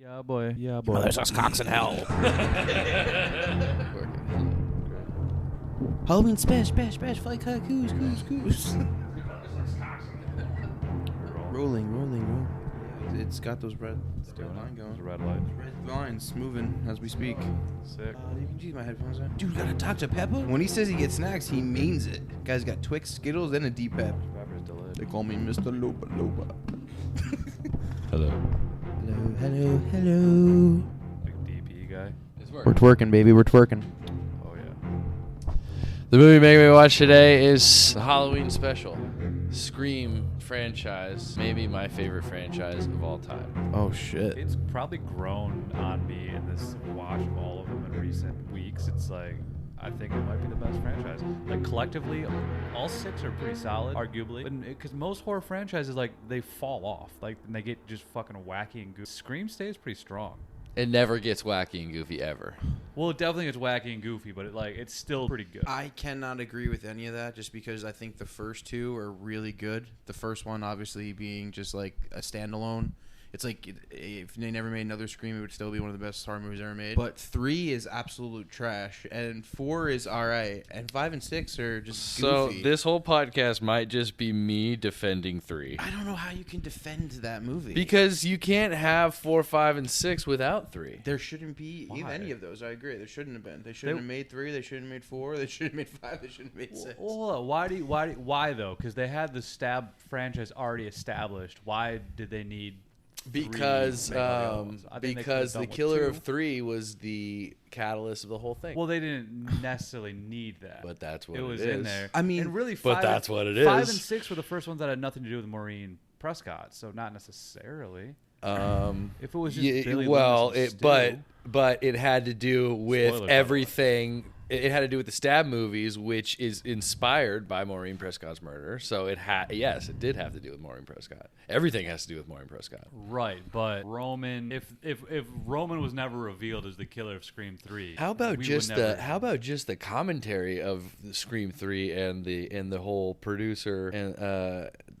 Yeah, boy. Yeah, Oh, boy. there's us cocks in hell. Halloween smash, fly kite, goose. rolling. It's got those red line going. There's a red light. Red lines moving as we speak. Sick. You can use my headphones on. Dude, gotta talk to Peppa. When he says he gets snacks, he means it. Guy's got Twix, Skittles, and a Deep Pep. Pepper's delayed. They call me Mr. Loba Loba. Hello. Hello. Like DP guy. We're twerking, baby. We're twerking. Oh, yeah. The movie making me watch today is the Halloween special. Scream franchise, maybe my favorite franchise of all time. Oh, shit. It's probably grown on me in this watch of all of them in recent weeks. It's like, I think it might be the best franchise. Like, collectively, all six are pretty solid, arguably. Because most horror franchises, like, they fall off. Like, and they get just fucking wacky and goofy. Scream stays pretty strong. It never gets wacky and goofy ever. Well, it definitely gets wacky and goofy, but it's still pretty good. I cannot agree with any of that just because I think the first two are really good. The first one, obviously, being just like a standalone. It's like if they never made another Scream, it would still be one of the best horror movies ever made. But 3 is absolute trash, and 4 is all right, and 5 and 6 are just goofy. So this whole podcast might just be me defending 3. I don't know how you can defend that movie. Because you can't have 4, 5, and 6 without 3. There shouldn't be any of those. I agree. There shouldn't have been. They shouldn't have made 3. They shouldn't have made 4. They shouldn't have made 5. They shouldn't have made 6. Well, why though? Because they had the Stab franchise already established. Why did they need? Because because the killer of 3 was the catalyst of the whole thing. Well, they didn't necessarily need that. But that's what it was it is. in there. I mean, and really, but that's what it is. 5 and 6 were the first ones that had nothing to do with Maureen Prescott, so not necessarily. If it was just Billy Loomis and Stu, but it had to do with Spoiler, everything. It had to do with the Stab movies, which is inspired by Maureen Prescott's murder. So it did have to do with Maureen Prescott. Everything has to do with Maureen Prescott. right? But Roman, if Roman was never revealed as the killer of Scream 3, How about just the commentary of the Scream 3 and the whole producer and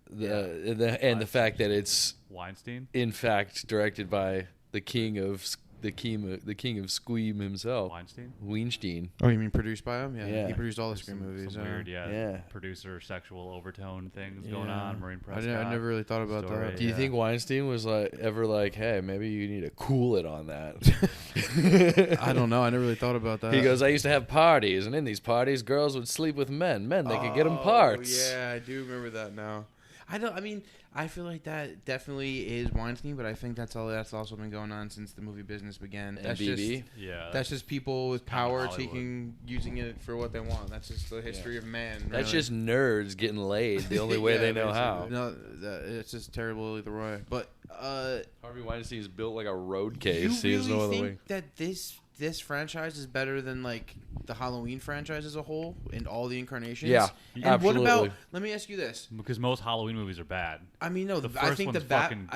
the fact that it's Weinstein? in fact directed by the king of Scream himself, Weinstein. Oh, you mean produced by him? Yeah. He produced all the Scream movies. Some weird, Yeah. producer sexual overtone things going on. Maureen I Prescott. never really thought about story. that. Do you think Weinstein was ever like, hey, maybe you need to cool it on that? I don't know. I never really thought about that. He goes, I used to have parties, and in these parties, girls would sleep with men. They could get them parts. Yeah, I do remember that now. I feel like that definitely is Weinstein, but I think that's also been going on since the movie business began. And BB. That's just people with power using it for what they want. That's just the history of man. Really. That's just nerds getting laid the only way they know how. No, it's just terrible either way. But Harvey Weinstein is built like a road case. You really think that this franchise is better than like the Halloween franchise as a whole and all the incarnations? Yeah, and absolutely. What about? Let me ask you this: Because most Halloween movies are bad. I mean, no, I think the Batman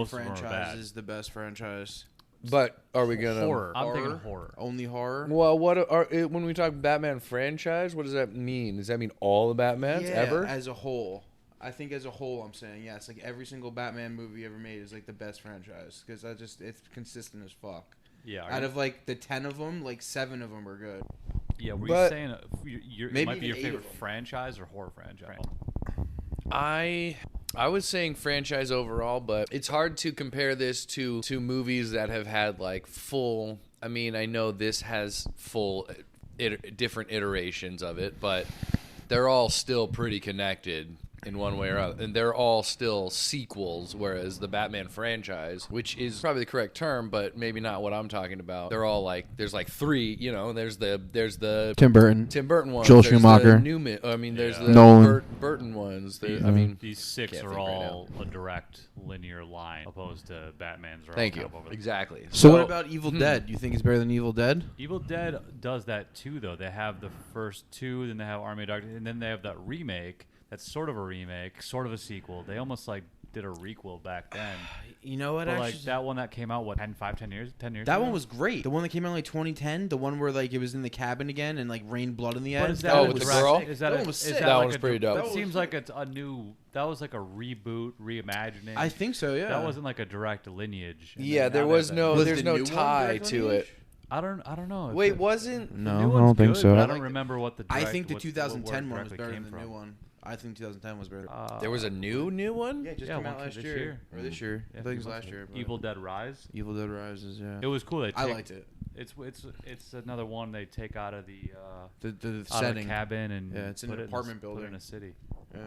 franchise is the best franchise. But are we gonna horror? I'm thinking horror. Only horror. Well, when we talk Batman franchise, what does that mean? Does that mean all the Batmans ever? As a whole. I think as a whole, I'm saying, yeah, it's like every single Batman movie ever made is like the best franchise because it's consistent as fuck. Yeah. Out of like the 10 of them, like 7 of them are good. Yeah, were you saying it might be your favorite franchise or horror franchise? I was saying franchise overall, but it's hard to compare this to movies that have had like full. I mean, I know this has full different iterations of it, but they're all still pretty connected in one way or other, and they're all still sequels, whereas the Batman franchise, which is probably the correct term, but maybe not what I'm talking about, they're all like, there's like 3, there's the Tim Burton ones, Joel there's Schumacher, there's the Nolan. Burton ones. These 6 are all a direct linear line, opposed to Batman's. Thank you. Exactly. So what about Evil Dead? Do you think it's better than Evil Dead? Evil Dead does that too, though. They have the first 2, then they have Army of Darkness, and then they have that remake. That's sort of a remake, sort of a sequel. They almost like did a requel back then. You know what? But Actually, like that one that came out, what, 10 years that ago? one was great. The one that came out in like 2010, the one where like it was in the cabin again and like rained blood in the But end. is that Oh, a with the direct- girl? Is that, That a, one was is sick. that That like one's a, pretty dope. It That seems was- like it's a new. That was like a reboot, reimagining. I think so. Yeah. That wasn't like a direct lineage. And Yeah, then there now was that- no, Was there's the no new one tie direct to lineage? it. I don't know. if Wait, it- wasn't? the No, new I one's don't think good, so. but I I don't like- remember what the. I Direct, think the what- 2010 where one was directly better came than the from. new one. I think 2010 was better. There was a new one? Yeah, it just yeah, came one out came last this year. year. Or this year. Yeah, I think it was a few last months year. ago. but- Evil Dead Rise. Evil Dead Rises. Yeah. It was cool. They I take- liked it. It's another one they take out of the The out of setting. the cabin and Yeah, it's in put an it apartment Put it in building. a city. Yeah.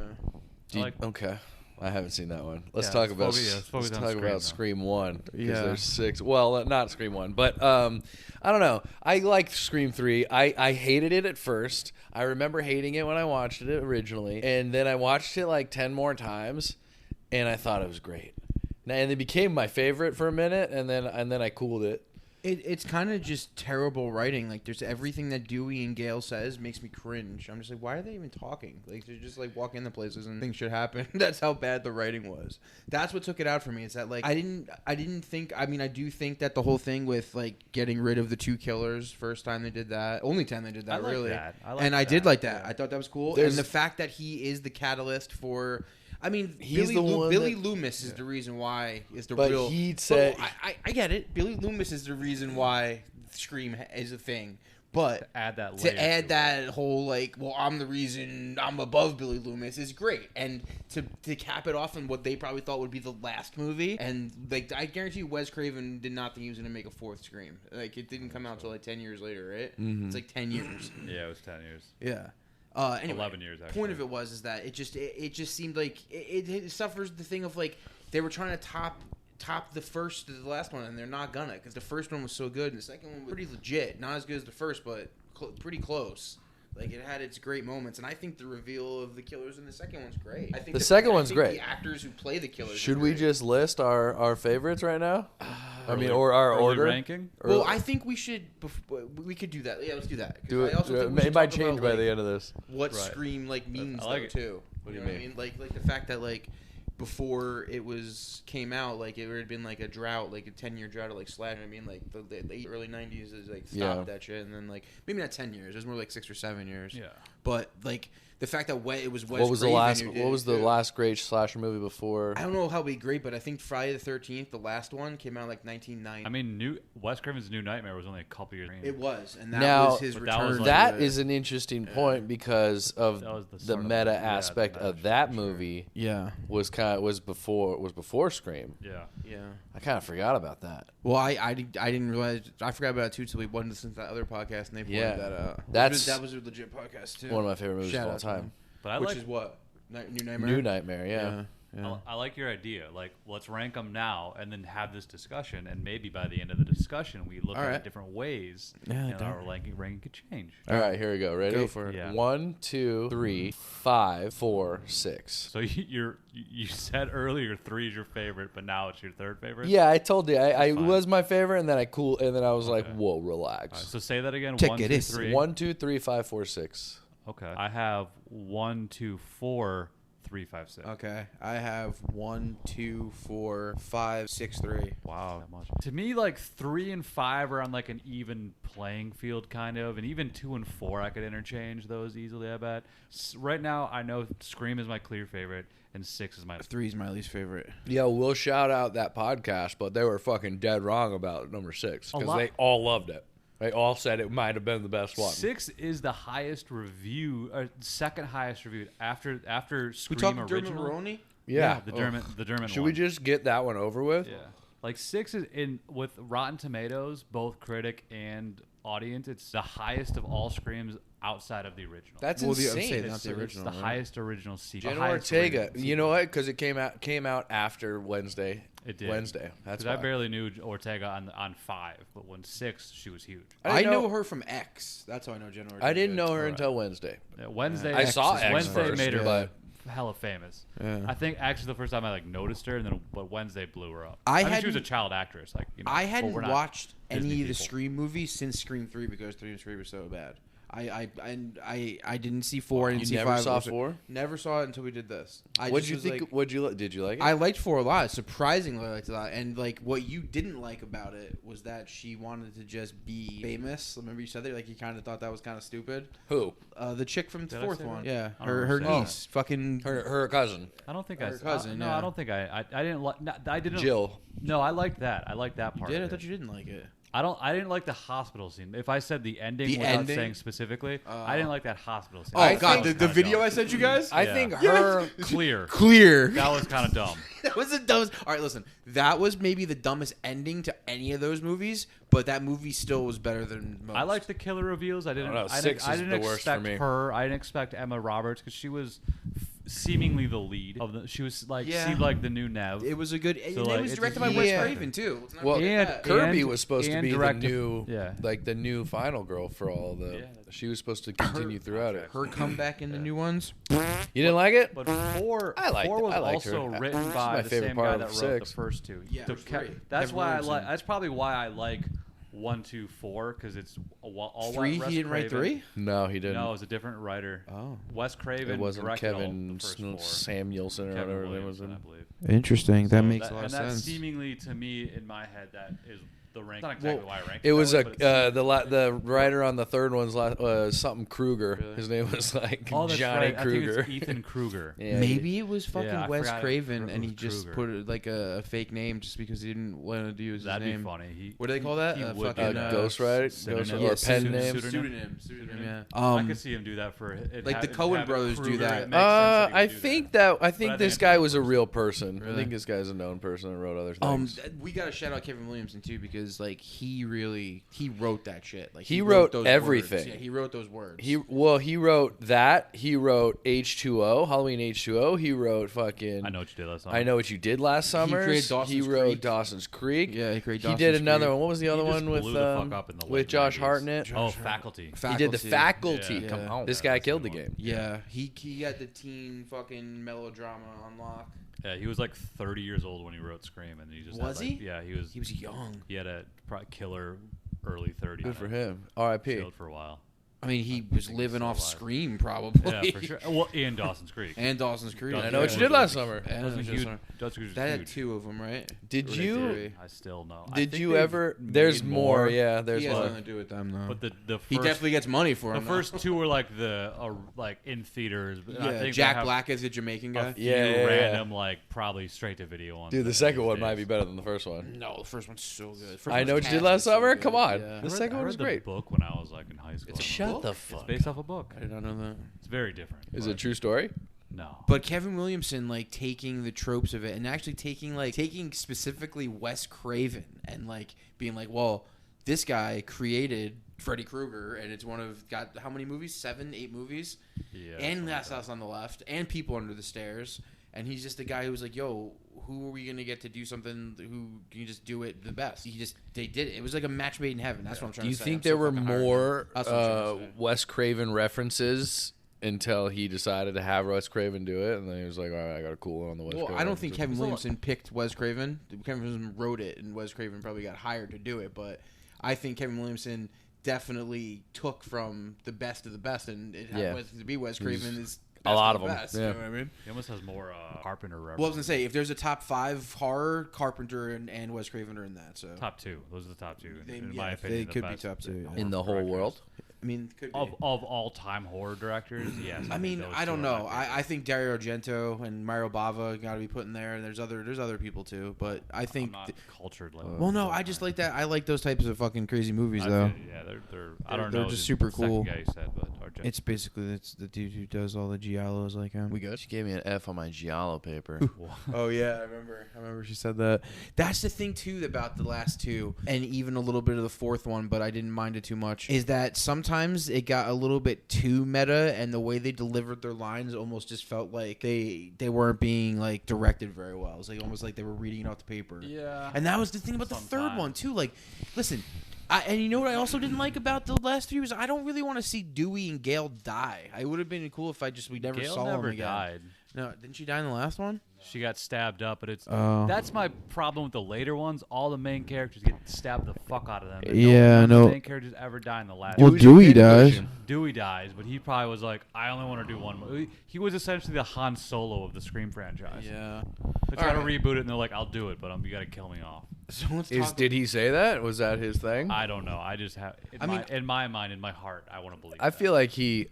I like- Okay. I haven't seen that one. Let's Yeah, talk let's about focus- yeah, let's focus on talk Scream, about though. Scream 1 because Yeah. there's 6. Well, not Scream 1, but I don't know. I liked Scream 3. I hated it at first. I remember hating it when I watched it originally, and then I watched it like 10 more times, and I thought it was great. And it became my favorite for a minute, and then I cooled it. It's kind of just terrible writing. Like, there's everything that Dewey and Gale says makes me cringe. I'm just like, why are they even talking? Like, they're just like walking into places and things should happen. That's how bad the writing was. That's what took it out for me. Is that like I didn't think. I mean, I do think that the whole thing with like getting rid of the 2 killers first time they did that, only time they did that, I like really. that. I like and I did that, like that. yeah. I thought that was cool. There's- And the fact that he is the catalyst for. I mean, He's the one Billy that- Loomis is the reason why is the But real. he said- But I get it. Billy Loomis is the reason why Scream is a thing. But Add that to layer add it. that whole like, well, I'm the reason I'm above Billy Loomis is great, and to cap it off in what they probably thought would be the last movie, and like I guarantee you, Wes Craven did not think he was gonna make a 4th Scream. Like it didn't come out until like 10 years later, right? Mm-hmm. It's like 10 years. Yeah, it was 10 years. Yeah. Anyway, 11 years, actually. Point of it was that it just seemed like it suffers the thing of like they were trying to top the last one, and they're not gonna, because the first one was so good and the second one was pretty legit, not as good as the first, but pretty close. Like it had its great moments, and I think the reveal of the killers in the second one's great. I think The second one's great. The actors who play the killers. Should are we great. just list our favorites right now? I mean, Early- or our early order ranking. Well, I think we should. We could do that. Yeah, let's do that. 'Cause Do it. I also think we It should might talk change about, by like, the end of this. what Right. Scream like means I like though it. too. What do you know mean? Like the fact that like before it came out, like it had been like a drought, like a 10-year drought of like slash. I mean, like the early 90s is like stopped Yeah. that shit, and then like maybe not 10 years. It was more like 6 or 7 years. Yeah. But like the fact that it was Wes What was the Craven last? who did What it, was the too. last great slasher movie before? I don't know how it'd be great, but I think Friday the 13th, the last one, came out like 1990. I mean, Wes Craven's New Nightmare was only a couple years. it was, and that Now- was his But return. that was to like- That the- is an interesting point because of That was the the sort of- meta yeah, the aspect meta of shit, that for sure. movie yeah, was before Scream. Yeah. yeah. I kind of forgot about that. Well, I didn't realize. I forgot about it too till we went to listen to that other podcast and they pointed Yeah. that out. That was a legit podcast too. One of my favorite movies Shout of all out to them. time. But I Which like is what New Nightmare. New Nightmare, yeah. I like your idea. Like, let's rank them now and then have this discussion. And maybe by the end of the discussion, we look All at right. it different ways. Yeah, and our definitely. ranking could change. All right, here we go. Ready? Go for it. Yeah. 1, 2, 3, 5, 4, 6. So you said earlier 3 is your favorite, but now it's your 3rd favorite? Yeah, I told you. I Fine. was my favorite, and then I was like, Okay. whoa, All right, relax. so say that again. Check 1, it 2, is. 3. 1, 2, 3, 5, 4, 6. Okay. I have 1, 2, 4, 3, 5, 6. Okay, I have 1, 2, 4, 5, 6, 3. Wow, that much. To me, like 3 and 5 are on like an even playing field, kind of, and even 2 and 4 I could interchange those easily. I bet. Right now, I know Scream is my clear favorite, and 6 is my. 3 is my least favorite. Yeah, we'll shout out that podcast, but they were fucking dead wrong about number 6 A because lot- they all loved it. They all said it might have been the best one. 6 is the highest review, or second highest reviewed after We Scream talking Dermot original. Mulroney? Yeah. the Dermot Should one. we just get that one over with? Yeah, like 6 is in with Rotten Tomatoes, both critic and audience. It's the highest of all Screams outside of the original. That's Well, the- I'm insane. saying it's, not the it's original, the right? highest original sequel. Jenna the highest Ortega. rated You know sequel. what? Because it came out after Wednesday. It did. Wednesday. That's Because I why. barely knew Ortega on 5, but when 6, she was huge. I didn't know her from X. That's how I know Jenna Ortega. I didn't know her Alright. until Wednesday. Wednesday, I saw X Wednesday first, made her but- hella famous. Yeah. I think actually the first time I like noticed her, and then but Wednesday blew her up. I mean, she was a hadn't- child actress. Like I but hadn't we're not watched Disney any of the people. Scream movies since Scream 3 because 3 and 3 were so bad. I didn't see 4. I didn't You see never 5. saw 4? Never saw it until we did this. What'd you think? Did you like it? I liked 4 a lot. Surprisingly, I liked it a lot. And like what you didn't like about it was that she wanted to just be famous. Remember you said that? Like you kind of thought that was kind of stupid. Who? The chick from the Did I 4th say one. that? Yeah, I don't her remember niece. Fucking Her cousin. I don't think Her cousin, No, yeah. I don't think I didn't like. I didn't. Jill. No, I liked that. I liked that part. did. I of thought it. you didn't like it. I didn't like the hospital scene. If I said the ending The without ending? saying specifically, I didn't like that hospital scene. Oh I God, think the video I sent you guys. I Yeah. think Yes. her. Clear. That was kind of dumb. That was the dumbest. All right, listen. That was maybe the dumbest ending to any of those movies, but that movie still was better than most. I liked the killer reveals. I didn't. I don't know, I 6 didn't, I is didn't the worst for expect me. her. I didn't expect Emma Roberts because she was seemingly the lead of the. She was like Yeah. seemed like the new Nev. It was a good. And like, it was it's directed a by huge Wes Yeah. Craven too. Let's not Well, forget And- that. Kirby And- was supposed to and be the directed- new, yeah. like the new final girl for all the. Yeah. She was supposed to continue throughout it. Her comeback in the new ones. You didn't like it? But 4, I liked 4 it. was I liked also her. written She's by my the favorite same part guy of that wrote 6. the first 2. Yeah, The it was great. That's Kevin why I Williamson. like. That's probably why I like 1, 2, 4 because it's all 3. Wes He didn't write Craven. 3. No, he didn't. No, it was a different writer. Oh, Wes Craven. It wasn't directed all Kevin the first 4. Samuelson or Kevin whatever his name was. Williamson, I believe. interesting. That So makes a lot and of that sense. seemingly to me in my head that is the rank. Not exactly why I ranked It was that way, but it's- the writer on the third one's something Kruger. Really? His name was like Oh, that's Johnny right. Kruger. I think it's Ethan Kruger. Yeah, Maybe it was fucking I Wes forgot Craven, it and he was just Kruger. put like a fake name just because he didn't want to use his That'd name. be funny. What do they call that? He A would fucking, do that. ghostwriter, Synonym. or pen name. Pseudonym. Yeah. I could see him do that for Like the Coen brothers do that. I think I this think guy it's was a a real person. Really? I think this guy's a known person and wrote other things. We gotta shout out Kevin Williamson too because like he wrote that shit. Like He wrote those everything. words. Yeah, he wrote those words. He wrote that. He wrote H2O, Halloween H2O. He wrote fucking I know what you did last summer. I Know What You Did Last Summer. created Dawson's wrote Creek. Dawson's Creek. Yeah, he created He Dawson's did another Creek. one. What was the other just one with blew the fuck up in the with late Josh 90s. Hartnett? Oh, Faculty. He did the Faculty. Yeah. Come Yeah. on, this Yeah, guy that's killed the the one. game. Yeah, he had the teen fucking melodrama on lock. Yeah, he was like 30 years old when he wrote Scream, and he just Was had, like, he? Yeah, he was. He was young. He had a killer early 30s. Good for him. R.I.P. Chilled for a while. I mean, he was think living he's off still alive. Scream probably. Yeah, for sure. Well, and Dawson's Creek. And Dawson's Creek. Dawson's I Know What You Yeah. Did Last Summer. And Dawson's Dawson's huge. Creek. Dawson's Creek is That had huge. 2 of them, right? Did Or you? three? I still know. I Did think you they've ever? made There's more. Yeah, there's He has more. nothing to do with them though. But the first, he definitely gets money for the them. first 2 were like like in theaters. But I yeah, think they Jack have Black is a Jamaican a guy. few Yeah. random like probably straight to video ones. Dude, the that second these one might days. be better than the first one. No, the first one's so good. First I one's Know What You Did cast Last is so Summer. good. Come on, Yeah. the second I one read was the great. book when I was like in high school. It's a Shut book? the It's fuck. based off a book. I did not know that. It's very different. Is it a but true story? No. But Kevin Williamson, like taking the tropes of it and actually taking specifically Wes Craven and like being like, well, this guy created Freddy Krueger and it's got how many movies? 7, 8 movies, Yeah. and Last House on the Left and People Under the Stairs. And he's just a guy who was like, yo, who are we gonna get to do something? Who can you just do it the best? They did it. It was like a match made in heaven. That's what I'm trying Do you to say. think I'm there so were fucking hard on him. more That's what I'm trying to say. Wes Craven references until he decided to have Wes Craven do it, and then he was like, "All right, I got a cool one on the Wes." Well, Craven I don't think Kevin There's a lot- Williamson picked Wes Craven. Kevin Williamson wrote it, and Wes Craven probably got hired to do it. But I think Kevin Williamson definitely took from the best of the best, and it Yeah. happens to be Wes Craven is a lot the of 'em, best, yeah. You know what I mean? He almost has more Carpenter references. Well, I was gonna say if there's a top 5 horror, Carpenter and Wes Craven are in that. So Top 2. Those are the top 2. They- in yeah, my opinion, they the could be best top 2, yeah. horror in the whole directors. world. I mean, could be. Of all time horror directors, yes. I mean, those I don't two are know. my favorite. I think Dario Argento and Mario Bava got to be put in there, and there's other people too. But I I'm think. not cultured like Well, no, I just like that. I like those types of fucking crazy movies, though. Yeah, they're I don't They're know. just the super second cool. guy you said, but Argento. It's basically the dude who does all the giallos like him. We good? She gave me an F on my giallo paper. Oh yeah, I remember she said that. That's the thing too about the last 2, and even a little bit of the 4th one, but I didn't mind it too much. Is that sometimes it got a little bit too meta, and the way they delivered their lines almost just felt like they weren't being like directed very well. It was like almost like they were reading it off the paper. Yeah. And that was the thing about the third Sometimes. one too. Like, listen. And you know what I also didn't like about the last 3 was I don't really want to see Dewey and Gale die. I would have been cool if we never Gale saw never them again. died. No, didn't she die in the last one? She got stabbed up, but it's Oh. that's my problem with the later ones. All the main characters get stabbed the fuck out of them. And Yeah, none of no. the main characters ever die in the last. Well, one. Dewey dies. Dewey dies, but he probably was like, I only want to do one. He was essentially the Han Solo of the Scream franchise. Yeah. They try to Alright. reboot it, and they're like, I'll do it, but you got to kill me off. So let's talk. Did he say that? Was that his thing? I don't know. I just have in my mind, in my heart, I want to believe. I feel like he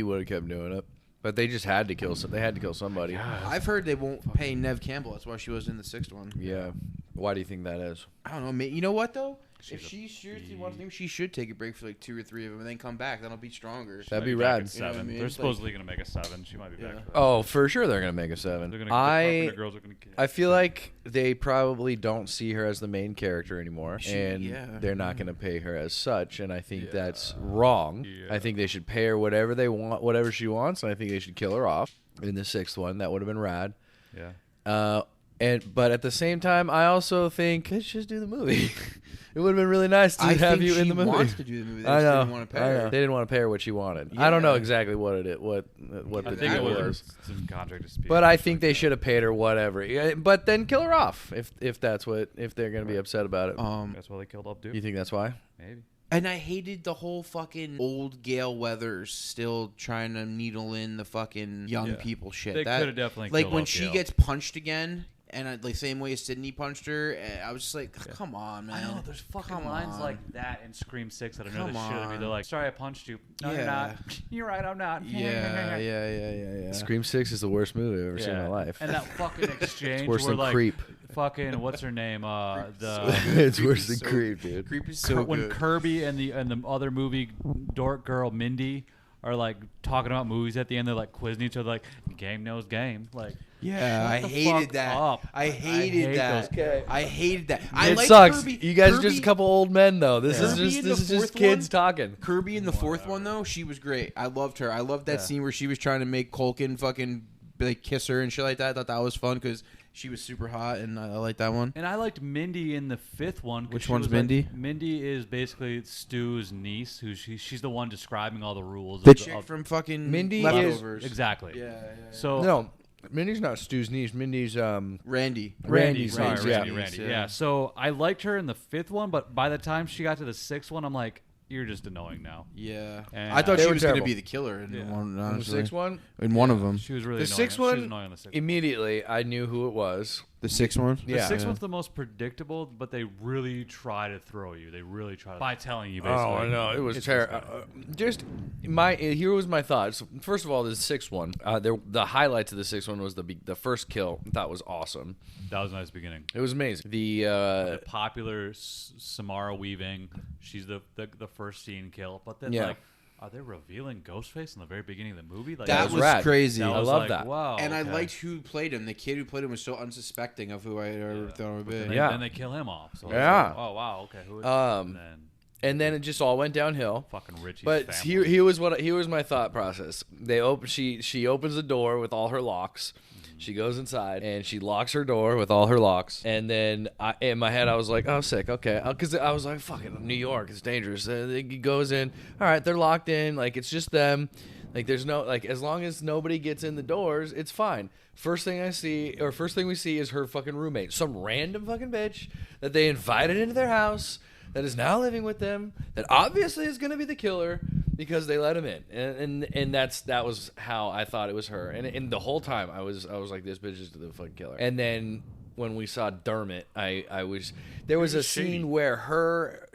would have kept doing it, but they just had to kill. They had to kill somebody. I've heard they won't pay Nev Campbell. That's why she was in the 6th one. Yeah. Why do you think that is? I don't know. You know what though? If She's she seriously wants to, she should take a break for like 2 or 3 of them and then come back. That'll be stronger. That'd be Might back rad. at You know what I 7. mean? They're It's supposedly going to make a 7. She might be back. Yeah. For that. Oh, for sure they're gonna make a 7. They're gonna, the Carpenter girls are going to. I feel like they probably don't see her as the main character anymore, and yeah. they're not going to pay her as such. And I think that's wrong. Yeah. I think they should pay her whatever they want, whatever she wants, and I think they should kill her off in the 6th one. That would have been rad. Yeah. But at the same time, I also think let's just do the movie. It would have been really nice to I have think you she in the movie. wants to do the movie. They I just know. didn't want to pay I her. know. They didn't want to pay her what she wanted. I don't know Yeah. exactly what what I the think deal it was was. some contract dispute. But I think they should have paid her whatever. Yeah, but then kill her off if that's if they're going to be upset about it. That's why they killed off Duke. You think that's why? Maybe. And I hated the whole fucking old Gale Weathers still trying to needle in the fucking young people shit. They That- could have definitely like killed when off she Gale. gets punched again, and the same way Sydney punched her, I was just like, come on, man. I know there's fucking Come lines on. like that in Scream 6 that I know Come this shit. on. They're like, sorry, I punched you. No, you're Yeah. not. You're right, I'm not. Yeah. Scream 6 is the worst movie I've ever seen in my life. And that fucking exchange It's worse where than like Creep. fucking what's her name? It's worse than so- Creep, dude. Creep is so when good. Kirby and the other movie dork girl Mindy are like talking about movies at the end, they're like quizzing each other like game knows game. Like Yeah, I shut the hated fuck that. up. I hated hate that. those- I hated that. I It liked sucks. Kirby. You guys are Kirby, just a couple old men, though. This Kirby is in just the this is just fourth kids one? talking. Kirby in the 4th one though, she was great. I loved her. I loved that Yeah. scene where she was trying to make Culkin fucking like kiss her and shit like that. I thought that was fun because she was super hot, and I liked that one. And I liked Mindy in the 5th one. 'cause Which she one's was, like- Mindy? Mindy is basically Stu's niece, who she's the one describing all the rules. The of chick of- from fucking Mindy is- Leftovers. exactly. Yeah. So No, Mindy's not Stu's niece. Mindy's Randy. Randy's sorry, niece. Randy, Yeah. Randy. Yeah. Yeah. So I liked her in the 5th one, but by the time she got to the 6th one, I'm like, you're just annoying now. Yeah. And I thought They she were was going to terrible. be the killer in Yeah. one. In the Honestly. 6th one, In one of them. She was really the annoying. 6th She was one, annoying on the 6th. immediately I knew who it was. The 6th one. The Yeah. 6th one's the most predictable, but they really try to throw you. They really try to, by telling you basically. Oh, I know. It was it's terrible. this Here was my thoughts. First of all, the 6th one. The highlight to the 6th one was the first kill. I thought was awesome. guy. That was a nice beginning. It was amazing. The The popular Samara Weaving, she's the first scene kill, but then Yeah. like, are they revealing Ghostface in the very beginning of the movie? Like That was was rad. crazy. that I was love like, that. Wow, And I okay. liked who played him. The kid who played him was so unsuspecting of who I ever thought it would be. And Yeah. then they kill him off. So it's Yeah. like, oh wow, okay. Who is and then it just all went downhill. fucking Richie's But family. here was my thought process. She opens the door with all her locks. She goes inside and she locks her door with all her locks. And then in my head I was like, oh, sick, okay, because I was like, fucking New York, it's dangerous. He goes in. All right, they're locked in. Like it's just them. Like there's no as long as nobody gets in the doors, it's fine. First thing we see is her fucking roommate, some random fucking bitch that they invited into their house, that is now living with them, that obviously is going to be the killer because they let him in, and that was how I thought it was her, and the whole time I was like, this bitch is the fucking killer. And then when we saw Dermot, there was a scene where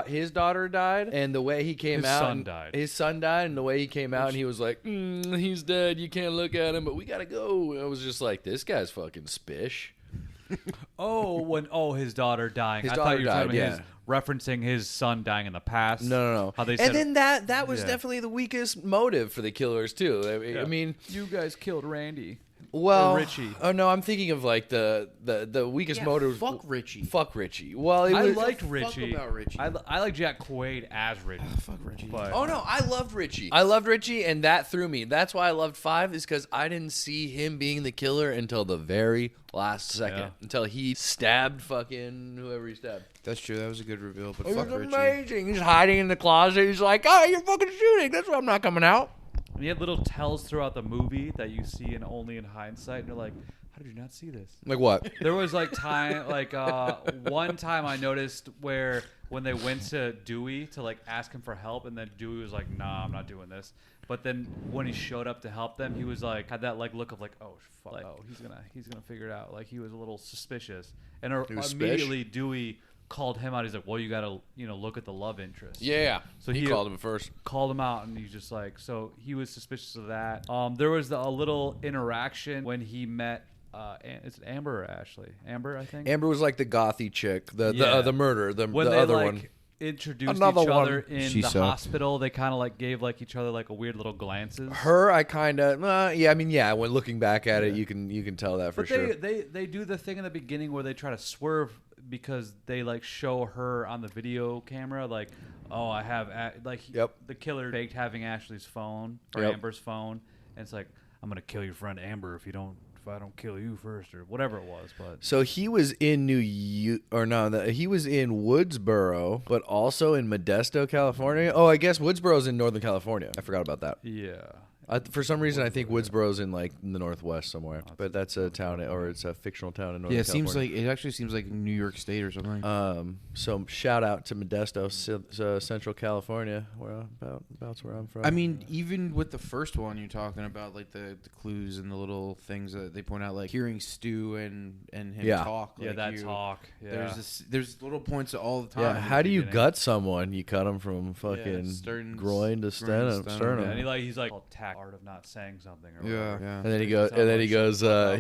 his daughter died, and the way he came His out, son died. his son died, and the way he came out, and he was like, he's dead, you can't look at him, but we gotta go. And I was just like, this guy's fucking spish. His daughter dying. His I daughter thought you were talking died, about his referencing his son dying in the past. No. How they And said, then that was Yeah. definitely the weakest motive for the killers too. I mean, you guys killed Randy. well, Or Richie. Oh no, I'm thinking of like the weakest Yeah, motive. fuck Richie. Fuck Richie. Well, it I was, liked fuck Richie. about Richie. I like Jack Quaid as Richie. Fuck Richie. But Oh no, I loved Richie. I loved Richie, and that threw me. That's why I loved 5, is because I didn't see him being the killer until the very last second, Yeah. until he stabbed fucking whoever he stabbed. That's true. That was a good reveal. But It fuck was Richie. amazing. He's hiding in the closet. He's like, "Oh, you're fucking shooting. That's why I'm not coming out." And he had little tells throughout the movie that you see only in hindsight, and you're like, how did you not see this? Like what? There was like one time I noticed where when they went to Dewey to like ask him for help, and then Dewey was like, "Nah, I'm not doing this." But then when he showed up to help them, he was like had that like look of like, "Oh fuck, like, oh he's gonna figure it out." Like he was a little suspicious, and immediately Dewey called him out. He's like, "Well, you gotta look at the love interest." Yeah. So he called him first. Called him out, and he's just like, so he was suspicious of that. There was a little interaction when he met. Is it Amber or Ashley? Amber, I think. Amber was like the gothy chick, the murder, the when other they, one. Introduced Another each other one. in the hospital. They kind of like gave like each other like a weird little glances. Her, I kind of, when looking back at it, you can tell that for sure. They do the thing in the beginning where they try to swerve because they like show her on the video camera like, oh, I have the killer faked having Ashley's phone or Amber's phone, and it's like, I'm gonna kill your friend Amber if I don't kill you first, or whatever it was. But so he was in he was in Woodsboro, but also in Modesto, California. Oh, I guess Woodsboro's in Northern California. I forgot about that. Yeah. For some reason, I think Woodsboro's in like in the Northwest somewhere, but that's a town, or it's a fictional town in Northern California. It actually seems like New York State or something. So shout out to Modesto, Central California, where I'm from. I mean, even with the first one, you're talking about like the clues and the little things that they point out, like hearing Stu and him talk. Yeah, like talk. Yeah. There's little points all the time. Yeah, how do you gut someone? You cut them from fucking groin to sternum. Yeah, and he's like art of not saying something. Or whatever. And then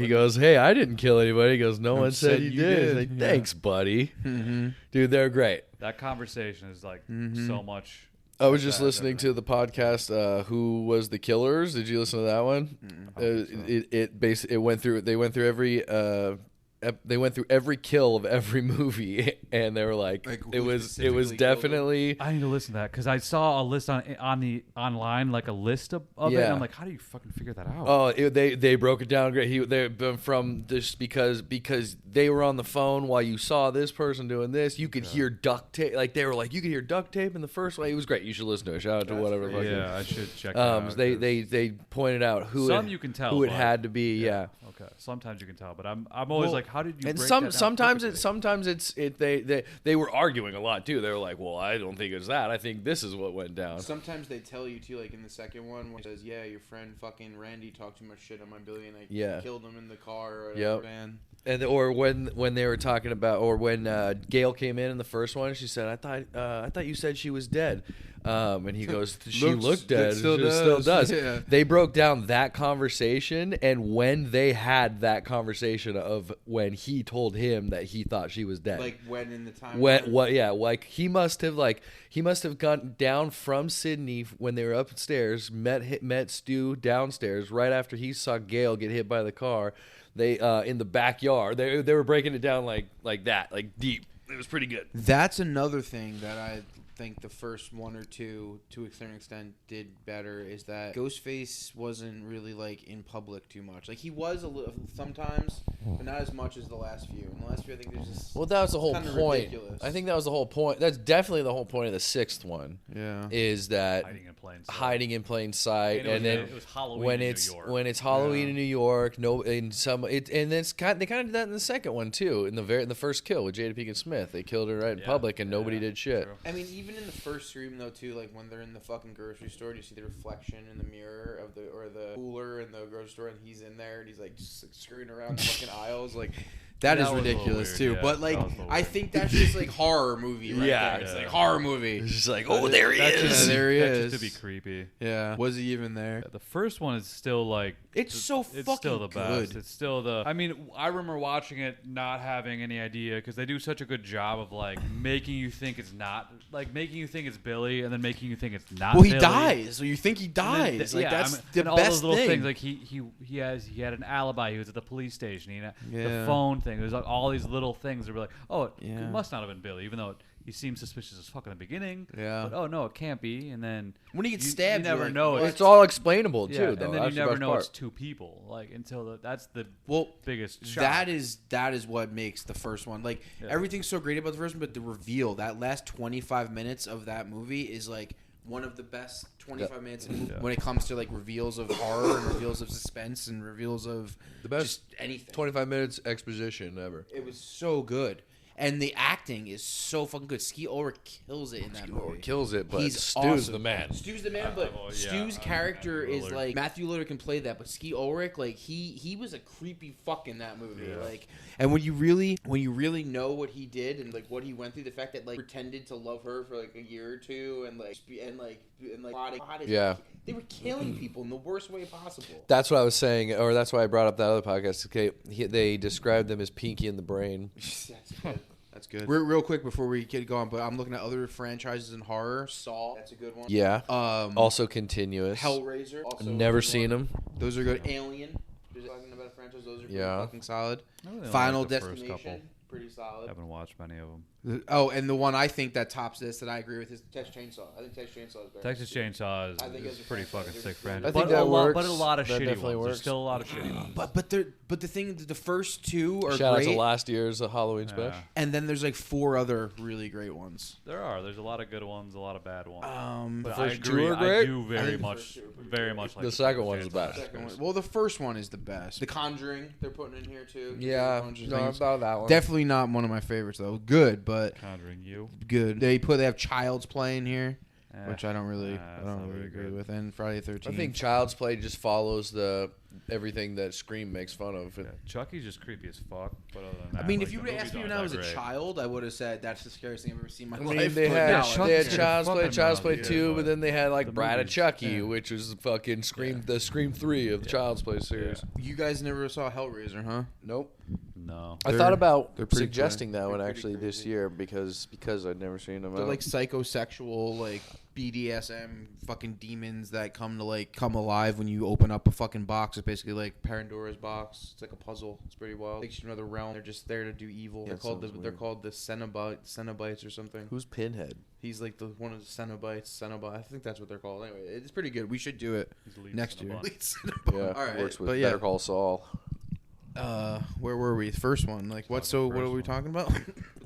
he goes, "Hey, I didn't kill anybody." He goes, "No one said you did." Like, thanks, buddy. Mm-hmm. Dude, they're great. That conversation is like so much. I was just listening to the podcast. Who was the killers? Did you listen to that one? It went through. They went through every. They went through every kill of every movie, and they were like it was definitely. I need to listen to that because I saw a list online, like a list of it. And I'm like, how do you fucking figure that out? Oh, they broke it down great. They from this because they were on the phone while you saw this person doing this. You could hear duct tape. Like they were like, you could hear duct tape in the first way. It was great. You should listen to it. Shout out to whatever. Yeah, I should check. It out. They pointed out you can tell who it had to be. Yeah. Okay. Sometimes you can tell, but I'm always like, how did you? And break that down sometimes they were arguing a lot too. They were like, well, I don't think it's that. I think this is what went down. Sometimes they tell you too, like in the second one, when it says, "Yeah, your friend fucking Randy talked too much shit on my Billy, and I killed him in the car." Or whatever, man. And or when they were talking about, or when Gail came in the first one, she said, "I thought you said she was dead." And he goes, "She looked dead. She still does." Yeah. They broke down that conversation, and when they had that conversation of when he told him that he thought she was dead, like when in the time, like he must have gone down from Sydney when they were upstairs, met Stu downstairs right after he saw Gail get hit by the car. They in the backyard. They were breaking it down like that, like deep. It was pretty good. That's another thing that I think the first one or two, to a certain extent, did better, is that Ghostface wasn't really like in public too much. Like he was a little sometimes, but not as much as the last few. In the last few, I think there's just that was the whole point. Ridiculous. I think that was the whole point. That's definitely the whole point of the sixth one. Yeah, is that hiding in plain sight. And then it was Halloween when in it's Halloween in New York, and then they kind of did that in the second one too. In the first kill with Jada Pinkett Smith, they killed her right in public, and nobody did shit. True. I mean, even in the first Scream though too, like when they're in the fucking grocery store, and you see the reflection in the mirror of the cooler in the grocery store, and he's in there, and he's like just like screwing around the fucking aisles, like. That is ridiculous too, but like I think that's just like horror movie, right there. It's like horror movie. It's just like, oh, there he is. There he is. Just to be creepy. Yeah, was he even there? The first one is still like it's fucking still the good. best. It's still the. I mean, I remember watching it, not having any idea because they do such a good job of like making you think it's not, like making you think it's Billy, and then making you think it's not. Well, Billy. he dies, so you think he dies. That's the all best those little thing. things. Like he had an alibi. He was at the police station. The phone thing. There's like all these little things that were like, oh, it must not have been Billy, even though he seemed suspicious as fuck in the beginning. Yeah. But, oh, no, it can't be. And then when he gets stabbed, you never know. It's all explainable, too, though. And then you never know it's two people. Like, until that's the biggest shock. That is what makes the first one. Like, everything's so great about the first one, but the reveal, that last 25 minutes of that movie is like, one of the best 25 minutes Yeah. when it comes to like reveals of horror and reveals of suspense and reveals of The best just anything. 25 minutes exposition ever. It was so good. And the acting is so fucking good. Ski Ulrich kills it in that movie. Kills it, but He's Stu's awesome. the man. Stu's the man, but yeah, Stu's character Matthew is Lillard. like Matthew Lillard can play that, but Ski Ulrich, like he was a creepy fuck in that movie. Yeah. Like, and when you really know what he did and like what he went through, the fact that like pretended to love her for like a year or two and plotting, Yeah. they were killing people in the worst way possible. That's what I was saying, or that's why I brought up that other podcast. Okay, they described them as Pinky in the Brain. That's good. That's good. Real quick before we get going, but I'm looking at other franchises in horror. Saw, that's a good one. Yeah. Also continuous. Hellraiser. Also Never a good seen one. them. Those are good. Alien. There's talking about a franchise. Those are pretty fucking solid. I really only Final like the first Destination. couple. Pretty solid. Haven't watched many of them. Oh, and the one I think that tops this that I agree with is Texas Chainsaw. I think Texas Chainsaw is better. Texas Chainsaw I think is it's a pretty franchise. fucking sick I franchise. think But that a lot, works. but a lot of That shitty definitely ones. There's works. still a lot of shitty ones. But the thing, the first two are Shout great, out to last year's Halloween Yeah. special. and then there's like 4 other really great ones. There's a lot of good ones, a lot of bad ones. But The first I agree. two are great? I do I very think the much, first two are pretty very great. much like The second one is Texas the Chainsaw. best. Second one. Well, the first one is the best. The Conjuring they're putting in here too. Yeah, A bunch of no, things. about that one. Definitely not one of my favorites though. Good, but Conjuring You. good. They have Child's Play in here, which I don't really that's not very agree good. with. And Friday the 13th. I think Child's Play just follows everything that Scream makes fun of. Yeah, Chucky's just creepy as fuck. But other than that, I mean, like, if you the would have asked movies me when aren't I was that a great. child, I would have said that's the scariest thing I've ever seen in my I life. mean, they But had, now Chucky they had is Child's Play, fucking Child's Play nuts, 2, yeah, but then they had like the Bride of movies, Chucky, yeah. which was fucking the Scream 3 of the Child's Play series. You guys never saw Hellraiser, huh? Nope. No. I They're- thought about they're pretty suggesting that They're one pretty actually this crazy. year because I'd never seen them. They're like psychosexual, like BDSM fucking demons that come alive when you open up a fucking box. It's basically like Pandora's box. It's like a puzzle. It's pretty wild. Takes you to another realm. They're just there to do evil. Yeah, They're called the Cenobites or something. Who's Pinhead? He's like one of the Cenobites. I think that's what they're called. Anyway, it's pretty good. We should do it He's the lead next year. Cinnabon. Yeah, All right, works with but yeah. Better Call Saul. Where were we? First one. Like what? So what first are we one. talking about?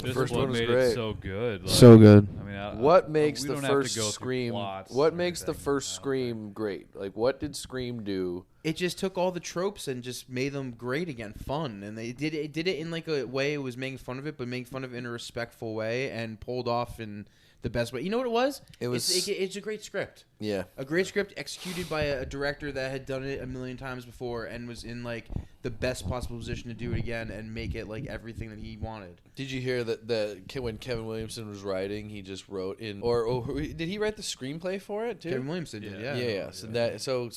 This first is what one was made great. it so good. Like, So good. I mean, What makes we the don't have to first go through Scream? plots What or makes the anything. first I don't Scream great? Like, what did Scream do? It just took all the tropes and just made them great again, fun. And they did it in like a way it was making fun of it, but making fun of it in a respectful way and pulled off in the best way. You know what it was? It was- It's a great script. Yeah, A great script executed by a director that had done it a million times before and was in like the best possible position to do it again and make it like everything that he wanted. Did you hear that when Kevin Williamson was writing, he just wrote in, or did he write the screenplay for it too? Kevin Williamson did, yeah. Yeah. So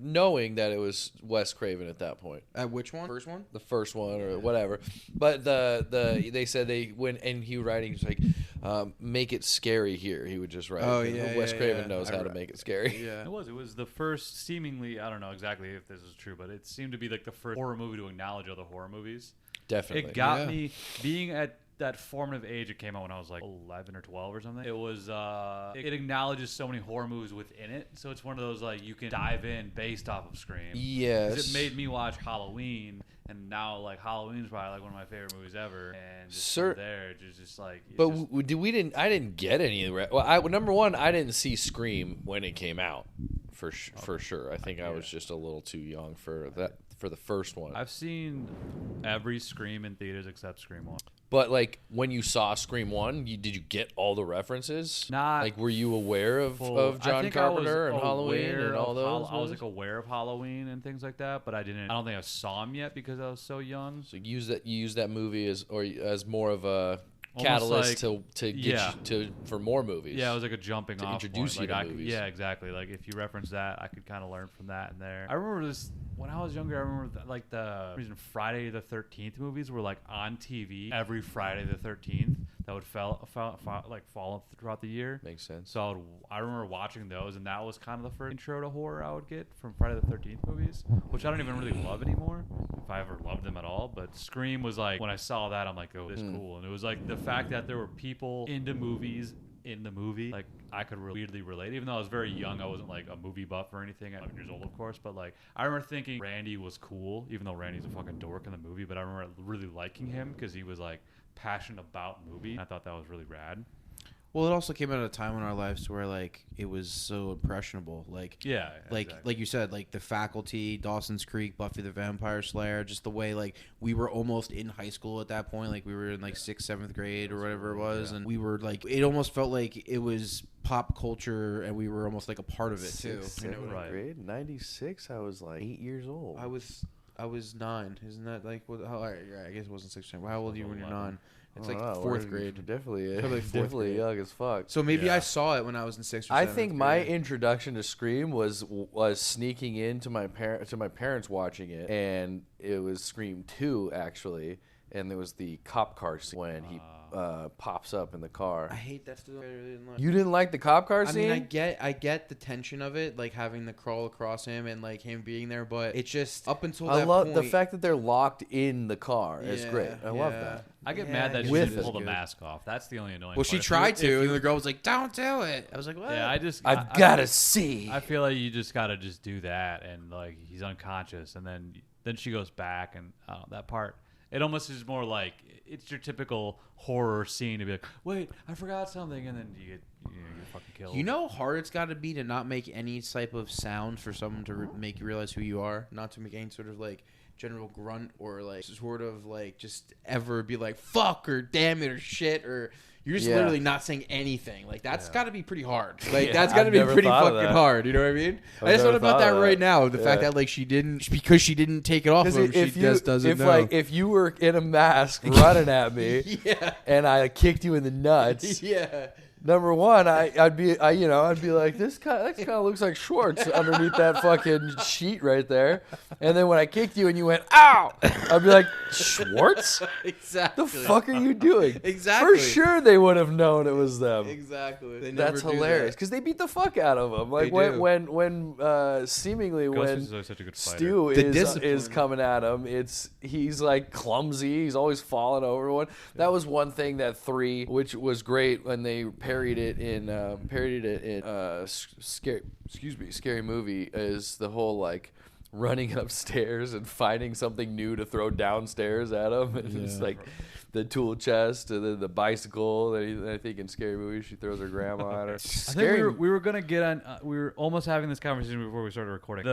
knowing that it was Wes Craven at that point, At which one? First one? the first one or whatever, but they said they when and he writing was like, make it scary here. He would just write. Oh, yeah, Wes yeah, Craven yeah. knows how to make it scary. Yeah. It was the first seemingly, I don't know exactly if this is true, but it seemed to be like the first horror movie to acknowledge other horror movies. Definitely. It got Yeah. me being at that formative age. It came out when I was like 11 or 12 or something. It was it acknowledges so many horror movies within it, so it's one of those like you can dive in based off of Scream. 'Cause Yes. it made me watch Halloween, and now like Halloween's probably like one of my favorite movies ever. And just Cer- from there, it's just like. It's But just, I didn't get any of the well, number one, I didn't see Scream when it came out, for sure. I think I was just a little too young for the first one. I've seen every Scream in theaters except Scream 1. But like when you saw Scream 1, did you get all the references? Not like were you aware of I John think I was Carpenter and Halloween aware and all of those? I was like aware of Halloween and things like that, but I don't think I saw him yet because I was so young. So you use that movie as more of a Almost catalyst like- to get yeah. you for more movies. Yeah, it was like a jumping To off introduce point. you Like to I could- movies. Yeah, exactly. Like if you reference that, I could kind of learn from that and there. I remember this when I was younger. I remember like the reason Friday the 13th movies were like on TV every Friday the 13th. That would fall throughout the year. Makes sense. So I remember watching those, and that was kind of the first intro to horror I would get from Friday the 13th movies, which I don't even really love anymore, if I ever loved them at all. But Scream was like, when I saw that, I'm like, oh, this is cool. And it was like the fact that there were people into movies in the movie, like I could weirdly relate. Even though I was very young, I wasn't like a movie buff or anything. I'm 11 years old, of course, but like I remember thinking Randy was cool, even though Randy's a fucking dork in the movie. But I remember really liking him because he was like passionate about movies. I thought that was really rad. Well, it also came out at a time in our lives where like it was so impressionable. Like like you said, like The Faculty, Dawson's Creek, Buffy the Vampire Slayer, just the way like we were almost in high school at that point. Like we were in like 6th, 7th grade or whatever it was, and we were like, it almost felt like it was pop culture, and we were almost like a part of it too. 7th grade, 96. I was like 8 years old. I was 9. Isn't that like what? I guess it wasn't 6. How old are you when you're 9? It's like 4th grade. Definitely, Probably 4th definitely grade. young as fuck. So maybe I saw it when I was in 6th or 7th I think my grade. introduction to Scream was sneaking into my parents watching it, and it was Scream 2 actually, and there was the cop car scene when he pops up in the car. I hate that still. You didn't like the cop car scene? I mean, I get the tension of it, like having to crawl across him and like him being there, but it's just up until that I love point. the fact that they're locked in the car. It's great. I love that. I get mad that she With didn't pull the good. mask off. That's the only annoying Well, part. she If tried you- to, if and you- the girl was like, "Don't do it." I was like, "What?" Yeah, I've got to see. I feel like you just gotta just do that, and like he's unconscious, and then she goes back, and that part. It almost is more like it's your typical horror scene to be like, wait, I forgot something, and then you get fucking killed. You know how hard it's got to be to not make any type of sound for someone to make you realize who you are, not to make any sort of like general grunt or like sort of like just ever be like fuck or damn it or shit, or you're just literally not saying anything. Like that's got to be pretty hard. Like that's got to I've be never pretty thought of fucking that. hard. You know what I mean? I've I just never thought about thought that of right that. now. The fact that like she didn't take it off of him. She just doesn't know. Like if you were in a mask running at me, Yeah. and I kicked you in the nuts. Yeah. Number one, I'd be like, that kind of looks like Schwartz underneath that fucking sheet right there. And then when I kicked you and you went, ow, I'd be like, Schwartz? Exactly. The fuck are you doing? Exactly. For sure they would have known it was them. Exactly. They That's never do hilarious that. because they beat the fuck out of him. Like They do. when seemingly Ghostface when is always such a good fighter. Stu The is discipline. coming at him, he's like clumsy. He's always falling over one. That was one thing that 3, which was great when they parodied it in Scary Movie, is the whole like running upstairs and finding something new to throw downstairs at him. And it's like the tool chest and then the bicycle. I think in Scary Movie she throws her grandma at her. I think we were gonna get on. We were almost having this conversation before we started recording.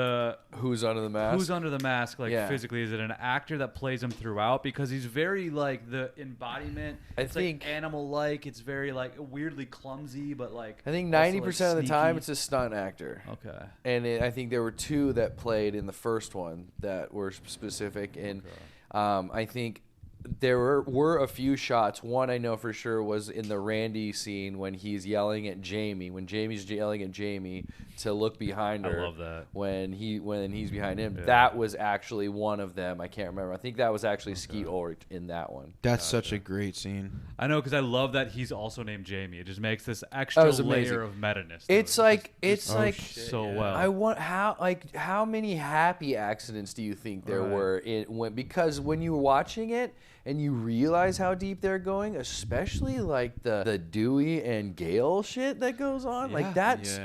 Who's under the mask? Who's under the mask? Like Yeah. physically, is it an actor that plays him throughout? Because he's very like the embodiment. It's think- like animal-like. It's very like weirdly clumsy, but like I think also, 90% of the like, time sneaky. it's a stunt actor. Okay. And I think there were 2 that played in the first one that were specific. And I think there were a few shots. One I know for sure was in the Randy scene when he's yelling at Jamie. When Jamie's yelling at Jamie to look behind her. I love that. When he's behind him. Yeah. That was actually one of them. I can't remember. I think that was actually Skeet Ulrich in that one. That's such a great scene. I know because I love that he's also named Jamie. It just makes this That extra was amazing. layer of meta-ness. It's like so well. I want how many happy accidents do you think there were because when you're watching it and you realize how deep they're going, especially like the Dewey and Gale shit that goes on, like that's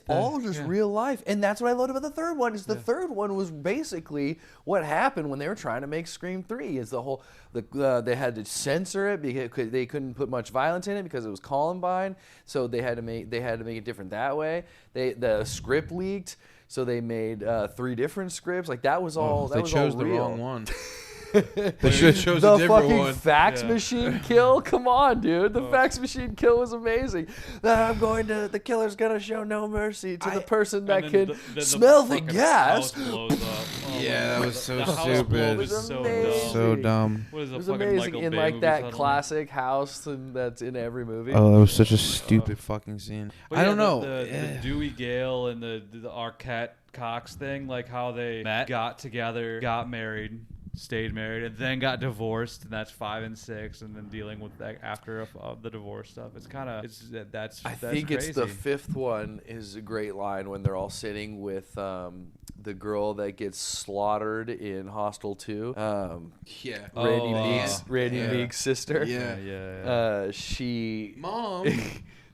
all just real life, and that's what I loved about the third one. Is the third one was basically what happened when they were trying to make Scream 3. Is the whole they had to censor it because they couldn't put much violence in it because it was Columbine, so they had to make it different that way. The script leaked, so they made 3 different scripts. Like that was all. They chose the real. wrong one. They should have chose the a different fucking one. fax machine kill. Come on, dude. The fax machine kill was amazing. The killer's gonna show no mercy to the person that And then can the smell the fucking gas. house blows up. Oh Yeah, my that God. was so The house stupid. blow It was was so amazing. dumb. So dumb. What is It a was fucking amazing Michael in Bay like movie that suddenly? classic house that's in every movie. Oh, that was such a stupid fucking scene. But I yeah, don't know. The Dewey Gale and the Arquette Cox thing, like how they met, got together, got married, stayed married, and then got divorced, and that's 5 and 6, and then dealing with that after of the divorce stuff. It's kind of that's. I that's think crazy. it's the 5th one is a great line when they're all sitting with the girl that gets slaughtered in Hostel 2. Yeah. Randy Meek's sister. Yeah. Yeah. She Mom.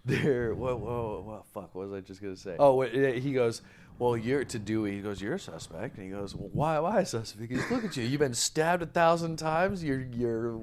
fuck, what was I just gonna say? Oh, he goes, well, you're to Dewey. He goes, you're a suspect, and he goes, well, why a suspect? He goes, look at you. You've been stabbed 1,000 times. Your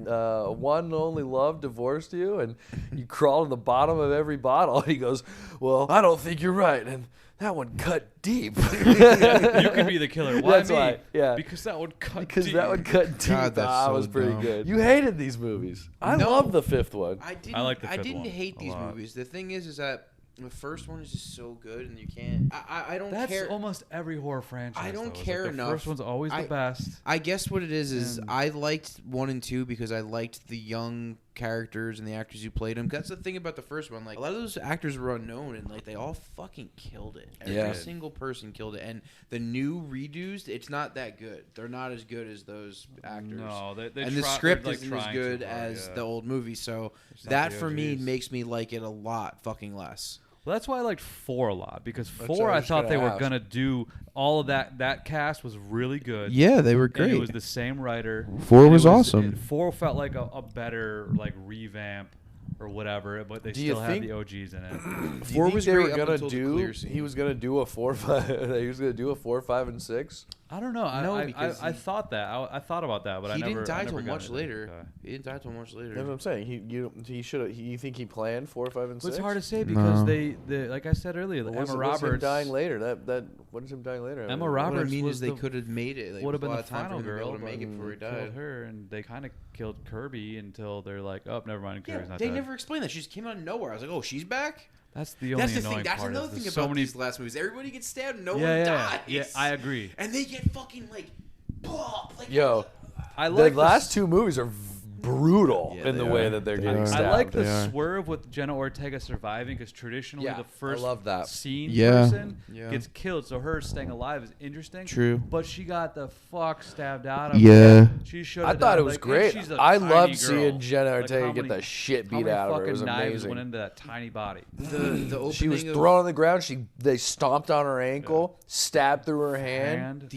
one and only love divorced you, and you crawled to the bottom of every bottle. And he goes, well, I don't think you're right, and that one cut deep. You could be the killer. Why That's me? why, yeah. Because that would cut Because deep. that one cut deep. God, that's so was pretty dumb. good. You hated these movies. I No. love the fifth one. I like the I fifth didn't one hate a these lot. movies. The thing is that the first one is just so good, and you can't. I don't That's care. almost every horror franchise. I don't though. It's care like enough. The first one's always the best. I guess what it is And- I liked 1 and 2 because I liked the young characters and the actors who played them. That's the thing about the first one. Like, a lot of those actors were unknown, and like they all fucking killed it. Every single person killed it. And the new redos, it's not that good. They're not as good as those actors. No, they and the try- script they're, like, isn't as trying good too hard, as yeah. the old movie. So It's not that the for me OGs. makes me like it a lot fucking less. Well, that's why I liked 4 a lot, because what 4 I I was thought gonna they were ask. gonna do all of that. That cast was really good. Yeah, they were And it was the same writer. 4 And was awesome. 4 felt like a better like revamp or whatever, but they Do you still had think- the OGs in it. Do you 4 think was they they were were up gonna until the do. clear scene? He was gonna do a 4, 5. He was gonna do a 4, 5, and 6. I don't know. No, because I he- thought that. I thought about that, but I he never. didn't die I never till got much into it. later. Okay. He didn't die till much later. That's what I'm saying. He should. You think he planned 4, 5, and 6? Well, it's hard to say because No. they like I said earlier, What Emma was him Roberts dying later? What is him dying later? Emma What I Roberts mean was is they the- could have made it. Like, would have a been lot the of time for final him to be girl, able to make it before he killed died. her, and they kind of killed Kirby until they're like, oh, never mind, Yeah, Kirby's not they dead. never explained that. She just came out of nowhere. I was like, oh, she's back? That's the only That's the annoying thing. That's part. another is thing there's about so many. these last movies. Everybody gets stabbed and no Yeah, one yeah, dies. yeah. I agree. And they get fucking like, like Yo, I the like last 2 movies are brutal Yeah, in the they way are. that they're They getting are. stabbed. I like the They are. swerve with Jenna Ortega surviving because traditionally Yeah, the I first love that. scene Yeah. person Yeah. gets killed, so her staying alive is interesting. True. But she got the fuck stabbed out of Yeah. her. She should. I thought it was great. I loved seeing Jenna Ortega get the shit beat out of her. It was knives amazing. went into that tiny body. The opening She was of, thrown on the ground. They stomped on her ankle, stabbed through her hand.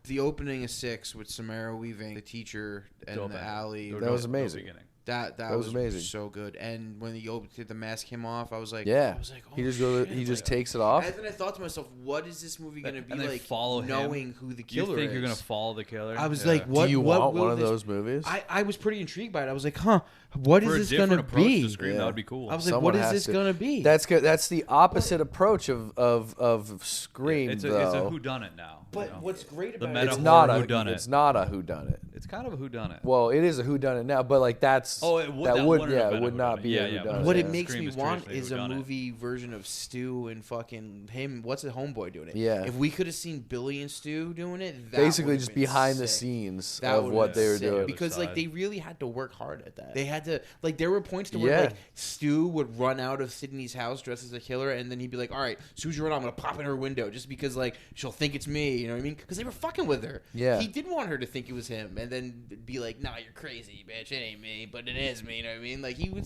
the opening of 6 with Samara Weaving, the teacher, and Dope the ending. alley. That was amazing. Beginning. That was amazing. so good. And when the mask came off, I was like, Yeah, I was like, oh, he just goes. shit. He just Like, takes it off. And then I thought to myself, what is this movie gonna be And they like? follow him. Knowing who the You killer think is. you're gonna follow the killer? I was Yeah. like, what? Do you what want will one of this- those movies? I was pretty intrigued by it. I was like, huh, what For is a this gonna different approach be? to Scream, Yeah. that would be cool. I was like, Someone what is has this to. gonna be? That's good. That's the opposite approach of Scream, it's though. a whodunit now. But you know? what's great The about meta it? it's horror not a whodunit. It's not a whodunit. It's kind of a whodunit. Well, it is a whodunit now, but like that's Oh, it would- that that would wouldn't have been a would not whodunit. be Yeah, a yeah, whodunit. What it yeah. makes Scream me is want traditionally is a whodunit. movie version of Stu and fucking him. What's the homeboy doing it? Yeah. If we could have seen Billy and Stu doing it, that Basically would've just been behind the sick. scenes That of would've what been they were sick. doing. Because like Side. they really had to work hard at that. They had to like there were points to where Yeah. like Stu would run out of Sydney's house dressed as a killer, and then he'd be like, "All right, as soon as you run out, I'm gonna pop in her window just because like she'll think it's me." You know what I mean? Because they were fucking with her. Yeah. He didn't want her to think it was him, and then be like, "Nah, you're crazy, bitch. It ain't me, but it is me." You know what I mean? Like he was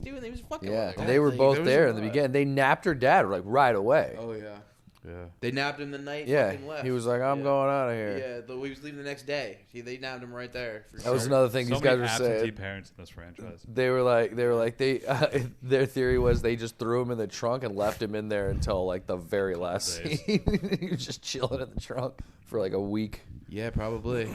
fucking. Yeah, with her. and they were Like, both was there a in the lot. beginning. They napped her dad like right away. Oh yeah. Yeah. They nabbed him the night. Yeah, fucking left. he was like, "I'm Yeah. going out of here." Yeah, he was leaving the next day. See, they nabbed him right there. For That was sure. another thing So these many guys were absentee saying. parents in this franchise. They were like their theory was they just threw him in the trunk and left him in there until like the very last Days. scene. He was just chilling in the trunk for like a week. Yeah, probably.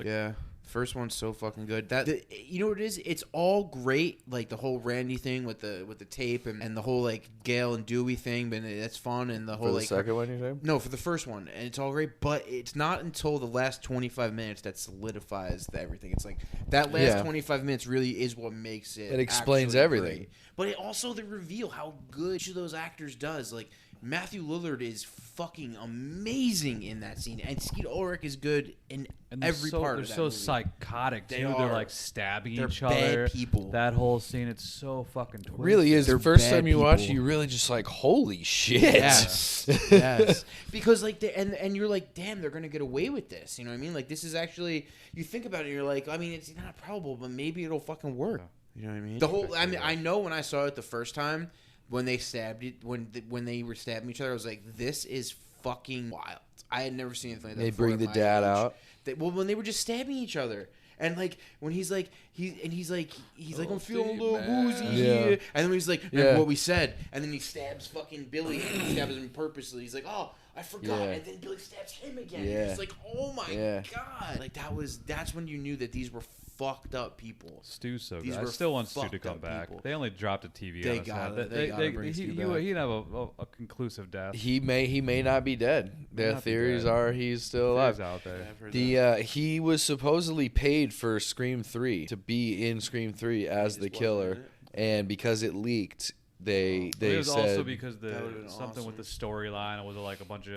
Yeah. First one's so fucking good. You know what it is? It's all great, like the whole Randy thing with the tape and the whole like Gail and Dewey thing, but that's fun and the whole For the like second one, you saying? no, for the first one, and it's all great, but it's not until the last 25 minutes that solidifies everything. It's like that last Yeah. 25 minutes really is what makes it. It explains actually everything. great. But it also the reveal how good each of those actors does. Like Matthew Lillard is fucking amazing in that scene, and Skeet Ulrich is good in And they're every so, part they're of that so movie. psychotic too. They They're are. like stabbing They're each bad other. people. That whole scene, it's so fucking twisted. Really is. They're The first bad time you watch it, people. you really just like, holy shit. Yes, yes. Because like, and you're like, damn, they're gonna get away with this. You know what I mean? Like, this is actually. You think about it, and you're like, I mean, it's not probable, but maybe it'll fucking work. You know what I mean? The whole. I mean, I know when I saw it the first time when they stabbed it, when they were stabbing each other, I was like, this is fucking wild. I had never seen anything like that. They before bring at the my dad age. out. Well, when they were just stabbing each other. And like when he's like I'm feeling a Steve, little man. woozy Yeah. here, and then he's like, remember Yeah. what we said, and then he stabs fucking Billy, and he stabs him purposely. He's like, oh, I forgot, Yeah. and then Billy stabs him again. Yeah. It's like, oh my Yeah. god, like that's when you knew that these were fucked up people. Stu's so These good. I were still want Stu to fucked come up back. people. They only dropped a TV They episode. gotta bring Stu back. He'd have a conclusive death. He may not be dead. Their not be theories dead. are he's still He's alive. out there. I've heard that. He was supposedly paid for Scream 3 to be in Scream 3 as the just killer, wasn't and because it leaked, they It was said also because That would've been something with the awesome. storyline. It was like a bunch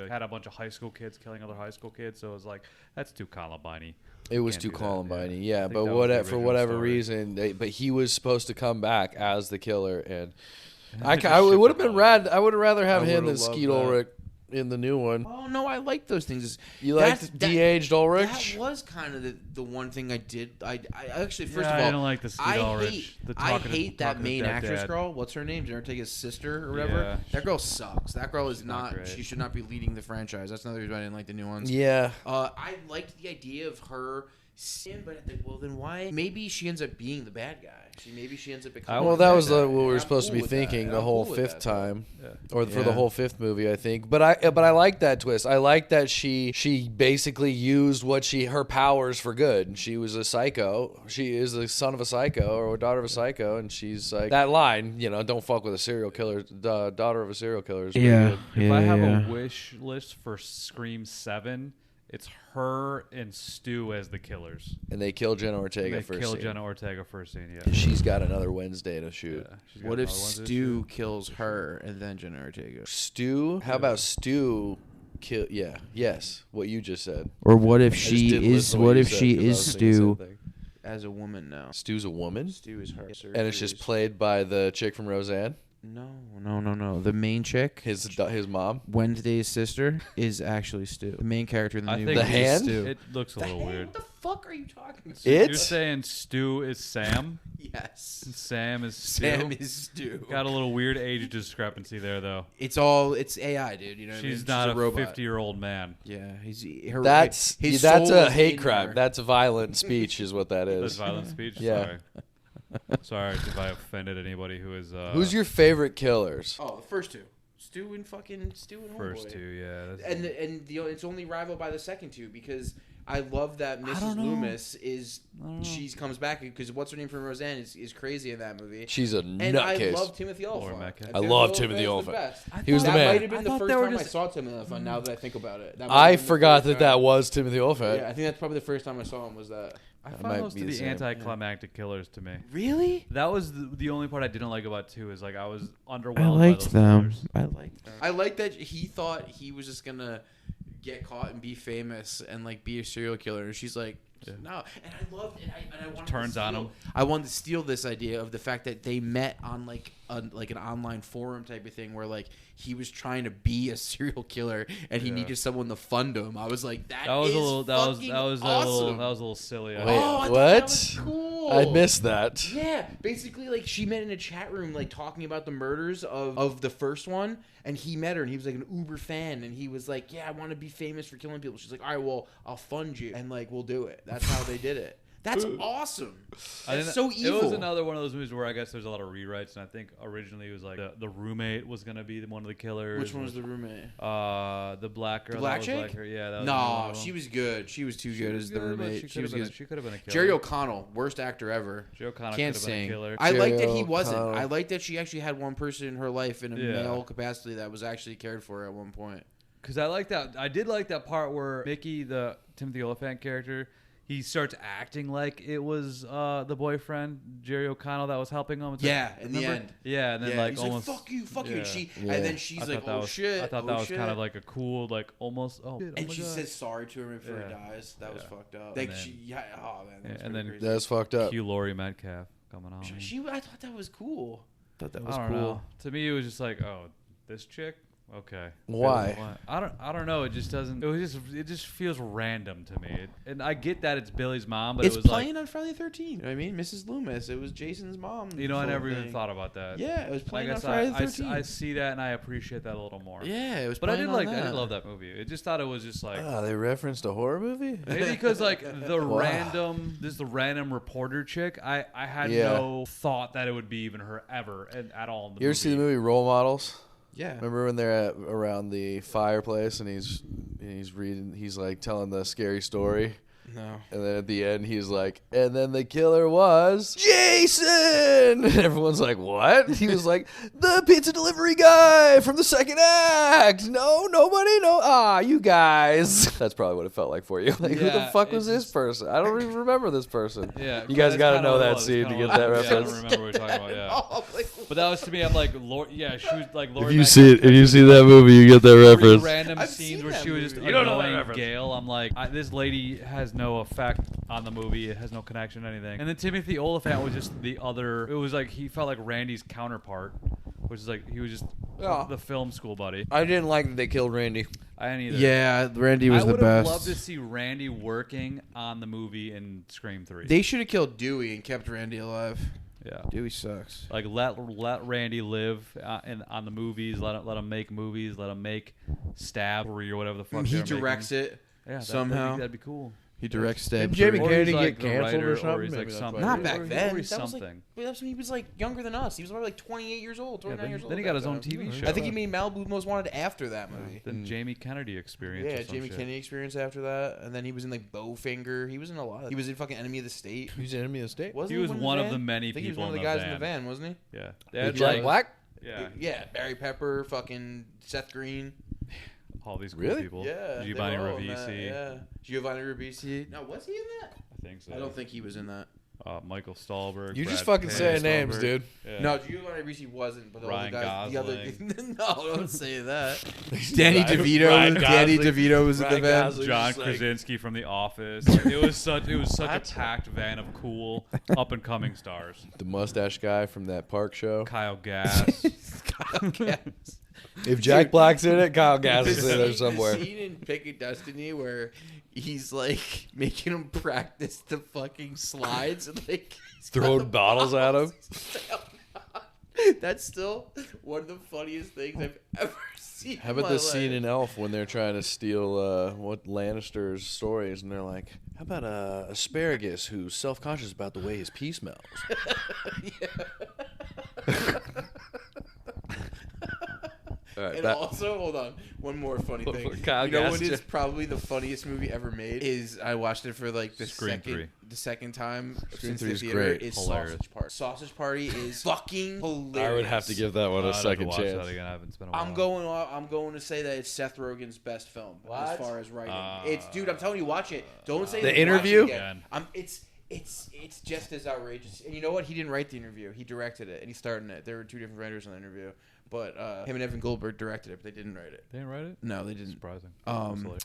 of high school kids killing other high school kids. So it was like that's too Columbine-y. it was Can't too do that, Columbine-y. yeah. I Yeah, think but that was the for original whatever story. reason, but he was supposed to come back as the killer, and They I just it would have shipped it been all. rad. I would have rather have I him than would've loved Skeet that. Ulrich in the new one. Oh no, I like those things. You That's- liked de-aged Ulrich? That was kind of the one thing I did. I actually first Yeah, of all, I don't like the Skeet I Ulrich, hate the I talking to- hate that talking to main dead actress dad. girl. What's her name? Jenna Ortega's sister or whatever. Yeah. That girl sucks. That girl is not not. great. She should not be leading the franchise. That's another reason I didn't like the new ones. Yeah. I liked the idea of her. But well, then why? Maybe she ends up being the bad guy. Maybe she ends up becoming. Well, the that bad was guy. what we were I'm supposed to cool be with that. thinking the I'm whole cool with fifth that, though. time, Yeah. or for the Yeah. whole fifth movie, I think. But I like that twist. I like that she basically used her powers for good. She was a psycho. She is the son of a psycho or a daughter of a psycho, and she's like that line. Don't fuck with a serial killer. Daughter of a serial killer. Is pretty good. If I have a wish list for Scream 7, it's her and Stu as the killers. And they kill Jenna Ortega They first. kill scene. Jenna Ortega first scene. Yeah. She's got another Wednesday to shoot. Yeah, she's got What if another one to Stu shoot. kills her and then Jenna Ortega? Stu? How about Stu? Kill? Yeah. Yes. What you just said. Or what if I just she didn't is? listen to What you if said, she 'cause I is was thinking the same Stu thing. as a woman now? Stu's a woman, Stu is her. and it's just played by the chick from Roseanne. No. The main chick, His mom. Wednesday's sister, is actually Stu. The main character in the I new think movie The is hand? Stu. It looks a little weird. What the fuck are you talking about? You're It's saying Stu is Sam? Yes. Sam is Stu? Sam is Stu. Got a little weird age discrepancy there, though. It's AI, dude. You know what I mean? She's not a a robot. 50-year-old man. Yeah, his that's soul a is hate in crime. her. That's violent speech, is what that That's is. violent speech? Yeah. Sorry if I offended anybody who is... Who's your favorite killers? Oh, the first two. Stu and first Homeboy. two? Yeah. It's only rivaled by the second two because I love that Mrs. don't know. Loomis she comes back because what's her name from Roseanne is crazy in that movie. She's a And I nutcase. love Timothy Olyphant. Metcalf. And I love Timothy Olyphant's the Olyphant. best. He was the That man. might have been I the thought first they were time I just- saw Timothy Olyphant. Now that I think about it, that might I have been the forgot first that time. was Timothy Olyphant. Yeah, I think that's probably the first time I saw him. Was that I That found might those be to the be same. anticlimactic killers to me. really? That was the only part I didn't like about 2 is like I was underwhelmed by those killers. I liked them. I like that he thought he was just gonna get caught and be famous and like be a serial killer, and she's like, no. And I loved it. And I wanted Turns to on steal, him. I wanted to steal this idea of the fact that they met on like an online forum type of thing where like he was trying to be a serial killer and he Yeah. needed someone to fund him. I was like, That was a little. That was awesome. a little silly. I Wait, Oh, I thought what? that was cool. I missed that. Yeah, basically, like she met in a chat room, like talking about the murders of the first one, and he met her, and he was like an uber fan, and he was like, "Yeah, I want to be famous for killing people." She's like, "All right, well, I'll fund you, and like we'll do it." That's how they did it. That's awesome. That's so evil. It was another one of those movies where I guess there's a lot of rewrites, and I think originally it was like the roommate was gonna be one of the killers. Which one was the roommate? The black girl. The black that was chick? like her. Yeah, that was No, she was good. She was too She good was as the good, but roommate. She good. could have been a killer. Jerry O'Connell, worst actor ever. Jerry O'Connell Can't could have been a sing. killer. I like that Jerry he wasn't. O'Connell. I like that she actually had one person in her life in a Yeah. male capacity that was actually cared for at one point. Because I like that. I did like that part where Mickey, the Timothy Olyphant character, he starts acting like it was the boyfriend Jerry O'Connell that was helping him. It's Yeah, like, in the remember? end. Yeah, and then Yeah, like he's almost like, fuck you, yeah. she, Yeah. and then she's I like, thought that oh was, shit, I thought oh that was shit. kind of like a cool, like almost. Oh, shit, oh And my she God. says sorry to him before he Yeah. dies. That was Yeah. fucked up. And Like then- she, yeah, oh man, that was and pretty then- crazy. That's fucked up. Hugh Laurie Metcalf coming on. I thought that was cool. Thought that I don't know. To me, it was just like, oh, this chick Okay. Why? I don't know. It just doesn't. It just feels random to me. And I get that it's Billy's mom, but It's it was playing like, on Friday the 13th. You know what I mean? Mrs. Loomis. It was Jason's mom. you know, I sort of never even thing. thought about that. Yeah, it was I playing on guess Friday the I 13th. see that and I appreciate that a little more. Yeah, it was. But I playing did on like. I that. did love that movie. I just thought it was just like. They referenced a horror movie? Maybe because like the Wow. the random reporter chick. I had Yeah. no thought that it would be even her ever at all in the You ever see the movie Role Models? Yeah. Remember when they're around the fireplace and he's like telling the scary story? No. And then at the end, he's like, and then the killer was Jason! And everyone's like, what? He was like, the pizza delivery guy from the second act! No, nobody, no, you guys. That's probably what it felt like for you. Like, who the Yeah, fuck was it's this just- person? I don't even remember this person. Yeah, You guys that's got to kinda know what it that was. scene Kinda to get what that it was. Yeah, I reference. don't remember what we're talking about. Yeah. But that was to me. I'm like, yeah, she was like. Lori If you Metcalf see it, if you see that movie, you get that three reference. random I've scenes seen where that she was just movie. You don't know that annoying reference. Gail. I'm like, this lady has no effect on the movie. It has no connection to anything. And then Timothy Oliphant was just the other. It was like he felt like Randy's counterpart, which is like he was just Yeah. the film school buddy. I didn't like that they killed Randy. I didn't either. Yeah, Randy was I the would have best. loved to see Randy working on the movie in Scream 3. They should have killed Dewey and kept Randy alive. Yeah. Dewey sucks. Like let Randy live on the movies. Let him make movies. Let him make Stab 3 or whatever the fuck. He they're directs making. it Yeah, somehow. that'd be cool. He directs Stab. Didn't Jamie 3. Or Kennedy he's, like, get the canceled writer, or something? or he's like Maybe that's something. why. Not Or back he- then. Or he's That was like, something. that's when he was like younger than us. He was probably like 28 years old, 29 years old. Then he got back his own then. TV show. I think he made Malibu Most Wanted after that movie. The Jamie Kennedy Experience. Yeah, or some Jamie shit. Kennedy Experience after that, and then he was in like Bowfinger. He was in a lot. He was in fucking Enemy of the State. He's an enemy of the state. Wasn't He was in one of van? the many I think he was people one of in the the guys in the van. van, wasn't Yeah. They With had Jack like, Black? yeah, he? Yeah, Barry Pepper, fucking Seth Green. all these cool Really? people. Yeah, they Giovanni were all in that, Ribisi. Yeah, Giovanni Ribisi. No, was he in that? I think so. I don't think he was in that. Michael Stahlberg. You just Brad fucking Pitt, saying names, Stahlberg. dude. Yeah. No, Giovanni Ribisi wasn't, but the Ryan other guys, the other. No, don't say that. Danny Ryan DeVito. Danny Gosling. DeVito was in the Ryan van. Gosling. John Just like- Krasinski from The Office. It was such What? a packed van of cool up and coming stars. The mustache guy from that park show. Kyle Gass. If Jack Black's in it, Kyle Gass is in there The somewhere. scene in Pick of Destiny where he's like making him practice the fucking slides and like he's Throwing got bottles at him. That's still one of the funniest things I've ever seen. How in about my the scene life. in Elf when they're trying to steal what Lannister's stories, and they're like, "How about asparagus who's self-conscious about the way his pee smells?" All right, And that, also, hold on, one more funny thing. Kyle You know Gass what is just- probably the funniest movie ever made? Is I watched it for like the Scream 3. second time Scream since 3 the is theater. great. Is Hilarious. Sausage Party. Sausage Party is fucking hilarious. I would have to give that one I'd a have to second watch chance. That again. I haven't spent a while. I'm going to say that it's Seth Rogen's best film as What? far as writing. It's dude, I'm telling you, watch it. Don't say The watch it Interview? again. It's just as outrageous. And you know what? He didn't write the interview. He directed it, and he starred in it. There were two different writers on the interview, but him and Evan Goldberg directed it, but they didn't write it. They didn't write it. No, they didn't. Surprising. Um,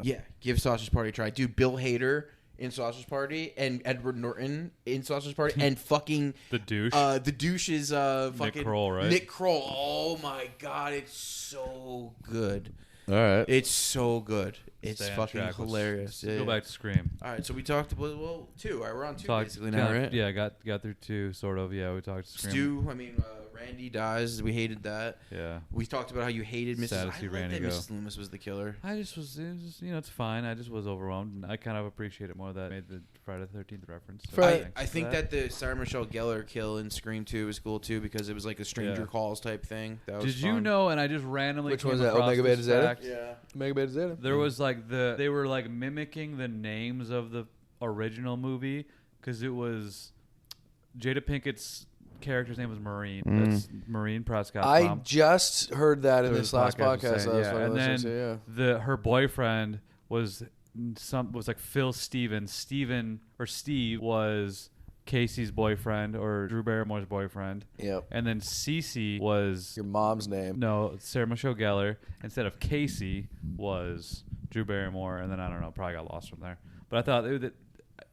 Yeah, give Sausage Party a try, dude. Bill Hader in Sausage Party and Edward Norton in Sausage Party and fucking The douche. the douche is fucking Kroll, right? Nick Kroll. Oh my god, it's so good. All right. It's so good. It's Stay on fucking track. Let's hilarious. Go back to Scream. All right, so we talked. Well, two. All right, we're on two Talked- basically now, right? Yeah, got through 2, sort of. Yeah, we talked Scream. Stu. I mean, Randy dies. We hated that. Yeah. We talked about how you hated Mrs. Sad to I see like Randy that go. Mrs. Loomis was the killer. It was just, it's fine. I just was overwhelmed. And I kind of appreciate it more that I made the Friday the 13th reference. So thanks I for think that the Sarah Michelle Gellar kill in Scream 2 was cool too because it was like a Stranger Yeah. Calls type thing. That was Did you fun. know, and I just randomly Which came one's that? across Omega this Beta Zeta? fact, Yeah. Mega Beta Zeta. There was like they were like mimicking the names of the original movie because it was Jada Pinkett's character's name was Maureen. That's Maureen Prescott's I mom. just heard that in So this the last was podcast. saying, I was yeah. fucking And listening then to, yeah. her boyfriend was like Phil Stevens. Steve was Casey's boyfriend or Drew Barrymore's boyfriend. Yep. And then Cece was Your mom's name. no Sarah Michelle Gellar. Instead of Casey was Drew Barrymore, and then I don't know, probably got lost from there. But I thought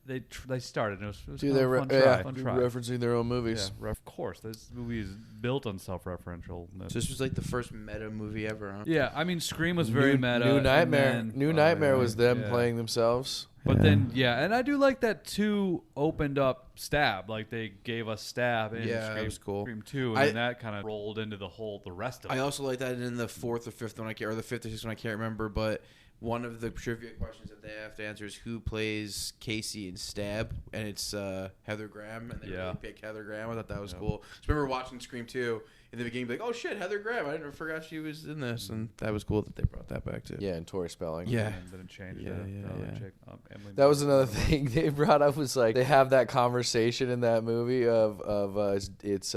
they started. It was Dude, kind they're of a fun try. referencing their own movies. Yeah, of course. This movie is built on self-referential. So this was like the first meta movie ever, huh? Yeah, I mean, Scream was very meta. New and Nightmare. then- New Nightmare was them yeah. playing themselves. But then, and I do like that 2 opened up Stab. Like, they gave us Stab in Yeah, Scream, that was cool. Scream 2, and then that kind of rolled into the rest of it. I also like that in the 4th or 5th one, or the 5th or 6th one, I can't remember, but one of the trivia questions that they have to answer is who plays Casey in Stab, and it's Heather Graham, and they really pick Heather Graham. I thought that was cool. So I remember watching Scream 2 in the beginning, like, oh shit, Heather Graham! I forgot she was in this, and that was cool that they brought that back too. Yeah, and Tori Spelling. Yeah. And then it changed. Yeah. Chick, Emily That was another thing they brought up was like they have that conversation in that movie of it's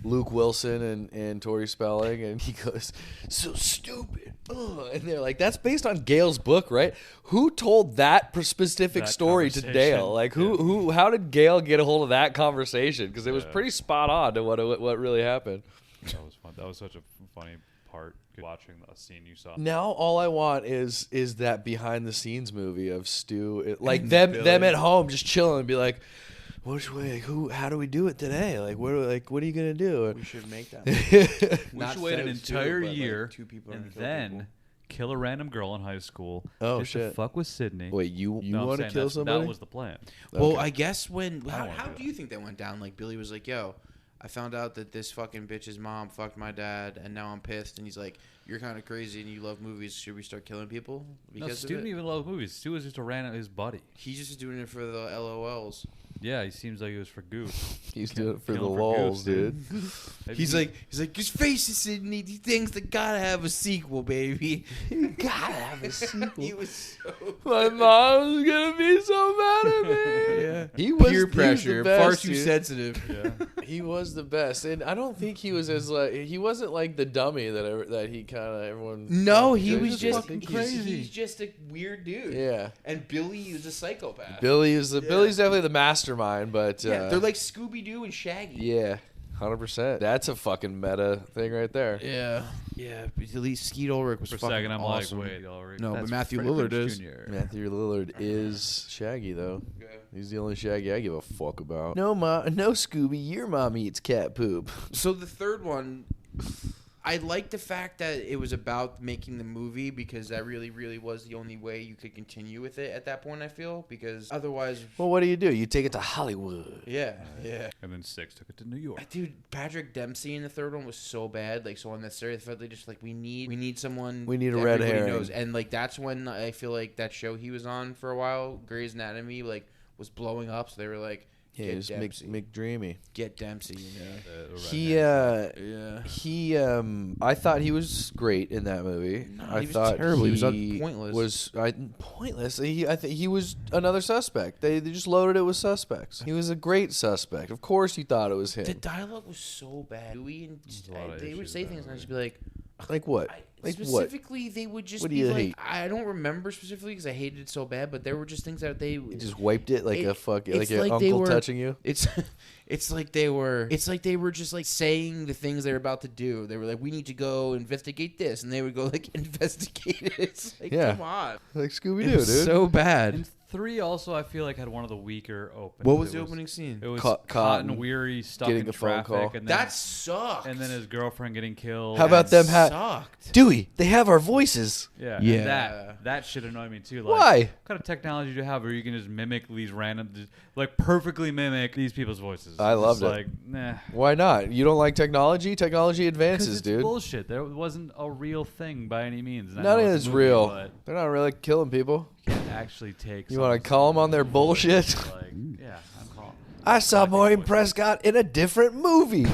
Luke Wilson and Tori Spelling, and he goes, so stupid. Ugh. And they're like, that's based on Gail's book, right? Who told that specific That story to conversation. Dale? Like how did Gail get a hold of that conversation? Because it was Yeah. pretty spot on to what really happened. That was fun. That was such a funny part watching a scene you saw. Now all I want is that behind the scenes movie of Stu, like And them Billy. at home just chilling and be like, which way? How do we do it today? Like what are you gonna do? We should make that. We Not should wait an those two, entire but, like, year 2 people and gonna kill then people. kill a random girl in high school. Oh, just shit. to fuck with Sydney. Wait, you No, I'm want to saying kill that's- somebody? That was the plan. Well, Okay. I guess how wanna do do you think that went down? Like Billy was like, "Yo, I found out that this fucking bitch's mom fucked my dad, and now I'm pissed." And he's like, "You're kind of crazy, and you love movies. Should we start killing people No, because Stu of didn't it?" even love movies. Stu was just a random his buddy. He's just doing it for the LOLs. Yeah, he seems like he was for goof. He's doing it for the Killing for lulz, goose, dude. Maybe He's he- like, just face it, Sydney. He thinks they gotta have a sequel, baby. Gotta have a sequel. He was so. My mom's gonna be so mad at me. Yeah. He was Peer the pressure, best, far too dude. sensitive. yeah. He was the best, and I don't think he was as like he wasn't like the dummy that he kind of everyone. No, he I was just just think crazy. He's just a weird dude. Yeah, And Billy is a psychopath. Billy's definitely the mastermind, but Yeah, they're like Scooby Doo and Shaggy. yeah, 100%. That's a fucking meta thing right there. Yeah, yeah. But at least Skeet Ulrich was For a fucking second, I'm awesome. like, wait, already. No, but That's Matthew Freddie Lillard Prinze is. Jr. Matthew Lillard is Shaggy though. Yeah. He's the only Shaggy I give a fuck about. No, no, Scooby, your mom eats cat poop. So the third one, I like the fact that it was about making the movie because that really, really was the only way you could continue with it at that point. I feel because otherwise, Well, what do? You take it to Hollywood. yeah. And then 6 took it to New York. Dude, Patrick Dempsey in the third one was so bad, like so unnecessary. I felt they just like we need someone. We need a that red everybody herring. and like that's when I feel like that show he was on for a while, Grey's Anatomy, like was blowing up. So they were like, Yeah, get just Dempsey, McDreamy. get Dempsey. You know? I thought he was great in that movie. No, I he was thought terrible. He was pointless. Pointless. I think he was another suspect. They just loaded it with suspects. He was a great suspect. Of course, you thought it was him. The dialogue was so bad. Dewey and There's a lot of they would issues say with things, that and I'd just be like, Like what? Like what? specifically, they would just What do be you like, hate? I don't remember specifically because I hated it so bad, but there were just things that they You just wiped it like It- a fuck, it's like your like they uncle were- touching you. It's like they were just like saying the things they were about to do. They were like, we need to go investigate this, and they would go like investigate it. It's like, Yeah. come on, Like Scooby it Doo, was dude. so bad. And 3 also, I feel like, had one of the weaker openings. What was It the opening scene? It was Cotton Cotton Weary stuck getting in a phone traffic, call. and then That sucked. and then his girlfriend getting killed. How about That them ha- sucked. Dewey, they have our voices. Yeah, Yeah. and that shit annoyed me too. Like, Why? What kind of technology do you have where you can just mimic these random, like perfectly mimic these people's voices? I It's loved just it. Like, nah. Why not? You don't like technology? Technology 'Cause advances, it's dude. bullshit. There wasn't a real thing by any means. And I None know of it's it's a movie, real. but They're not really killing people. you can't actually take. You want something to call them on their bullshit? Like, yeah, I'm calling. I saw Maureen Prescott in a different movie.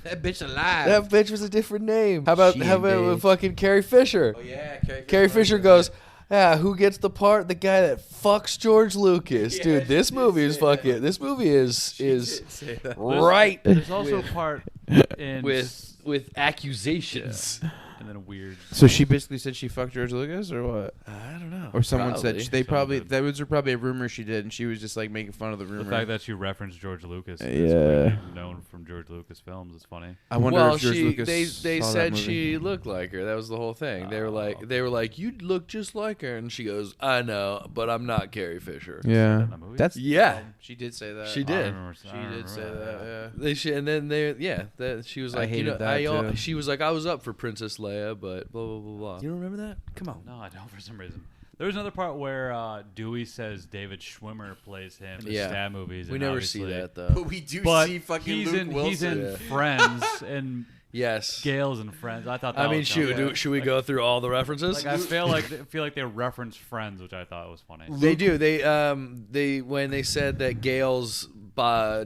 That bitch alive. That bitch was a different name. How about She with bitch. fucking Carrie Fisher? Oh yeah, Carrie Fisher goes, "Yeah, who gets the part? The guy that fucks George Lucas, Yeah, dude. she This did movie is say fucking. that. This movie is say that. right." There's also a part in with accusations. and then weird. So she basically said she fucked George Lucas, or what? I don't know. Or someone Probably. said they Someone probably did. that was probably a rumor she did, and she was just like making fun of the rumor. The fact that she referenced George Lucas, Yeah. is known from George Lucas films, is funny. I wonder well, if George Lucas they saw that said movie. she looked like her. That was the whole thing. They were like, you look just like her, and she goes, I know, but I'm not Carrie Fisher. Yeah, in the movie? that's Yeah. She did say that. She I did. remember- I She remember did say that. Yeah. They and then she was I like, hated that, too. she was like, I was up for Princess Leia, but blah blah blah blah. You don't remember that? Come on. No, I don't for some reason. There was another part where Dewey says David Schwimmer plays him in the Yeah. Stab movies. We and never see obviously- that though. But we do But see fucking he's Luke in Wilson. he's in Yeah. Friends and Yes. Gale's in Friends. I thought that I mean, was kinda funny. should we go through all the references? Like I feel like they reference Friends, which I thought was funny. They do. They when they said that Gail's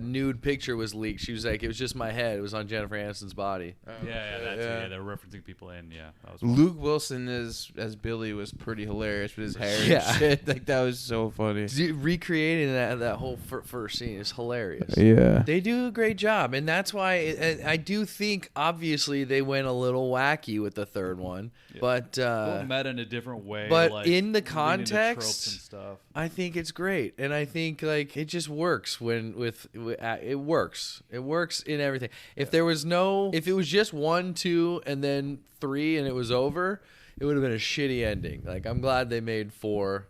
nude picture was leaked, she was like, "It was just my head. It was on Jennifer Aniston's body." Yeah, that too. Yeah. Yeah, they're referencing people in. Yeah, that was funny. Luke Wilson as Billy was pretty hilarious with his hair Yeah. and shit. Like that was so funny. Recreating that whole first scene is hilarious. Yeah. They do a great job, and that's why I do think obviously they went a little wacky with the third one, but Well, met in a different way. but like, in the leaning into context- tropes and stuff. I think it's great, and I think like it just works when it works. It works in everything. If it was just 1, 2, and then 3, and it was over, it would have been a shitty ending. Like I'm glad they made 4,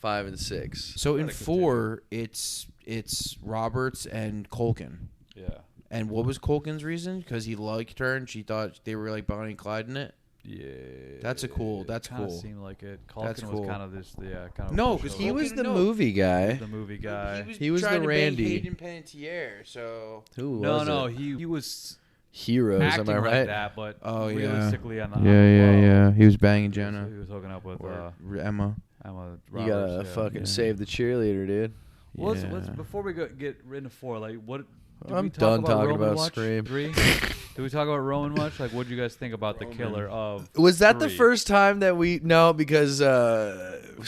5, and 6. So in 4, it's Roberts and Culkin. Yeah. And what was Culkin's reason? Because he liked her and she thought they were like Bonnie and Clyde in it. Yeah. That's Kinda cool. Seemed like it. That's Culkin cool. was kind of this. Yeah. Kind of. No, pushed 'cause over. He was the No. movie guy. the movie guy. He was trying the to bang Randy. Hayden Panettiere, so Who No, was no, it? he was Heroes, acting am I like right? that, but Oh, yeah. realistically on the low, He was banging he was- Jenna He was hooking up with or Emma. Emma You Roberts. gotta yeah. fucking Yeah. save the cheerleader, dude. Well, Yeah. let's before we get into 4, like what? Did I'm we talk done talking Roman about much? Scream. 3? Did we talk about Roman much? Like, what did you guys think about the killer of? Was that the 3? first time that because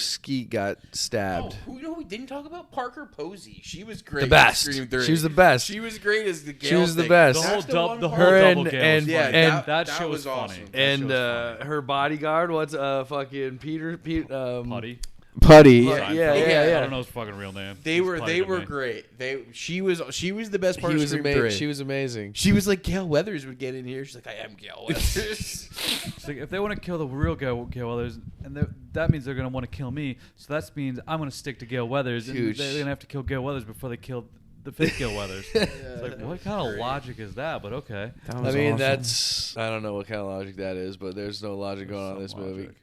Skeet got stabbed? We didn't talk about Parker Posey. She was great. The best. in Scream 3. She was the best. She was great as the Gale. She was the thing. best. The whole, That's dub, the one whole Her double and- Gale and- was Yeah, funny. and- that shit was was awesome. funny. That And shit was funny. her bodyguard, what's fucking Peter? Putty. Putty. Yeah, yeah, I don't know his fucking real name. They He's were putty to me. great. She was the best part He of was Scream amazing. 3. She was amazing. She was like Gale Weathers would get in here. She's like, I am Gale Weathers. It's like, if they want to kill the real Gale Weathers, and that means they're gonna want to kill me. So that means I'm gonna stick to Gale Weathers, and Huge. they're gonna have to kill Gale Weathers before they kill the fake Gale Weathers. It's like, what kind of logic is that? But okay. That I was mean, awesome. I don't know what kind of logic that is, but there's no logic going on in this Some movie. logic,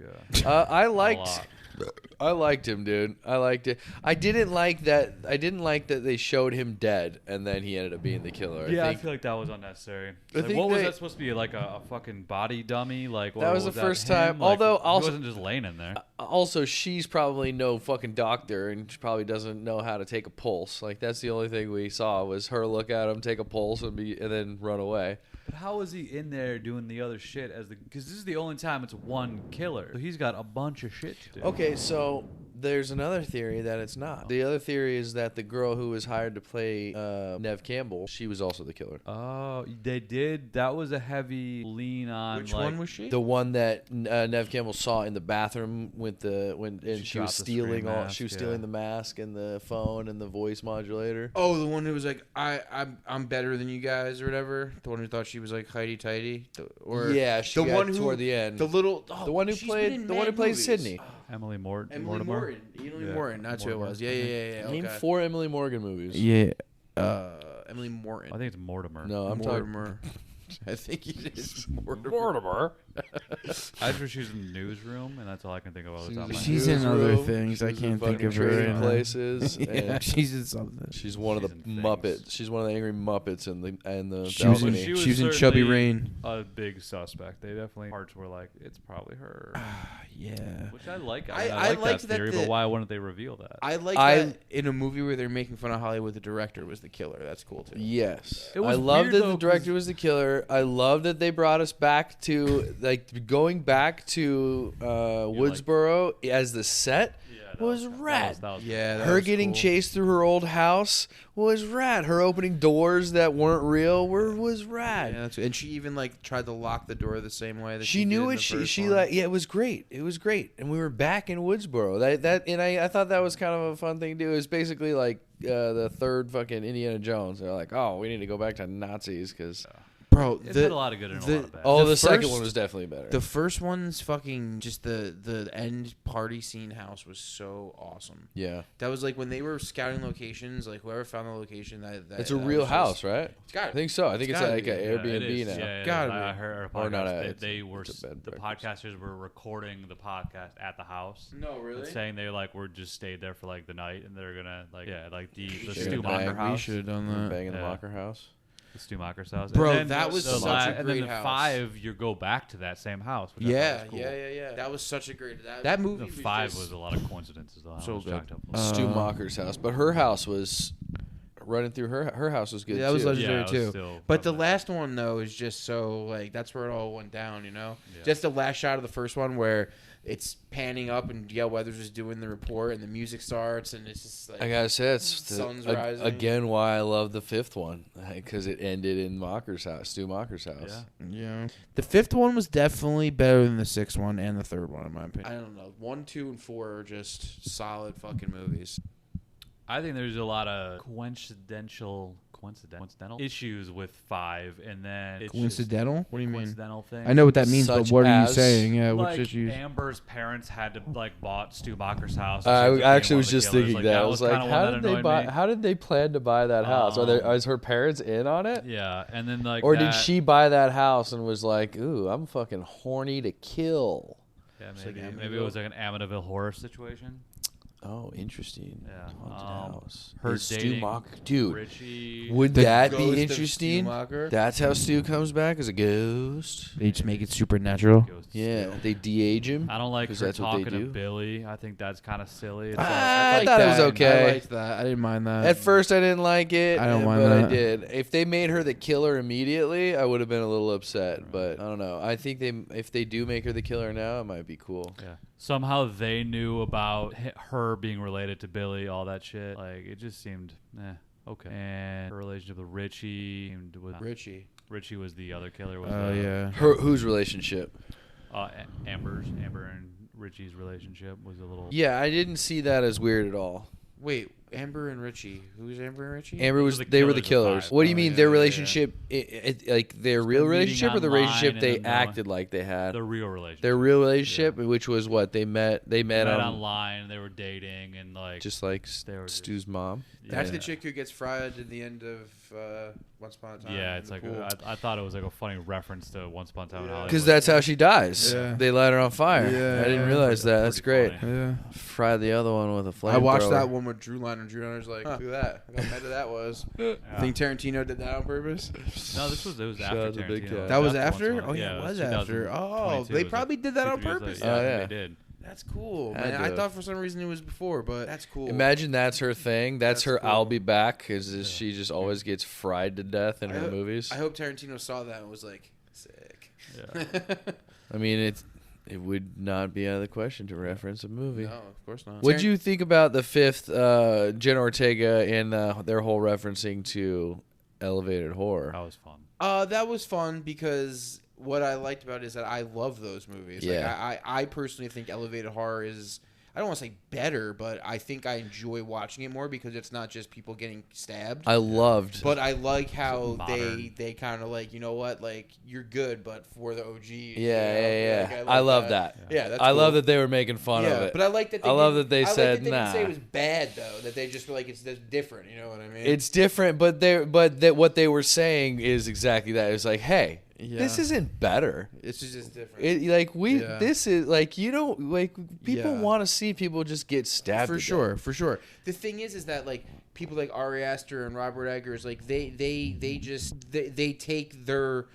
yeah. I A liked. lot. I liked him, dude. I liked it. I didn't like that they showed him dead and then he ended up being the killer. Yeah, I think feel like that was unnecessary. I Like, think what was they- that supposed to be? Like a fucking body dummy? Like That or was the first him? time- Like, although he also- wasn't just laying in there. also she's probably no fucking doctor and she probably doesn't know how to take a pulse. Like that's the only thing we saw was her look at him, take a pulse, and then run away. But how is he in there doing the other shit because this is the only time it's one killer. So he's got a bunch of shit to do. Okay, so there's another theory that it's not. The other theory is that the girl who was hired to play Nev Campbell, she was also the killer. Oh, they did. That was a heavy lean on. Which like, one was she? The one that Nev Campbell saw in the bathroom and She she was dropped the stealing scream mask, she was yeah. stealing the mask and the phone and the voice modulator. Oh, the one who was like, I'm better than you guys or whatever. The one who thought she was like Heidi Tidy, or Yeah, she the got one who toward the end. the little The one who she's played been in the one who mad played movies. Sydney. Emily Emily Mortimer. Morton. Emily Yeah. Morton. That's who it Mortimer. was. Yeah. Name Okay. 4 Emily Morgan movies. Yeah. Emily Morton. I think it's Mortimer. No, I'm talking. Mortimer. I think it is Mortimer. I just she was in the newsroom, and that's all I can think of all the time. She's in other things. I can't think of her Trading right now. Places. Yeah, and she's in something. she's one of the She's in things. Muppets. She's one of the angry Muppets in the She was in, balcony. She was she was in Chubby certainly- Rain. A big suspect. They definitely parts were like it's probably her, Yeah. which I like. I like liked that that theory, the- but why wouldn't they reveal that? I like I- that in a movie where they're making fun of Hollywood, the director was the killer. That's cool too. Yes, It was I love weird, that though, the director 'cause- was the killer. I love that they brought us back to like going back to Woodsboro as the set. Yeah. was rad. That was Yeah, that Her was getting cool. chased through her old house was rad. Her opening doors that weren't real was rad. Yeah, and she even like tried to lock the door the same way that She knew did in it. the She first she one. like yeah, it was great. It was great, and we were back in Woodsboro. I thought that was kind of a fun thing to do. It was basically like the third fucking Indiana Jones. They're like, oh, we need to go back to Nazis because Bro, It had a lot of good and a lot of bad. the the second first- one was definitely better. The first one's fucking just the end party scene house was so awesome. yeah, That was like when they were scouting locations, like whoever found the location. That it's a that real was house, just, right? It's got I think so. I think it's gotta like be. an Yeah, Airbnb it is. now. Yeah, it Gotta is. I be. heard a Or podcast. not The it's a bed breakfast. podcasters were recording the podcast at the house. No, really. And saying they like were just stayed there for like the night and they're gonna like the should've Stu banged. Mocker We house. should have done that. Bang in the Yeah. locker house. The Stu Mocker's house. Bro, And then that was the such a and then great the house. 5, you go back to that same house. Which I thought Yeah, was cool. yeah. That was such a great. That movie. The was 5 just, was a lot of coincidences though. I So was good. shocked up. Stu Mocker's house, but her house was running through her house was good Yeah, that too. was legendary Yeah, it was too. still But the fucking- last one though is just so like that's where it all went down, you know. Yeah. Just the last shot of the first one where it's panning up and Gail Weathers is doing the report and the music starts and it's just like I gotta say, it's Sun's rising. again why I love the fifth one because it ended in Mocker's house, Stu Mocker's house. Yeah. yeah. The fifth one was definitely better than the sixth one and the third one in my opinion. I don't know. 1, 2, and 4 are just solid fucking movies. I think there's a lot of coincidental issues with 5, and then it's Coincidental? What do you mean? coincidental thing. I know what that means, Such but what are you as- saying? Yeah, Like which issues? Amber's parents had to like bought Stu Mocker's house. I and she actually became was one of the just killers. thinking that. I was like, kinda one how that did they annoyed buy? me. How did they plan to buy that house? Is her parents in on it? Yeah, and then like Or that, did she buy that house and was like, "Ooh, I'm fucking horny to kill"? Yeah, like maybe it was like an Amityville horror situation. Oh, interesting. Yeah, Haunted house. Her Is Stu dating Mock, dude. Richie. Would The that ghost be of interesting? Stu Mocker? That's how Stu comes back as a ghost. They just make it supernatural. Ghost Yeah, still. they de-age him. I don't like 'cause her that's what they talking to do. Billy. I think that's kind of silly. It's I like thought it was that. okay. I liked that. I didn't mind that. At first, I didn't like it, I don't mind but I that. did. If they made her the killer immediately, I would have been a little upset. But I don't know. I think if they do make her the killer now, it might be cool. yeah. Somehow they knew about her being related to Billy, all that shit. Like it just seemed, okay. And her relationship with Richie seemed with Richie. Richie was the other killer. Was Oh yeah. Whose relationship? Amber and Richie's relationship was a little. Yeah, I didn't see that as weird at all. Wait, Amber and Richie. Who's Amber and Richie? Amber Those was are the they were the killers of killers. five. What do you Oh, mean yeah, their yeah, relationship? Like their real They're meeting relationship or the online relationship and they then going- acted like they had? The real relationship. Their real relationship, which was what they met. They met met on online. They were dating and like just like they were just- Stu's mom. That's yeah. the chick who gets fried at the end of Once Upon a Time. Yeah, in it's the like pool. I thought it was like a funny reference to Once Upon a Time in Hollywood. Because that's how she dies. Yeah. They light her on fire. Yeah. I didn't realize that. That's Pretty great. funny. Yeah. Fry the other one with a flamethrower. I watched that one with Drew Liner. Drew Liner's like, look at that. How mad that was. Yeah. I think Tarantino did that on purpose. No, it was Shout after out to Big Tarantino. Cat. That was That's the after? Once Upon a- Oh, yeah, it was 2022. after. Oh, they It was probably did that on 2-3 years purpose. later. Oh, Yeah, yeah. they did. That's cool, Had man. to I have. thought for some reason it was before, but that's cool. Imagine that's her thing. That's That's her. cool. I'll be back because she just always gets fried to death in her movies. I hope Tarantino saw that and was like, sick. Yeah. I mean, it would not be out of the question to reference a movie. No, of course not. What'd you think about the fifth Jenna Ortega and their whole referencing to elevated horror? That was fun. That was fun because what I liked about it is that I love those movies. Yeah. Like, I personally think elevated horror is, I don't want to say better, but I think I enjoy watching it more because it's not just people getting stabbed. I loved. But I like how Modern. they kind of like, you know what, like you're good, but for the OG. Yeah. Like, I love that. Yeah, that's I cool. love that they were making fun of it. But I like that. I love that they I like said, that they didn't say nah. it was bad though. That they just were like it's different. You know what I mean? It's different, but what they were saying is exactly that. It's like, hey, this isn't better. It's just different. It this is like people Yeah. want to see people just get stabbed For to sure, death. for sure. The thing is that like people like Ari Aster and Robert Eggers, like they take they're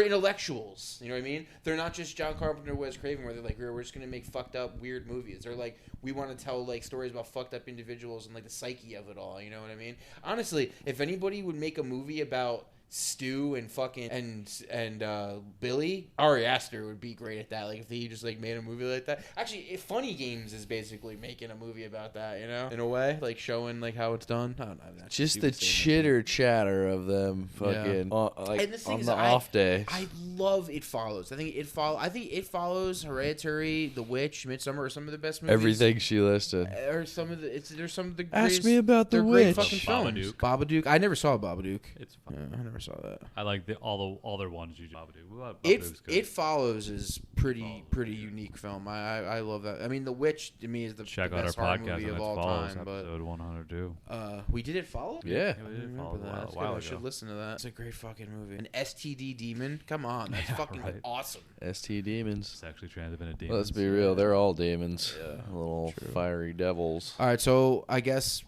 intellectuals. You know what I mean? They're not just John Carpenter, Wes Craven, where they're like we're just gonna make fucked up weird movies. They're like we want to tell like stories about fucked up individuals and like the psyche of it all. You know what I mean? Honestly, if anybody would make a movie about Stu and fucking and Billy. Ari Aster would be great at that. Like if he just like made a movie like that. Actually, Funny Games is basically making a movie about that. You know, in a way, like showing like how it's done. I don't know. That's Just the stupid statement. chitter chatter of them fucking like And the thing on is, the off day. I love It Follows. I think It Follows, Hereditary, The Witch, Midsummer are some of the best movies. Everything she listed. Or some of the there's some of the Ask greatest, me about the they're great witch. fucking films. Babadook. Babadook. I never saw Babadook. It's fun. Yeah, I never saw that. I like all their ones you Babadook. It Follows is pretty unique film. I love that. I mean, The Witch to me is the Check the out our best horror podcast movie on of It all Follows, time. But episode 102. we did It Follow. Yeah. Yeah, we I did remember follow that. a That's while good. I ago. should listen to that. It's a great fucking movie. An STD demon. Come on, that's Yeah, fucking right. awesome. ST demons. It's actually trying to be a demon. Well, let's be real. They're all demons. Yeah. Little True. fiery devils. All right, so I guess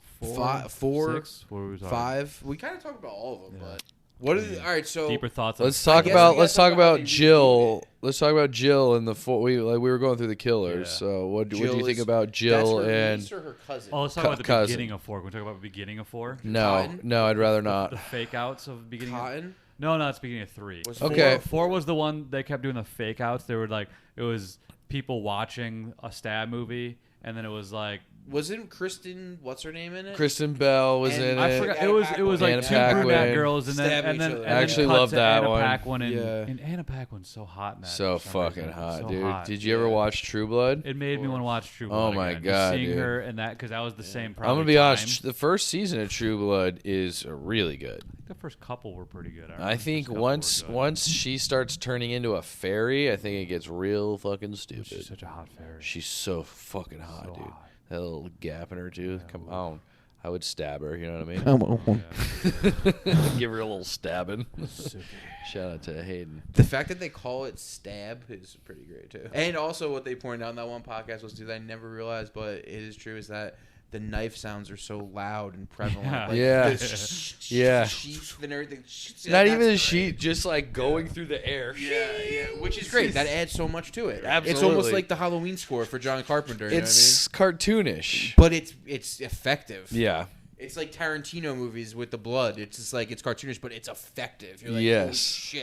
four, 6? What were we talking? 5. We kind of talked about all of them, Yeah. but what are all right? So Deeper thoughts. On Let's talk guess about we gotta talk about how they Jill. redeem Let's talk about Jill and the we were going through the killers. Yeah. So what do Jill you think is- about Jill that's her and niece or her cousin? Oh, let's talk about the cousin. beginning of 4. Can we talk about the beginning of 4? no, I'd rather not. The fake outs of the beginning. Cotton. No, it's beginning of 3. Was Okay. 4 was the one they kept doing the fake outs. They were like, it was people watching a stab movie, and then it was like, Wasn't Kristen? What's her name in it? Kristen Bell was And in I it. forgot. Anna It was like Anna 2 Paquin. brunette girls, and then Stab and each then other. and I then actually cut love to that Anna one. Paquin and, Yeah. and Anna Paquin's so hot in that. So for some fucking reason. hot, So dude. hot. Did you ever watch True Blood? It made me want to watch True Oh Blood. my again. God, Seeing dude. her and that because that was the same. I'm Probably gonna be honest. time. The first season of True Blood is really good. I think the first couple were pretty good. I think once she starts turning into a fairy, I think it gets real fucking stupid. she's such a hot fairy. She's so fucking hot, So dude. hot. That little gap in her tooth. Yeah, Come oof. on. I would stab her, you know what I mean? Give her a little stabbing. Shout out to Hayden. The fact that they call it stab is pretty great too. And also, what they pointed out in that one podcast was too that I never realized, but it is true, is that the knife sounds are so loud and prevalent. Yeah. Like, Yeah. the Yeah. sheath and everything. Not even the That's sheet, great. just like going through the air. Yeah, which is great. That adds so much to it. It's Absolutely. almost like the Halloween score for John Carpenter. You It's cartoonish. know what I mean? But it's effective. Yeah. It's like Tarantino movies with the blood. It's just like it's cartoonish, but it's effective. You're like, Yes. holy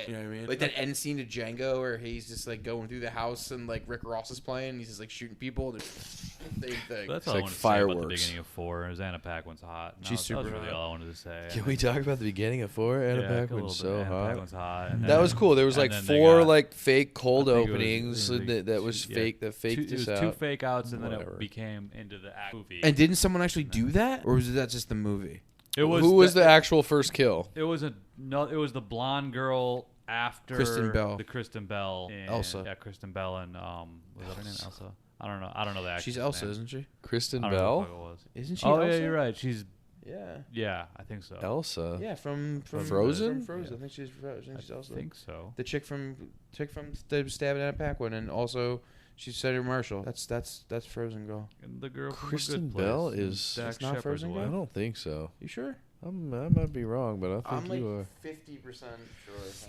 shit. You know what I mean? Like that end scene of Django where he's just like going through the house and like Rick Ross is playing. And he's just like shooting people. And same thing. That's It's all like I wanted to say about the fireworks. beginning of 4. Is Anna Paquin's hot. And She's that was super really hot. all I wanted to say. Can we talk about the beginning of 4? Anna Yeah, a little Paquin's bit. so Anna hot. Paquin's hot. And That then- was cool. There was and like then they 4 got- like fake cold I think it openings was like that was yeah, fake. That faked it was us 2 out. fake outs, and then Whatever. it became into the act movie. And didn't someone actually do that, or was that just the movie? it was Who was the actual first kill? It was It was the blonde girl after Kristen Bell. The Kristen Bell. And, Elsa. Yeah, Kristen Bell and was that her name Elsa? I don't know. I don't know the actress. She's Elsa, isn't she? Kristen I don't know who the Bell? fuck it was. Isn't she? Oh Elsa? yeah, you're right. She's Yeah. I think so. Elsa. Yeah, from Frozen? From Frozen. Yeah. I think she's Frozen. She's I Elsa. think so. The chick from the stabbing Anna Paquin, and also she's Senator Marshall. That's Frozen girl. And the girl from Kristen A Good Place, Bell and is- Dax It's not Shepard's Frozen wife. I don't think so. You sure? I might be wrong, but I I'm think like you are. 50% sure,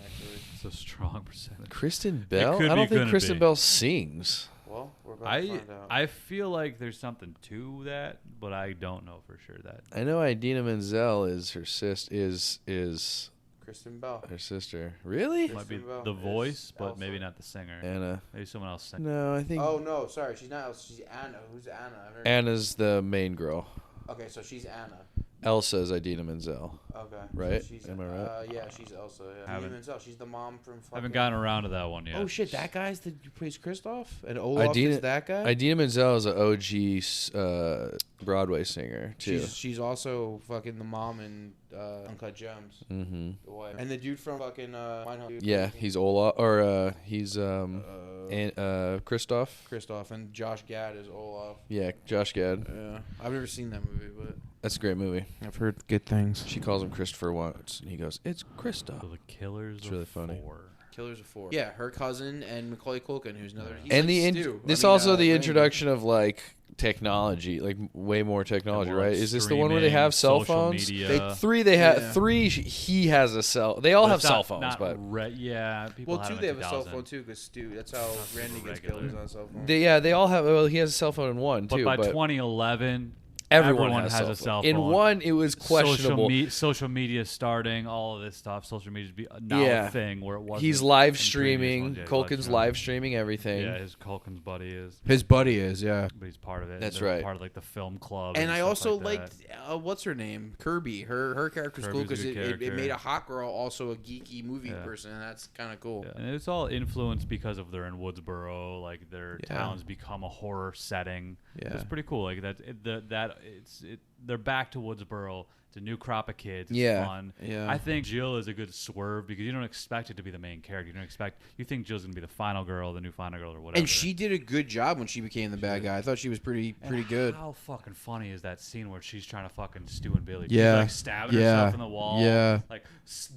actually. It's a strong percentage. Kristen Bell? could I be, don't think couldn't Kristen be. Bell sings. Well, we're about to find out. I feel like there's something to that, but I don't know for sure that. I know Idina Menzel is her is Kristen Bell. her sister. Really? Might be Kristen Bell the is voice, but Elsa. maybe not the singer. Anna. Maybe someone else sang. No, I think Oh no, sorry, she's not Elsa. She's Anna. Who's Anna? I've never- Anna's the main girl. Okay, so she's Anna. Elsa is Idina Menzel. Okay. Right? So she's, Am I right? Yeah, she's Elsa. Yeah. Haven't- Idina Menzel. She's the mom from. I haven't fucking- gotten around to that one yet. Oh shit, that guy's the who plays Kristoff, and Olaf Idina- is that guy. Idina Menzel is an OG Broadway singer too. She's also fucking the mom in Uncut Gems. Mm-hmm. The wife. And the dude from fucking Mindhunter. Yeah, he's Olaf, or he's Kristoff. Kristoff, and Josh Gad is Olaf. Yeah, Josh Gad. Yeah, I've never seen that movie, but That's a great movie. I've heard good things. She calls him Christopher once, and he goes, "It's Kristoff." So the Killers It's of really funny. 4. Killers of 4. Yeah, her cousin and Macaulay Culkin, who's another. He's And like the Stu. this I mean, also the Raymond. introduction of like technology, like way more technology, Yeah, more, right? like, Is this the one where they have cell social phones? media. They have Yeah. three. He has a cell. They all But have it's cell not- phones, not but yeah, people Well, had too, them they in have a cell 2000. phone too, because Stu. That's how Randy gets regular. killed is on a cell phone. they all have. Well, he has a cell phone in one But too. by But 2011, Everyone has has a cell phone. In one, it was questionable. Social media starting, all of this stuff. Social media now a thing where it wasn't. He's live in previous streaming. ones. Yeah, Culkin's live streaming everything. Yeah, his Culkin's buddy is. His buddy is, yeah. But he's part of it. That's They're right. Part of like the film club. And I stuff also like liked what's her name, Kirby. Her character's cool Kirby's a because good it character. made a hot girl also a geeky movie Yeah. person, and that's kind of cool. Yeah. And it's all influenced because of they're in Woodsboro, like their towns become a horror setting. Yeah. It's pretty cool. Like they're back to Woodsboro. It's a new crop of kids. It's Yeah. fun. Yeah. I think Jill is a good swerve because you don't expect it to be the main character. You think Jill's gonna be the final girl, the new final girl, or whatever. And she did a good job when she became the bad guy. I thought she was pretty good. How fucking funny is that scene where she's trying to fucking Stu and Billy? Yeah. She's like stabbing Yeah. herself in the wall. Yeah. Like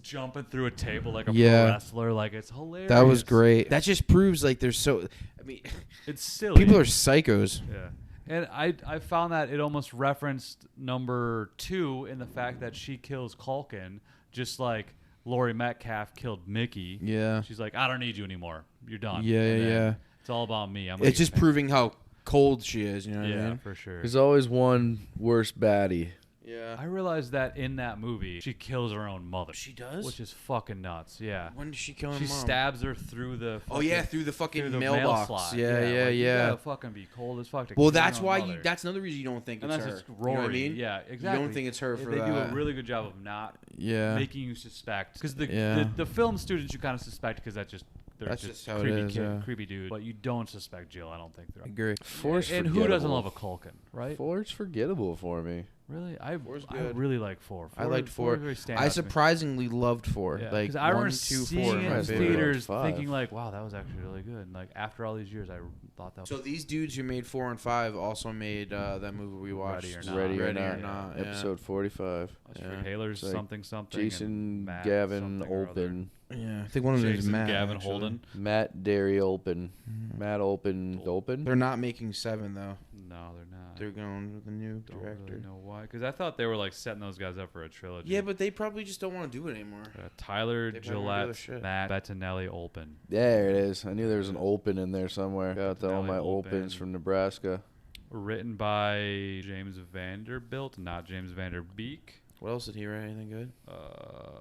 jumping through a table like a Yeah. pro wrestler. Like it's hilarious. That was great. That just proves like there's so. I mean, It's silly. people are psychos. Yeah. And I found that it almost referenced number 2 in the fact that she kills Culkin just like Laurie Metcalf killed Mickey. Yeah. She's like, I don't need you anymore. You're done. Yeah, And then yeah. It's all about me. It's just proving how cold she is. You know what I Yeah, mean? for sure. There's always one worse baddie. Yeah. I realized that in that movie, she kills her own mother. She does? Which is fucking nuts. Yeah. When did she kill her She mom? stabs her through the. Oh yeah, through the fucking through the mailbox. mail slot. Yeah, yeah, like, yeah. You gotta fucking be cold as fuck. To Well, kill that's your own why mother. that's another reason you don't think And it's that's her. just You know what I Rory. mean? Yeah, exactly. You don't think it's her for they that. do a really good job of not making you suspect because the film students you kind of suspect because they're That's just just how it creepy is, yeah. creepy dude, but you don't suspect Jill. I don't think they're. I agree. Forrest And who doesn't love a Culkin, right? Forrest's forgettable for me. Really, I good. really like 4. I liked 4. Really stands I out to me. surprisingly loved 4. Yeah, Like 'cause I remember 1, 2, seeing 4. it are in my favorite. theaters, 5. thinking like, "Wow, that was actually really good." And like after all these years, I thought that. Was So these dudes who made 4 and 5 also made that movie we watched, Ready or Not. Ready or Not. Not. Yeah. Episode 45. Richard Haler's It's like something. Jason and Matt Gavin something or other. Olpen. Yeah, I think one of them is Jason Matt. Gavin actually. Holden. Matt Derry Olpen. Matt Olpen. Olpen? They're not making 7 though. No, they're not. They're going with a new Don't director. really know why. Because I thought they were like setting those guys up for a trilogy. Yeah, but they probably just don't want to do it anymore. Tyler They probably wanna do other Gillette, shit. Matt Bettinelli, Olpen. There it is. I knew there was an Olpen in there somewhere. Got all Bettinelli my Olpen. Olpens from Nebraska. Written by James Vanderbilt, not James Vanderbeek. What else did he write? Anything good?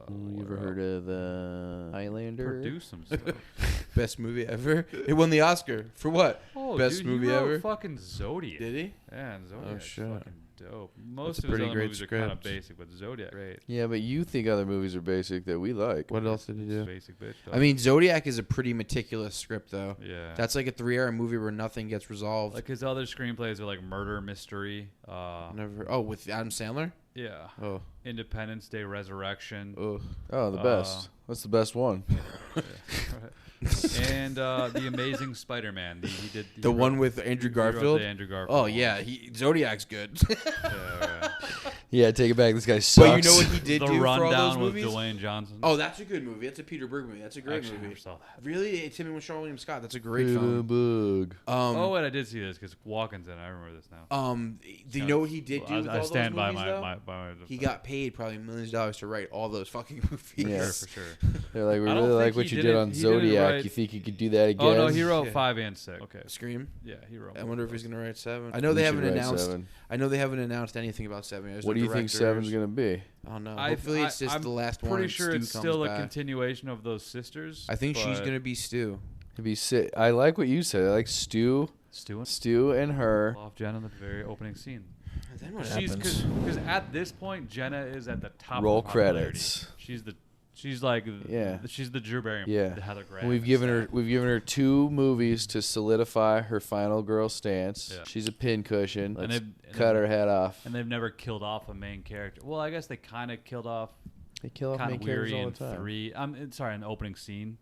You ever heard of the Highlander? Produce some stuff. Best movie ever. It won the Oscar for what? Oh, Best dude, movie he wrote ever. Fucking Zodiac. Did he? Yeah, and Zodiac's shit. fucking dope. Most That's a of his pretty other great movies are kind of script. basic, but Zodiac, great. Yeah, but you think other movies are basic that we like. What else did he do? Basic bitch. I mean, Zodiac is a pretty meticulous script, though. yeah. That's like a 3-hour movie where nothing gets resolved. like his other screenplays are like murder mystery. Never. Oh, with Adam Sandler. Yeah. Oh, Independence Day, Resurrection. ugh. Oh, the best. What's the best one? And the Amazing Spider-Man. He did The one with Andrew he wrote Garfield. the Andrew Garfield. Oh yeah, Zodiac's good. Yeah. Yeah, take it back. This guy sucks. But you know what he did The do for all those Rundown with movies? Dwayne Johnson. Oh, that's a good movie. That's a Peter Berg movie. That's a great Actually, I movie. never saw that. Really, it's him with Sean William Scott. That's a great Peter film. Berg. Oh, wait, I did see this because Walken's in it. I remember this now. Do you know what he did do with all I those stand by movies, my, though? my He got paid probably millions of dollars to write all those fucking movies. Yeah. for sure. They're like, we I don't really like think what he you did did it- on he didn't Zodiac. write- You think you could do that again? Oh no, he wrote Yeah. 5 and 6. Okay. Scream. Yeah, he wrote. I wonder if he's gonna write 7. I We know they should haven't write announced. 7. I know they haven't announced anything about 7. There's What no do you think directors. 7's gonna be? Oh no. I- Hopefully it's I- just I'm the last one. Pretty and sure Stu it's comes still a back. continuation of those sisters. I think she's but gonna be Stu. It'd be sick. I like what you said. I like Stu and her. off Jenna in the very opening scene. Then what She's happens? because at this point Jenna is at the top. Roll of popularity. credits. She's like Yeah. She's the Drew Barrymore. Yeah. The Heather Graham. And we've given her 2 movies to solidify her final girl stance. Yeah. She's a pincushion. Let's they've- cut her head off. And they've never killed off a main character. Well, I guess they kind of killed off They kill off Cotton main characters Weary all in the time. 3. Sorry, in the opening scene.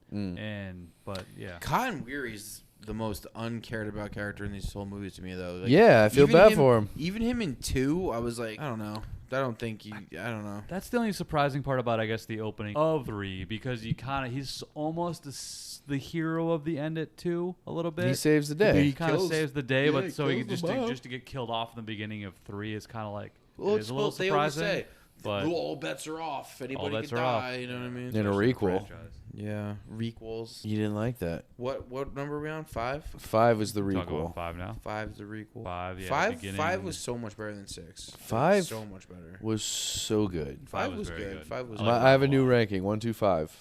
But yeah. Cotton Weary's the most uncared about character in these whole movies to me, though. Like, Yeah, I feel even bad for him. Even him in 2, I was like, I don't know. I don't think you. I don't know. That's the only surprising part about, I guess, the opening of 3, because he's almost the hero of the end at 2 a little bit. He saves the He day. He kind of kills- saves the day, yeah, but he so he kills just them to, all. just to get killed off in the beginning of 3 is kind of like Well, it is a little they always surprising. say But all bets are off. Anybody bets could are off. die. You know what I mean? In a especially requel. franchise. Yeah, requels. You didn't like that. What number are we on? 5? 5 is the Talk requel. about 5 now. 5 is the requel. 5, yeah. Five beginning- was so much better than 6. 5 so much better. was so good. 5 was was very good. good. 5 was. I like I have a new ranking. 1, 2, 5.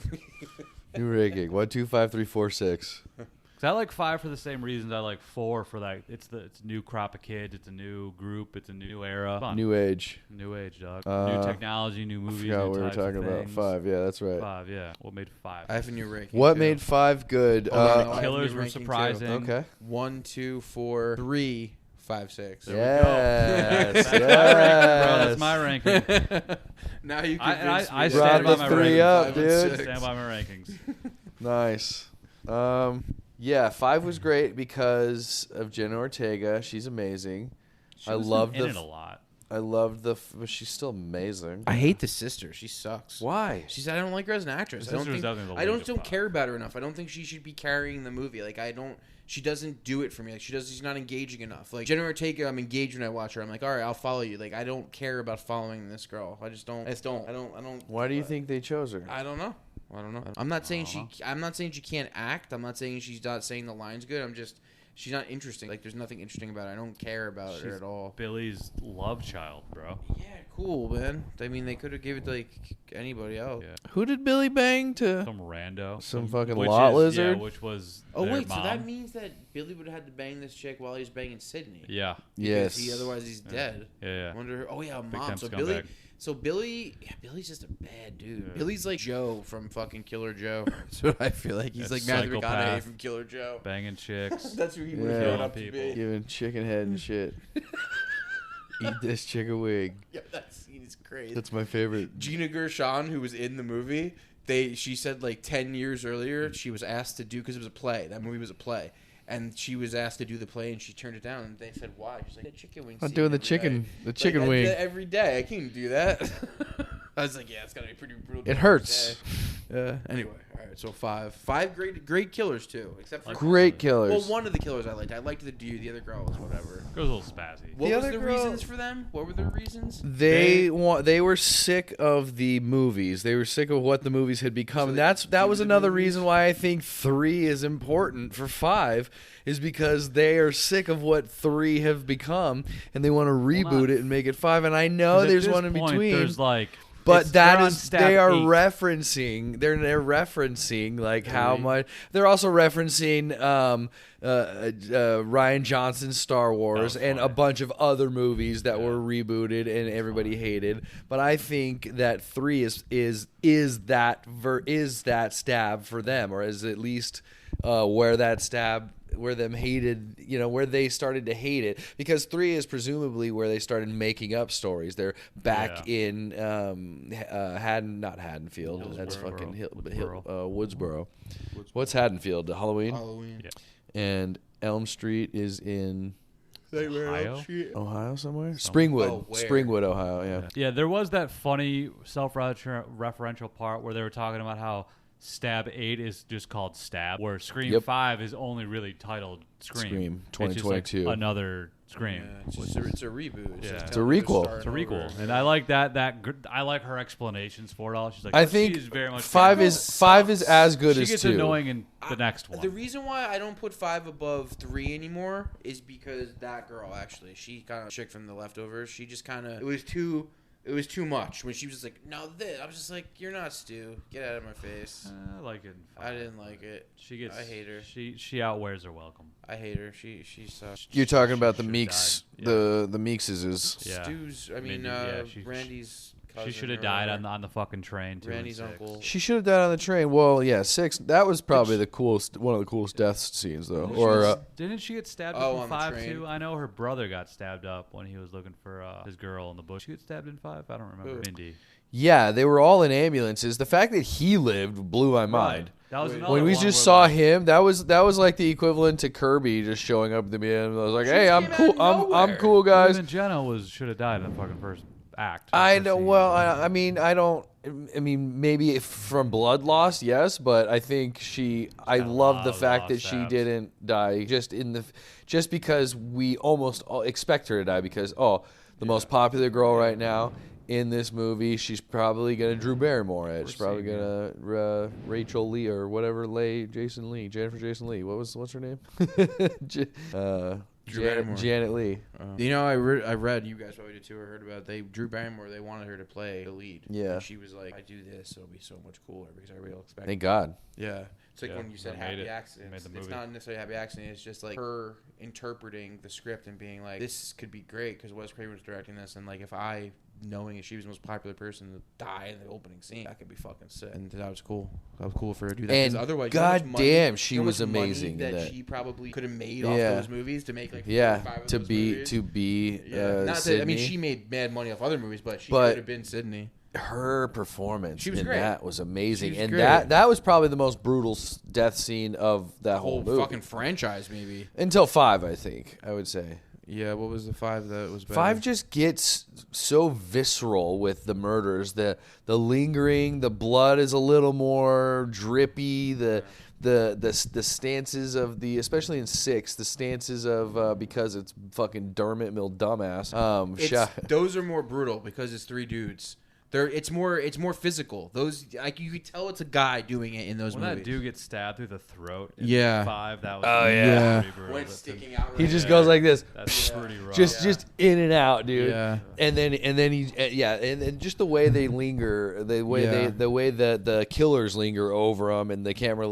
New ranking. 1, 2, 5, 3, 4, 6. 'Cause I like 5 for the same reasons I like 4 for that. It's a new crop of kids. It's a new group. It's a new era. Fun. New age. New age, dog. Uh, New technology, new I movies. forgot new what we were types of talking about. things. 5. Yeah, that's right. 5, yeah. What made 5? I have a new ranking. What too. made 5 good? Hold on, no, I have a Killers new were ranking, too. surprising. Okay. 1, 2, 4, 3, 5, 6. Yes. That's yes. my ranking, bro. That's my ranking. Now you I convinced stand me. by Brought my the 3 rankings. up, 5 and dude. 6. Stand by my rankings. Nice. Yeah, 5 was great because of Jenna Ortega. She's amazing. She I was love in the it a lot. I love the but she's still amazing. I hate the sister. She sucks. Why? She said I don't like her as an actress. The I don't sister was think definitely the I lead of don't five. care about her enough. I don't think she should be carrying the movie. Like I don't. She doesn't do it for me. Like she's not engaging enough. Like Jenna Ortega, I'm engaged when I watch her. I'm like, all right, I'll follow you. Like I don't care about following this girl. I don't. I don't. Why do you think they chose her? I don't know. I'm not saying I'm not saying she can't act. I'm not saying she's not saying the line's good. I'm just. She's not interesting. Like, there's nothing interesting about her. I don't care about her She's at all. Billy's love child, bro. Yeah, cool, man. I mean, they could have given it to, like, anybody else. Yeah. Who did Billy bang to? Some rando. Some fucking which lot is- lizard? Yeah, which was Oh, their wait, mom. so that means that Billy would have had to bang this chick while he was banging Sydney. Yeah. Yes. Because otherwise he's dead. Yeah. Wonder. Oh, yeah, Big mom. time So scumbag. Billy's just a bad dude. Yeah. Billy's like Joe from fucking Killer Joe. That's what I feel like. He's That's like Matthew McConaughey psychopath. from Killer Joe. Banging chicks. That's who he would Yeah. have grown Killing up to people. be. Giving chicken head and shit. Eat this chicken wig. Yeah, that scene is crazy. That's my favorite. Gina Gershon, who was in the movie, she said like 10 years earlier she was asked to do, because it was a play. That movie was a play. And she was asked to do the play, and she turned it down. And they said, "Why?" She's like, "The chicken wing." I'm scene doing the every chicken, day." the Like, chicken I do wing. that every day. I can't do that. I was like, "Yeah, it's gotta be pretty brutal." It hurts. Anyway, all right. So 5 great killers too, except for Great killers. Well, one of the killers I liked. I liked the dude. The other girl was whatever. Goes a little spazzy. What The was other the girl- reasons for them? What were the reasons? They were sick of the movies. They were sick of what the movies had become. So And they that do was the another movies? reason why I think 3 is important for 5 is because they are sick of what 3 have become and they want to reboot not- it and make it 5. And I know 'Cause at there's this one in point, between. There's like, But they're that on is stab they are 8. referencing they're referencing like how Three. much they're also referencing Ryan Johnson's Star Wars was and a funny. bunch of other movies that Yeah. were rebooted and everybody hated. But I think that 3 is that stab for them, or is at least where that stab where them hated, where they started to hate it, because 3 is presumably where they started making up stories. They're back in not Haddonfield. That's fucking Woodsboro. What's Haddonfield? Halloween. Halloween. Yeah. And Elm Street is in Ohio? Ohio somewhere. Springwood. Oh, where? Springwood, Ohio. Yeah. Yeah, there was that funny self-referential part where they were talking about how Stab 8 is just called Stab, where Scream Yep. 5 is only really titled Scream. Scream, It's just like 2022. another Scream. Yeah, it's a reboot. Yeah. just It's a telling the requel. story It's a over. requel, and I like that. I like her explanations for it all. She's like, I think she's very much 5 is as good She as gets 2. annoying in the next one. The reason why I don't put 5 above 3 anymore is because that girl, actually, she kind of chick from The Leftovers. She just kind of it was too much when she was just like, "No, this." I was just like, "You're not Stu. Get out of my face." I like it. I didn't like it. She gets. I hate her. She outwears her welcome. I hate her. She sucks. You're talking about the should've Meeks, died. the Meekses. Yeah. Stu's. I mean, Mindy, yeah, Randy's. Cousin She should have or died whatever. on the fucking train. Too, in Randy's 6. uncle. She should have died on the train. Well, yeah, 6. That was probably the coolest, one of the coolest death scenes, though. Didn't she get stabbed Oh, up on in the 5 train. too? I know her brother got stabbed up when he was looking for his girl in the bush. She get stabbed in 5? I don't remember. Who? Mindy. yeah, they were all in ambulances. The fact that he lived blew my mind. That was Wait. another When we one just where, saw like, him, that was like the equivalent to Kirby just showing up at the end. I was like, "Hey, I'm came cool. out of I'm nowhere. cool, guys." Even Jenna should have died in the fucking first act. I first know. scene. Well, I mean, I don't. I mean, maybe if from blood loss, yes, but I think I got a love lot the of fact raw that she stabs. didn't die just because we almost all expect her to die because the most popular girl right now in this movie, she's probably gonna Drew Barrymore it. She's probably gonna Rachel Lee or whatever Jennifer Jason Lee. What's her name? Janet Lee. You know, I read, you guys probably did too, or heard about it. Drew Barrymore, they wanted her to play the lead. Yeah. And she was like, I do this, it'll be so much cooler because everybody will expect Thank God. Yeah. It's like when you said made happy it. accidents. Made the It's movie. not necessarily happy accident. It's just like her interpreting the script and being like, this could be great because Wes Craven was directing this. And like, if I, knowing that she was the most popular person to die in the opening scene, that could be fucking sick. And that was cool. That was cool for her to do that. 'Cause And otherwise, you know how much money- goddamn, she you know how was much money amazing in that that. she probably could have made off Yeah. those movies to make like 4 or Yeah, 5 of to those be movies. Not that, I Sydney. mean, she made mad money off other movies, but she But- could have been Sydney. Her performance She was in great. that was amazing, She was and great. that was probably the most brutal death scene of that The whole whole movie. fucking franchise, maybe. Until 5, I think I would say. Yeah, what was the 5 that was better? 5 just gets so visceral with the murders. The lingering, the blood is a little more drippy. The stances of the, especially in 6, the stances of because it's fucking Dermot Mill dumbass. Those are more brutal because it's 3 dudes. It's more physical. Those, like, you could tell it's a guy doing it in those When movies. that dude gets stabbed through the throat in Yeah. 5, that was Oh, yeah. pretty brutal. When it's That's sticking out. He right just there. goes like this. That's pretty rough. Just in and out, dude. Yeah. And then he and just the way they linger, the way the killers linger over them, and the camera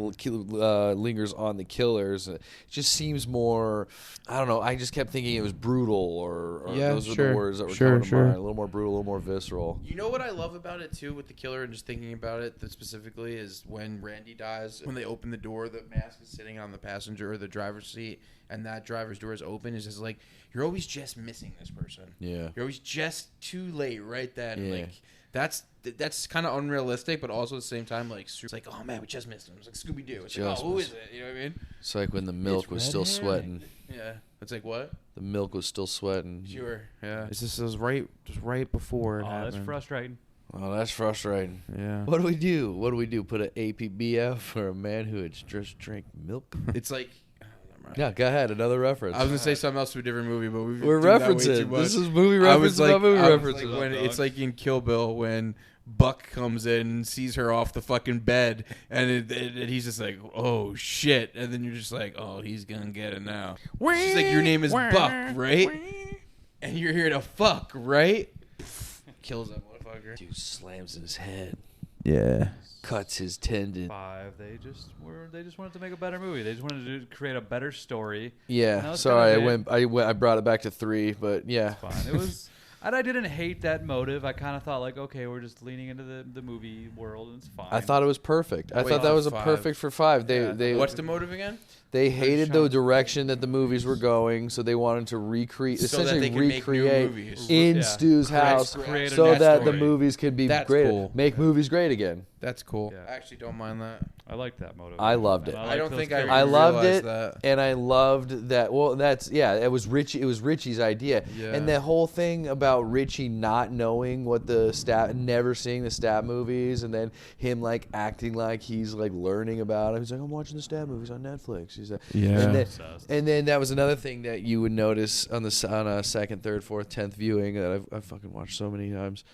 lingers on the killers. It just seems more. I don't know. I just kept thinking it was brutal, or Yeah, those are sure. the words that were Sure, coming to sure. mind. A little more brutal, a little more visceral. You know what I love about it too, with the killer, and just thinking about it specifically, is when Randy dies. When they open the door, the mask is sitting on the passenger or the driver's seat, and that driver's door is open. It's just like, you're always just missing this person. Yeah. You're always just too late right then. Yeah. Like that's kind of unrealistic, but also at the same time, like, it's like, oh man, we just missed him. It's like Scooby Doo. It's like, Just oh, who missed is it? You know what I mean? It's like when the milk It's was red still herring. sweating. Yeah. It's like, what? The milk was still sweating. Sure. Yeah. It's just right before it Oh, happened. that's frustrating. Oh, that's frustrating. Yeah. What do we do? Put an APB for a man who had just drank milk? It's like. Never mind. Yeah, go ahead. Another reference. I was gonna say something else to a different movie, but We're referencing. This is movie I was references like, about movie I was references. like when it's like in Kill Bill when Buck comes in and sees her off the fucking bed, and he's just like, "Oh shit!" And then you're just like, "Oh, he's gonna get it now." She's like, "Your name is Buck, right?" And you're here to fuck, right? Kills that motherfucker. Dude slams his head, Yeah. cuts his tendon. 5, they just wanted to make a better movie. They just wanted to create a better story. And that Yeah, was sorry, kind of it. I brought it back to 3, but yeah. Fine. It was, and I didn't hate that motive. I kind of thought like, okay, we're just leaning into the movie world, and it's fine. I thought it was perfect. I Wait, thought that was a 5. perfect for 5. They What's the motive again? they hated the trying- direction that the movies were going, so they wanted to recreate, So that essentially they could make new recreate movies. in Yeah. Stew's house, create a so new that the story. movies could be That's great. cool. Make movies great again. That's cool. Yeah. I actually don't mind that. I liked that motive. I loved it. And I liked don't those think characters. I loved realized it, that. and I loved that. Well, that's it was Richie. It was Richie's idea, Yeah. and the whole thing about Richie not knowing what the stab, never seeing the stab movies, and then him like acting like he's like learning about it. He's like, I'm watching the stab movies on Netflix. He's like, Yeah. and then that was another thing that you would notice on a second, third, fourth, 10th viewing that I've fucking watched so many times.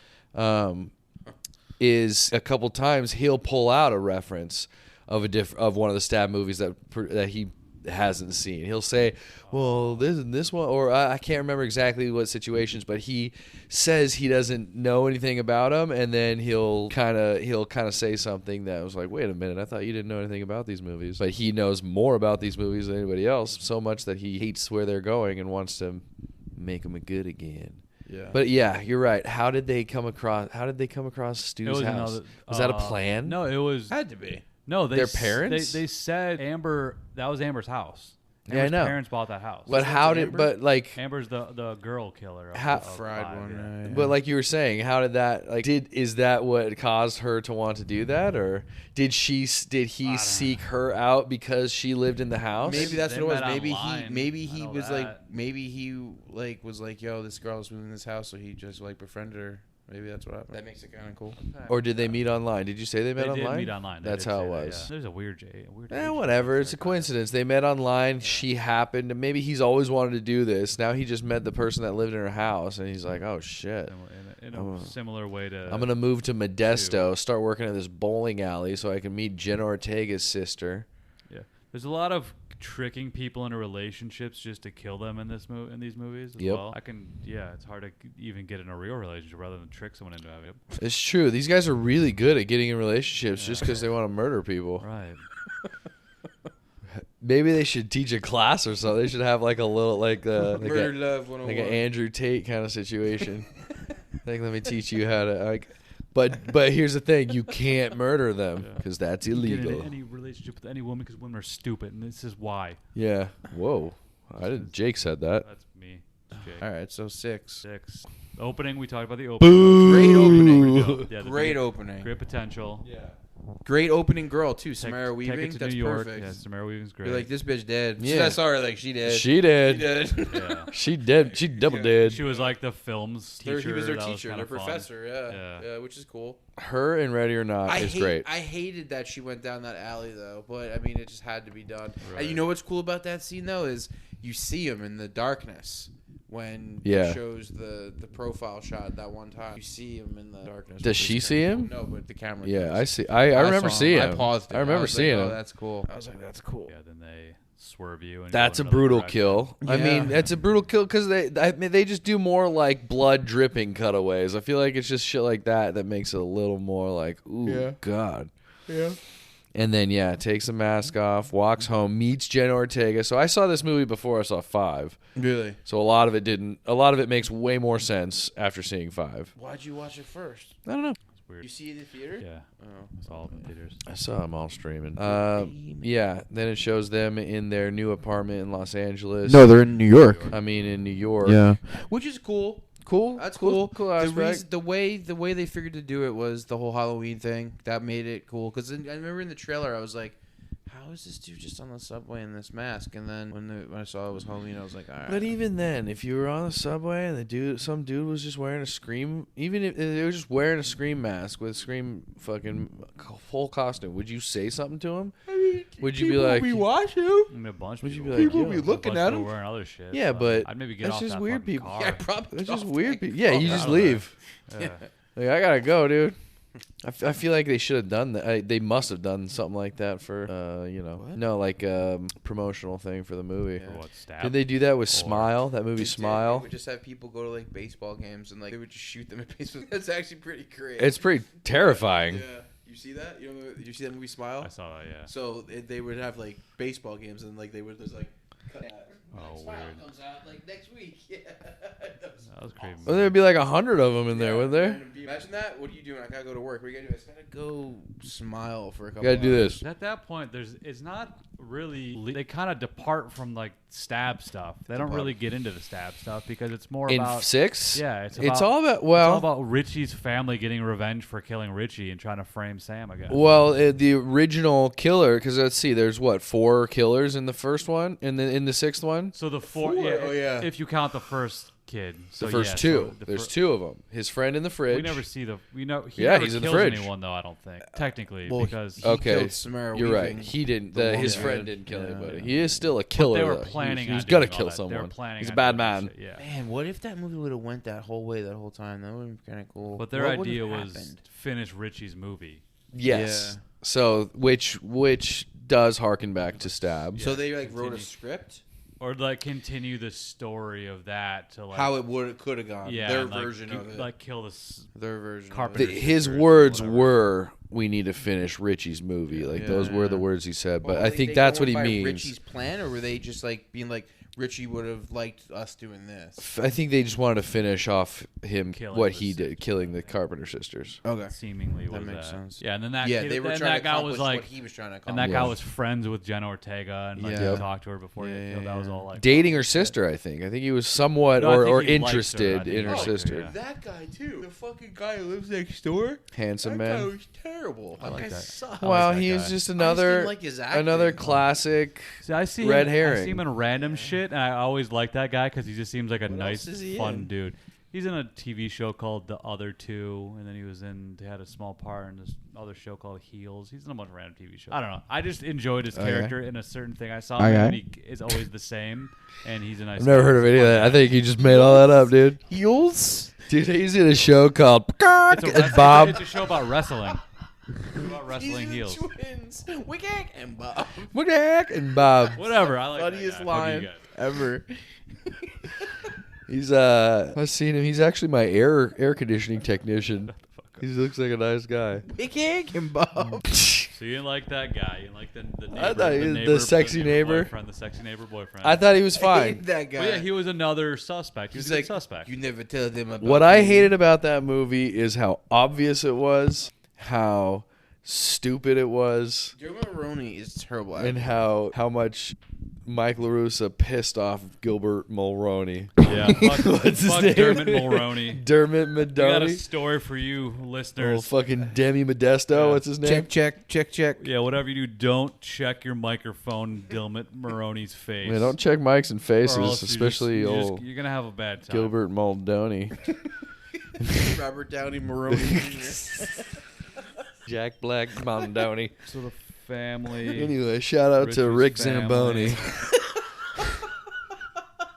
Is a couple times he'll pull out a reference of of one of the stab movies that he hasn't seen. He'll say, "Well, this one," or I can't remember exactly what situations, but he says he doesn't know anything about them, and then he'll kind of say something that was like, "Wait a minute, I thought you didn't know anything about these movies." But he knows more about these movies than anybody else, so much that he hates where they're going and wants to make them good again. Yeah. But yeah, you're right. How did they come across Stu's It was house? another- Was that a plan? No, it was. Had to be. No, Their parents? They said Amber. That was Amber's house. Yeah, I Amber's know. parents bought that house. But how did? Amber? But like, Amber's the girl killer. Of, How- of Fried 5, one, yeah. right? but like you were saying, how did that? Like, is that what caused her to want to do that, or did he seek her out because she lived in the house? Maybe that's They what it was. met Maybe online. maybe I he know was that. like, maybe he like was like, yo, this girl's moving in this house, so he just like befriended her. Maybe that's what happened. That makes it kind of cool. Or did they meet online? Did you say they met They online? did meet online. They That's did how say it that, was. yeah. There's a weird age Whatever. difference It's a like that. coincidence. They met online. She happened. Maybe he's always wanted to do this. Now he just met the person that lived in her house, and he's like, "Oh shit." in a similar way to. I'm gonna move to Modesto, start working at this bowling alley so I can meet Jenna Ortega's sister. Yeah, there's a lot of tricking people into relationships just to kill them in these movies as well. It's hard to even get in a real relationship rather than trick someone into having it. It's true. These guys are really good at getting in relationships just because they want to murder people. Right. Maybe they should teach a class or something. They should have like a little Murder Love 101. like an Andrew Tate kind of situation. Like, let me teach you how to. But here's the thing: you can't murder them because that's Get illegal. into any relationship with any woman because women are stupid, and this is why. Yeah. Whoa. I didn't. Jake said that. That's me. Jake. All right, so 6. 6. Opening. We talked about the opening. Boo! Great opening. Yeah, Great opening. Great potential. Yeah. Great opening girl too, Take Samara it Weaving. to That's New York. perfect. Yeah, Samara Weaving's great. You're like, this bitch dead. Yeah. I saw her like she dead. She did. Yeah. She did. She double did. She was like the film's teacher. He was their That teacher, kinda their fun. professor. Yeah, which is cool. Her in Ready or Not is great. I hated that she went down that alley though, but I mean, it just had to be done. Right. And you know what's cool about that scene though is you see him in the darkness when Yeah. it shows the profile shot that one time. You see him in the darkness. Does which she is see kinda him? cool. No, but the camera. Yeah, does. I see. I remember saw seeing him. him. I paused it. I remember was like, seeing oh, him. that's cool. I was like, that's cool. Yeah, then they swerve you. And That's go a in another brutal direction. kill. I Yeah. mean, it's a brutal kill because they just do more like blood dripping cutaways. I feel like it's just shit like that makes it a little more like, ooh, God. Yeah. And then takes the mask off, walks home, meets Jenna Ortega. So I saw this movie before I saw 5. Really? So a lot of it didn't. A lot of it makes way more sense after seeing 5. Why'd you watch it first? I don't know. It's weird. You see it in the theater? Yeah. Oh. It's all in theaters. I saw them all streaming. Yeah. Then it shows them in their new apartment in Los Angeles. No, they're in New York. I mean in New York. Yeah. Which is cool. Cool. That's cool. Cool The, aspect. the way they figured to do it was the whole Halloween thing. That made it cool. Because I remember in the trailer, I was like, how is this dude just on the subway in this mask? And then when I saw it was Halloween, I was like, all right. But even then, if you were on the subway and some dude was just wearing a Scream, even if they were just wearing a Scream mask with Scream fucking full costume, would you say something to him? Would you be like, watch him. I mean, a bunch of Would you people. be like, People be A looking bunch at of people him. wearing other shit. Yeah, but I'd maybe get that's off just that weird fucking people. car. Yeah, probably. that's just off weird that people. Yeah, you car. just Out of there. leave. Yeah. Like, I gotta go, dude. I feel like they should have done that. They must have done something like that for, What? no, like promotional thing for the movie. Yeah. For what, stab? Did they do that with Or- Smile? That movie They did. Smile. They would just have people go to like baseball games and like they would just shoot them at baseball. That's actually pretty great. It's pretty terrifying. Yeah. You see that? Did you see that movie Smile? I saw that, yeah. So they would have like baseball games and like they would just like cut out. Oh, Smile weird. comes out like next week. Yeah. That was crazy. Well, there'd be like 100 of them in there, wouldn't there? Imagine that. What are you doing? I gotta go to work. What are you gotta do? I just gotta go smile for a couple. You gotta do hours. this. At that point, it's not really. They kind of depart from like stab stuff. They don't really get into the stab stuff because it's more In about 6? Yeah, it's all about, it's all well, about Richie's family getting revenge for killing Richie and trying to frame Sam again. the original killer, because let's see, there's what, 4 killers in the first one, and then in the 6th one? So the four, Four? yeah, Oh, yeah. if you count the first kid, so The first yeah, 2. So the There's fir- 2 of them. His friend in the fridge. We never see the. We know he Yeah, never he's in the kills fridge. anyone though. I don't think technically Well, because he Okay, killed Samara You're right. Weaving. He didn't. The His one friend kid. didn't kill Yeah, anybody. yeah. He is still a killer. they were though. planning. He was on gonna doing all kill that. They were someone. planning He's a on bad doing man. shit, Yeah. Man, what if that movie would have went that whole way that whole time? That would have been kind of cool. But their What would idea have was happened? finish Richie's movie. Yes. Yeah. So which does harken back to Stab. So they like wrote a Continue. script. Or like continue the story of that to like How it could have gone. yeah Their and, like, version of it. like kill this Their version. Carpenter. Of it. His sisters or words whatever. were, "We need to finish Richie's movie." Like those were the Yeah. words he said. But Well, I were think they that's what going he by means. Richie's plan, or were they just like being like Richie would have liked us doing this? I think they just wanted to finish off him Killing what the he sisters. did, killing the Carpenter sisters. Okay. seemingly was That makes sense. Yeah, and then that Yeah, kid, they were then trying that to guy accomplish was like what he was trying to and accomplish. that guy Yeah. was friends with Jenna Ortega and like Yeah. he talked to her before he Yeah, killed. That was yeah. all like Dating her sister, I think. I think he was somewhat No, I think or he likes her. I interested think in he her likes her, sister. yeah. That guy too. The fucking guy who lives next door. Handsome That guy man. was terrible. I like guy that. sucked. Well, that he guy. was just didn't another like his acting. another classic. See, I see Red him, herring. I see him in random shit, and I always like that guy because he just seems like a What nice, else is he fun in? dude. He's in a TV show called The Other Two, and then he had a small part in this other show called Heels. He's in a bunch of random TV shows. I don't know. I just enjoyed his character in a certain thing I saw him, and he is always the same, and he's a nice I've never heard of any of that. I think you just made all that up, dude. Heels? Dude, he's in a show called Bob. It's a show about wrestling. About wrestling heels. Twins. Wiggag and Bob. Wiggag and Bob. Whatever. I like Funniest that guy. What do you line got? ever. He's I've seen him. He's actually my air conditioning technician. He looks like a nice guy. Wiggag and Bob. So you didn't like that guy? You didn't like the neighbor? I thought he was the sexy neighbor. Boyfriend, the sexy neighbor boyfriend. I thought he was I fine. hate that guy. Well, yeah, he was another suspect. He was He's a like, good suspect. you never tell them about What I me. hated about that movie is how obvious it was, how stupid it was, Joe Maroney is terrible. and how much Mike LaRussa pissed off Gilbert Mulroney. Yeah, What's his fuck name? Dermot Mulroney. Dermot We got a Madoni. story for you, Oh, listeners. fucking Demi Modesto. Yeah. What's his name? Check. Yeah, whatever you do, don't check your microphone, Dermot Mulroney's face. Man, don't check mics and Or faces, else especially you're gonna have a bad time. Gilbert Mulroney. Robert Downey Maroney Jr. Jack Black Mulroney. So the family. Anyway, shout out to Richard's Rick family. Zamboni.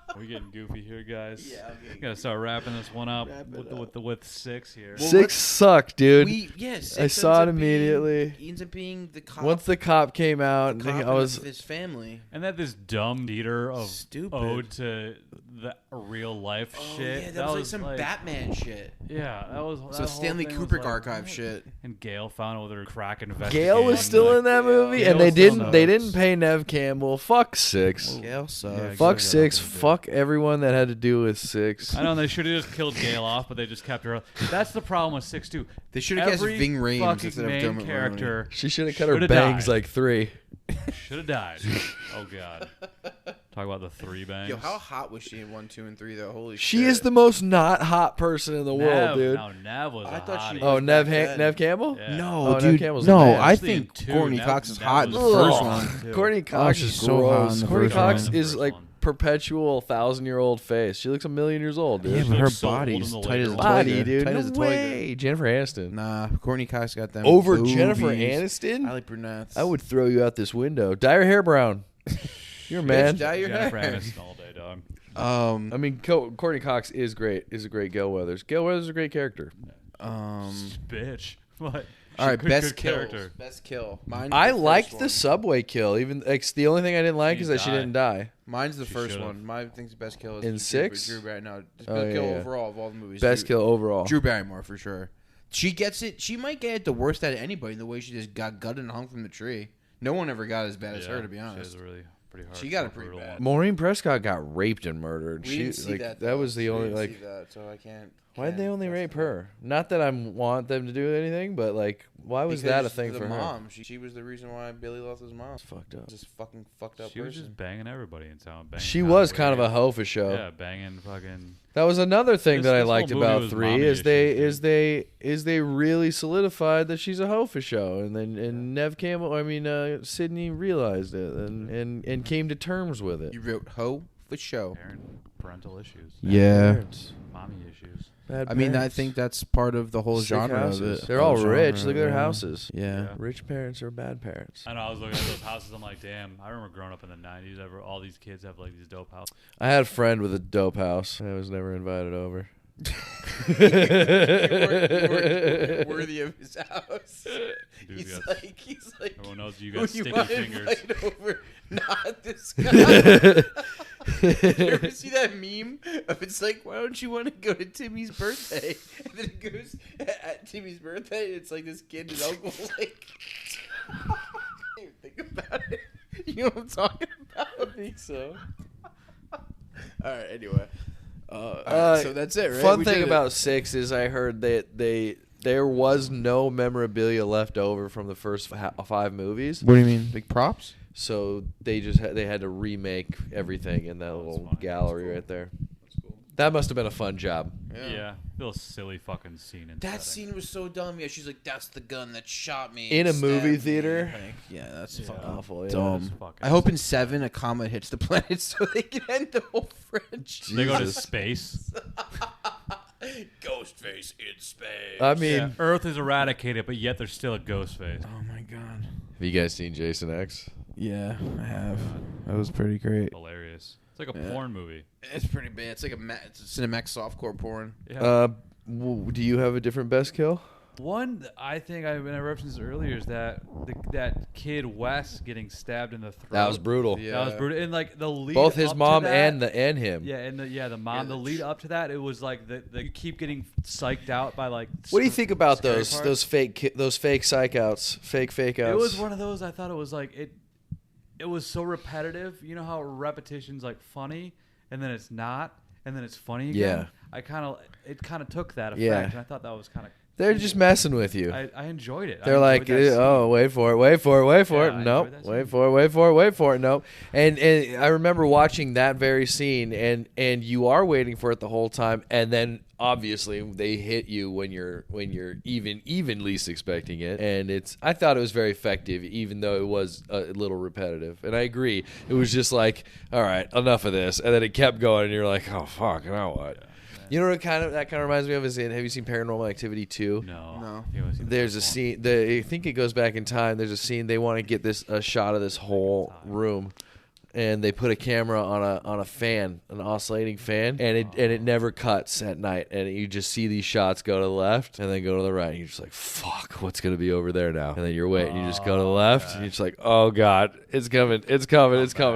Are we getting goofy here, guys? Yeah, I'm getting Gotta start wrapping this one up Wrap it with 6 here. Well, Six sucked, dude. Yes, I saw it immediately. He ends up being the cop. Once the cop came out, cop I was of his family. And that this dumb theater of Stupid. ode to the real life shit. Yeah, that was like some Batman shit. Yeah, that was So that Stanley whole thing was Kubrick like, archive what? shit. And Gail found out with her crack investigation. Gail was still like, in that movie, Gail and they was still in didn't. the They notes. didn't pay Nev Campbell. Fuck Six. Gail sucks. Yeah, Fuck got Six. nothing to do. Fuck everyone that had to do with Six. I know they should have just killed Gail off, but they just kept her. That's the problem with 6 too. They should have cast Every Ving Rhames fucking instead of main Dermot character She should have cut her Shoulda bangs died. like 3. should have died. Oh god. Talk about the 3 bangs. Yo, how hot was she in 1, 2, and 3 though? Holy shit. She is the most not hot person in the world, dude. No, Nev was I a thought she hottie. was- Oh, Nev back then. Nev Campbell? Yeah. No, Oh, Nev dude. Campbell's a No, man. I Especially in think 2, Courtney Nev- Cox is Nev hot in the was first hot, one. too. Courtney Cox she's is so hot gross. in the Courtney first Cox one. is First like one. perpetual 1,000-year-old face. She looks a million years old, dude. Yeah, She but her looks so old body in is the tight later as a ones. Body, tiger. dude. Tight No as a tiger. way. Jennifer Aniston. Nah, Courtney Cox got them Over boobies. Jennifer Aniston? I like brunettes. I would throw you out this window. Dye your hair brown. You're a man. Bitch, dye your Jennifer hair. Aniston all day, dog. I mean, Courtney Cox is great. Is a great Gail Weathers. Gail Weathers is a great character. Bitch. What? all right, Good- best good kills. character. Best kill. Mine's I the first liked one. the subway kill. Even like the only thing I didn't like She is that she died. didn't die. Mine's the She first should've. one. My thing's the best kill is In Drew- 6? Drew Barrymore. No, the Oh, best yeah, kill yeah. overall of all the movies. Best Drew, kill overall. Drew Barrymore for sure. She gets it. She might get it the worst out of anybody. The way she just got gutted and hung from the tree. No one ever got as bad as her, to be She honest. has a really pretty hard. She got it pretty brutal bad. one. Maureen Prescott got raped and murdered. We she didn't see like that. that was the We only didn't like. see that, so I can't. Why'd they only that's rape the- her? Not that I want them to do anything, but like, why was that a Because thing the for her? mom. She was the reason why Billy lost his mom. It's fucked up. Just fucking fucked up She was person. just banging everybody in town. Banging She Tom was kind of Brady. a hoe for show. Yeah, banging fucking. That was another thing This- that I this whole liked movie about was 3 mommy is issues, they really solidified that she's a hoe for show, and then Nev Campbell, Sydney realized it and came to terms with it. You wrote hoe for show. Parental issues. Yeah. Parents. Mommy issues. Bad I mean, I parents. think that's part of the whole Sick genre houses. of it. They're Whole all genre, rich. Look at their yeah. houses. Yeah. Yeah. Rich parents are bad parents. I know. I was looking at those houses. I'm like, damn. I remember growing up in the '90s. All these kids have like these dope houses. I had a friend with a dope house. I was never invited over. You weren't worthy of his house. Dude's He's got- like, Everyone knows you who got you sticky want to fingers. invite over? Not this guy. You ever see that meme of it's like, why don't you want to go to Timmy's birthday? And then it goes at Timmy's birthday, and it's like this kid and uncle like. I didn't even think about it. You know what I'm talking about? I think so. All right. Anyway. All right, so that's it, right? Fun We thing did it. about 6 is I heard that there was no memorabilia left over from the first 5 movies. What do you mean? Big props? So they just they had to remake everything in that little funny. gallery That's cool. right there. That must have been a fun job. Yeah. Little silly fucking scene. In That setting. scene was so dumb. Yeah, she's like, "That's the gun that shot me." In and a movie stabbed me." theater? Like, yeah, that's Yeah. fucking Awful. Yeah. dumb. That's fucking I hope in 7 a comet hits the planet so they can end the whole franchise. They go to Jesus. space. Ghostface in space. I mean, Yeah, Earth is eradicated, but yet there's still a ghost face. Oh my god. have you guys seen Jason X? Yeah, I have. That was pretty great. Hilarious. It's like a porn movie. It's pretty bad. It's like it's a Cinemax softcore porn. Yeah. Do you have a different best kill? One I think I referenced earlier is that that kid Wes getting stabbed in the throat. That was brutal. Yeah. That was brutal. And like the lead Both his up mom to that, and him. yeah, and the mom. The lead up to that, it was like you keep getting psyched out by like. What do you think about scary those parts. those fake psych outs, fake outs? It was one of those. I thought it was like it was so repetitive. You know how repetition's like funny, and then it's not, and then it's funny again. Yeah. It kind of took that effect, Yeah. and I thought that was kind of. They're just messing with you. I enjoyed it. They're I like, enjoyed that scene. oh, wait for it. Yeah, I Nope. enjoyed that Wait scene. for it. Nope. And I remember watching that very scene, and you are waiting for it the whole time, and then obviously they hit you when you're even least expecting it, and I thought it was very effective, even though it was a little repetitive. And I agree, it was just like, all right, enough of this, and then it kept going, and you're like, oh fuck, now what? You know what that kind of reminds me of is have you seen Paranormal Activity 2? No. There's a scene. I think it goes back in time. There's a scene they want to get a shot of this whole room, and they put a camera on a fan, an oscillating fan, and it never cuts at night, and you just see these shots go to the left and then go to the right, and you're just like, fuck, what's gonna be over there now? And then you're waiting, you just go to the left, and you're just like, oh god, it's coming,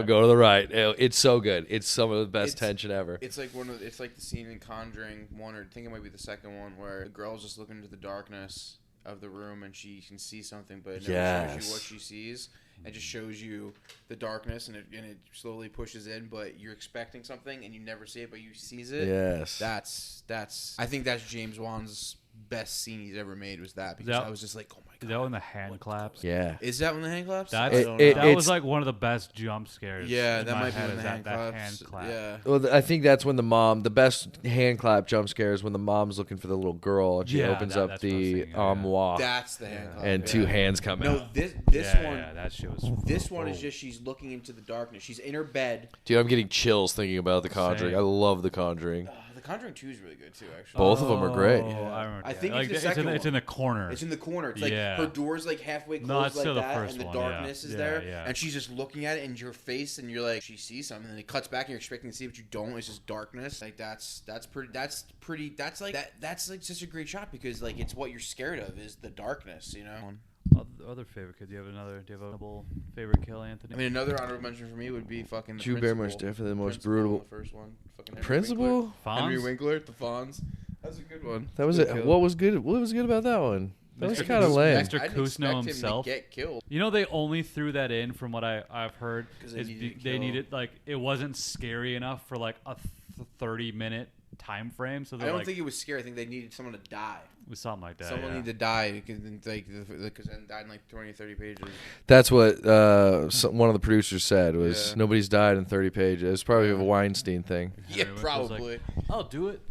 go to the right. It's so good. It's some of the best tension ever. It's like it's like the scene in Conjuring 1, or I think it might be the second one, where the girl's just looking into the darkness of the room and she can see something, but it never shows you what she sees. It just shows you the darkness, and it slowly pushes in, but you're expecting something and you never see it, but you sees it. Yes. That's I think that's James Wan's best scene he's ever made, was that, because I was just like, oh my god. Is that when the hand claps? Yeah. Is that when the hand claps? That It's- was like one of the best jump scares. Yeah, in that my might be head when is the hand that claps. hand clap. Yeah. Well, I think that's when the best hand clap jump scare is when the mom's looking for the little girl and she Yeah, opens that's up what I was the thinking, yeah. armoire That's the hand clap. and two hands come No, out. this Yeah, one. yeah, that shit was. This one is just she's looking into the darkness. She's in her bed. Dude, I'm getting chills thinking about The Conjuring. Same. I love The Conjuring. The Conjuring 2 is really good too, actually. Both of them are great. Oh, I remember. I think like, it's the second It's in one. the corner. It's in the corner. It's like Yeah. her door's like halfway closed No, it's like still the that, first and the one, yeah. darkness is Yeah, there, yeah. and she's just looking at it in your face, and you're like, she sees something, and it cuts back, and you're expecting to see, but you don't. It's just darkness. Like that's like such a great shot, because like it's what you're scared of is the darkness, you know. Other favorite kid. Do you have a notable favorite kill, Anthony? I mean, another honorable mention for me would be fucking the Drew Principal. Barrymore's definitely the most Principal in brutal. The first one, fucking Henry Principal? Winkler. Henry Winkler, the Fonz. That was a good one. That was Good it. kill. What was good? What was good about that one? That was Mr. kind of Kuzma. lame. Mr. I didn't Kuzno expect him himself. to get killed. You know, they only threw that in from what I've heard. 'Cause they is needed to they kill. needed like it wasn't scary enough for like a 30-minute time frame. So I they're don't like, think it was scary. I think they needed someone to die. it was something like that. Someone yeah. needed to die because then died in like 20, 30 pages. That's what one of the producers said was Yeah. nobody's died in 30 pages. It's probably a Weinstein thing. Yeah, Henry Winkler's like, probably. I'll do it.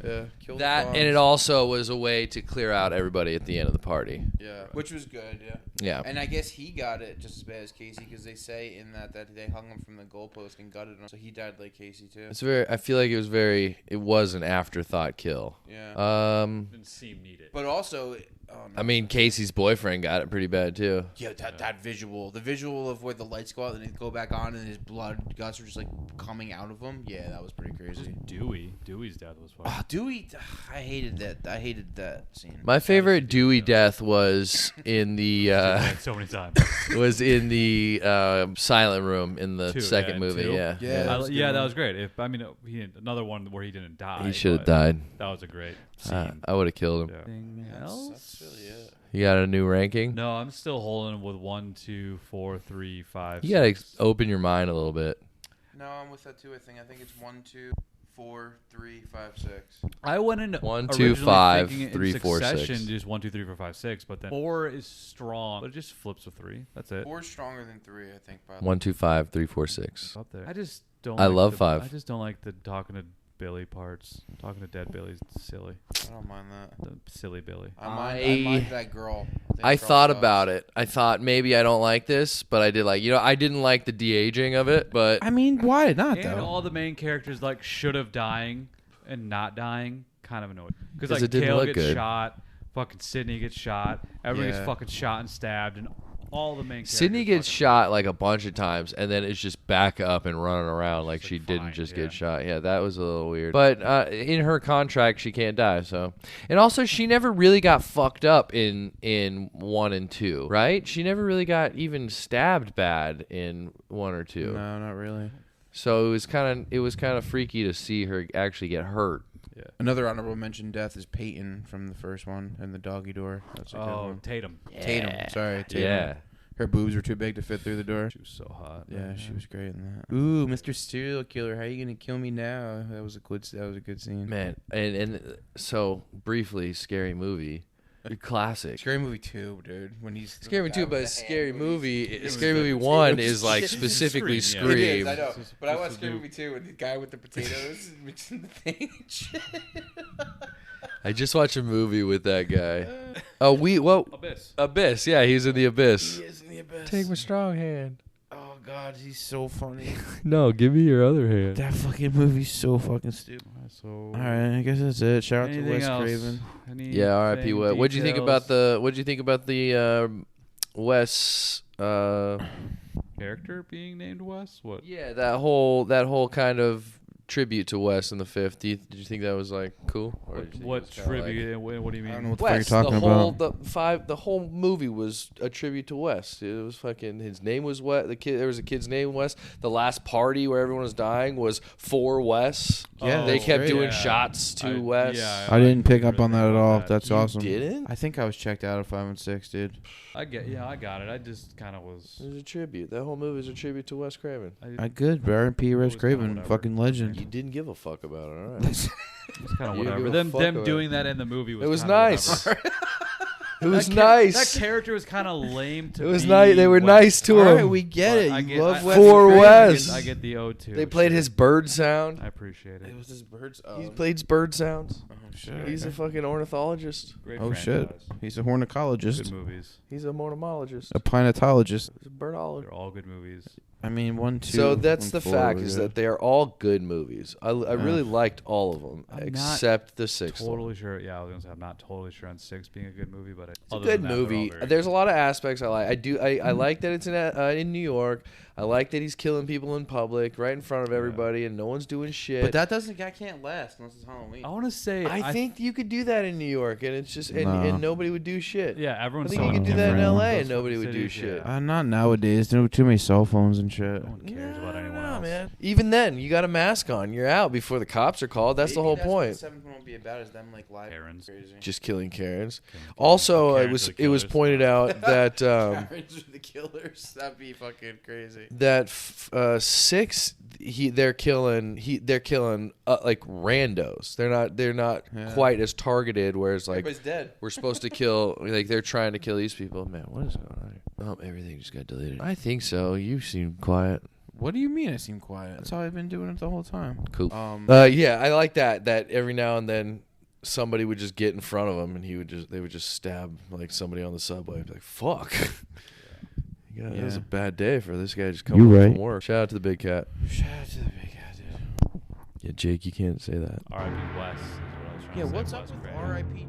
Yeah, kill That the and it Fonz. also was a way to clear out everybody at the end of the party. Yeah, which was good. Yeah. Yeah. And I guess he got it just as bad as Casey, because they say in that they hung him from the goalpost and gutted him, so he died like Casey too. It's very. I feel like it was an afterthought kill. Yeah. Didn't seem needed. But also, I mean, Casey's boyfriend got it pretty bad too. yeah, that visual, the visual of where the lights go out and they go back on, and his blood guts are just like coming out of him. Yeah, that was pretty crazy. Dewey's death was fun. Oh, Dewey, I hated that. I hated that scene. My favorite Dewey death was in the So many times. silent room in the Two, second yeah, movie. two. Yeah. Yeah. That was a good that one. was great. Another one where he didn't die. He should have but died. That was a great scene. I would have killed him. Yeah. Yeah, that's else? really it. You got a new ranking? No, I'm still holding with 1, 2, 4, 3, 5. You gotta 6. open your mind a little bit. No, I'm with that too. I think it's 1, 2, 4, 3, 5, 6. I went into 1, 2, originally 5, thinking in 3, 4, 6. succession, just 1, 2, 3, 4, 5, 6. But then 4 is strong, but it just flips with 3. That's it. 4 is stronger than 3, I think. By 1, 2, 5, 3, 4, 6. Up there. I just don't. I like love the, 5. I just don't like the talking to Billy parts. Talking to dead Billy's silly. I don't mind that. The silly Billy. I mind that girl. I thought about it. I thought maybe I don't like this, but I did like, I didn't like the de-aging of it, but I mean, why not And all the main characters like should have dying. and not dying kind of annoyed. Because Because like it didn't Kale look gets good. shot, fucking Sydney gets shot, everybody Yeah. gets fucking shot and stabbed, and all the main characters Sydney gets fucking- shot like a bunch of times, and then it's just back up and running around like It's she like, didn't fine, just yeah. get shot. Yeah, that was a little weird. But in her contract, she can't die. So, and also she never really got fucked up in 1 and 2, right? She never really got even stabbed bad in 1 or 2. No, not really. So it was kind of freaky to see her actually get hurt. Yeah. Another honorable mention death is Peyton from the first one and the doggy door. That's a good Oh, one. Tatum. Tatum. Sorry, Tatum. Yeah. Her boobs were too big to fit through the door. She was so hot. Yeah, she was great in that. Ooh, Mr. Serial Killer, how are you gonna kill me now? That was a good scene. Man, and so briefly, Scary Movie, classic. Scary Movie 2, dude. When he's Scary Movie 2, but Scary Movie, Scary Movie was 1 the- is like it's specifically Scream, yeah. Scream. I know. Just- But I just watched to Scary do- Movie 2 with the guy with the potatoes mixing the thing. I just watched a movie with that guy. Oh, Abyss. Abyss. Yeah, he's in the Abyss. He is in the abyss. Take my strong hand. Oh god, he's so funny. No, give me your other hand. That fucking movie's so fucking stupid. So, All right, I guess that's it. Shout out to anything Wes else? Craven. Yeah, R.I.P. Anything, Wes. What'd you think about details? the Wes? Character being named Wes? What? Yeah, that whole kind of tribute to Wes in the 5th. Did you think that was like cool? Or did you think it What was kinda like- tribute? What do you I mean? don't know what the fuck you're Wes, talking about. the whole movie was a tribute to Wes. It was fucking, his name was Wes. There was a kid's name Wes. The last party where everyone was dying was for Wes. Yeah, They that's kept great. doing Yeah. shots to I- Wes. yeah, I didn't pick up really on that think at about all. that. That's You awesome. didn't? I think I was checked out of 5 and 6, dude. I got it. I just kind of was. It was a tribute. That whole movie was a tribute to Wes Craven. I good, bro. R.I.P. Wes was kinda Craven, whatever. fucking legend. You didn't give a fuck about it, all right. It's kind of You whatever. give a Them fuck them about doing that in the movie was. It was kinda nice. whatever. It was That nice. That character was kind of lame to It was be nice. They were Wes. nice to All him. right, we get But it. I You get- love I- Wes For Craven. Wes. I get the O2. They played sure. his bird sound. I appreciate it. It was his birds. He plays bird sounds. Oh shit. He's a fucking ornithologist. Great Oh shit. franchise. He's a hornicologist, Good movies. He's a mortomologist. a pinatologist. He's a birdologist. They're all good movies. I mean, 1, 2. So that's and the 4 fact were is good. that they are all good movies. I really liked all of them I'm not except the 6th one. Totally sure. Yeah, I was gonna say I'm not totally sure on 6 being a good movie, but It's a good movie. There's a lot of aspects I like. I like that it's in New York. I like that he's killing people in public, right in front of everybody, and no one's doing shit. But that can't last unless it's Halloween. I want to say. I think you could do that in New York, and it's just No. and nobody would do shit. Yeah, I everyone's. think so you could do different. that in L.A. Those and nobody fucking would do cities, shit. yeah. Not nowadays. There are too many cell phones and shit. No one cares about anyone No, else. man. Even then, you got a mask on. You're out before the cops are called. That's the whole point. The 7th one won't be about is them like live Karens. crazy. Just killing Karens. Killing Also, Karens are the it was killers. pointed out that Karens are the killers. That'd be fucking crazy. that 6 they're killing like randos. They're not Yeah. quite as targeted. Whereas like Everybody's dead. we're supposed to kill, like they're trying to kill these people. Man, what is going on here? Oh, everything just got deleted. I think so. You seem quiet. What do you mean I seem quiet? That's how I've been doing it the whole time. Cool. Um, Yeah, I like that. That every now and then somebody would just get in front of him and they would just stab like somebody on the subway. Be like, fuck. Yeah, that was a Yeah. bad day for this guy just coming You home right. from work. Shout out to the big cat. Shout out to the big guy, dude. Yeah, Jake, you can't say that. R.I.P. Wes. Is what I was trying Yeah, to say. what's Wes up with Craven. R.I.P.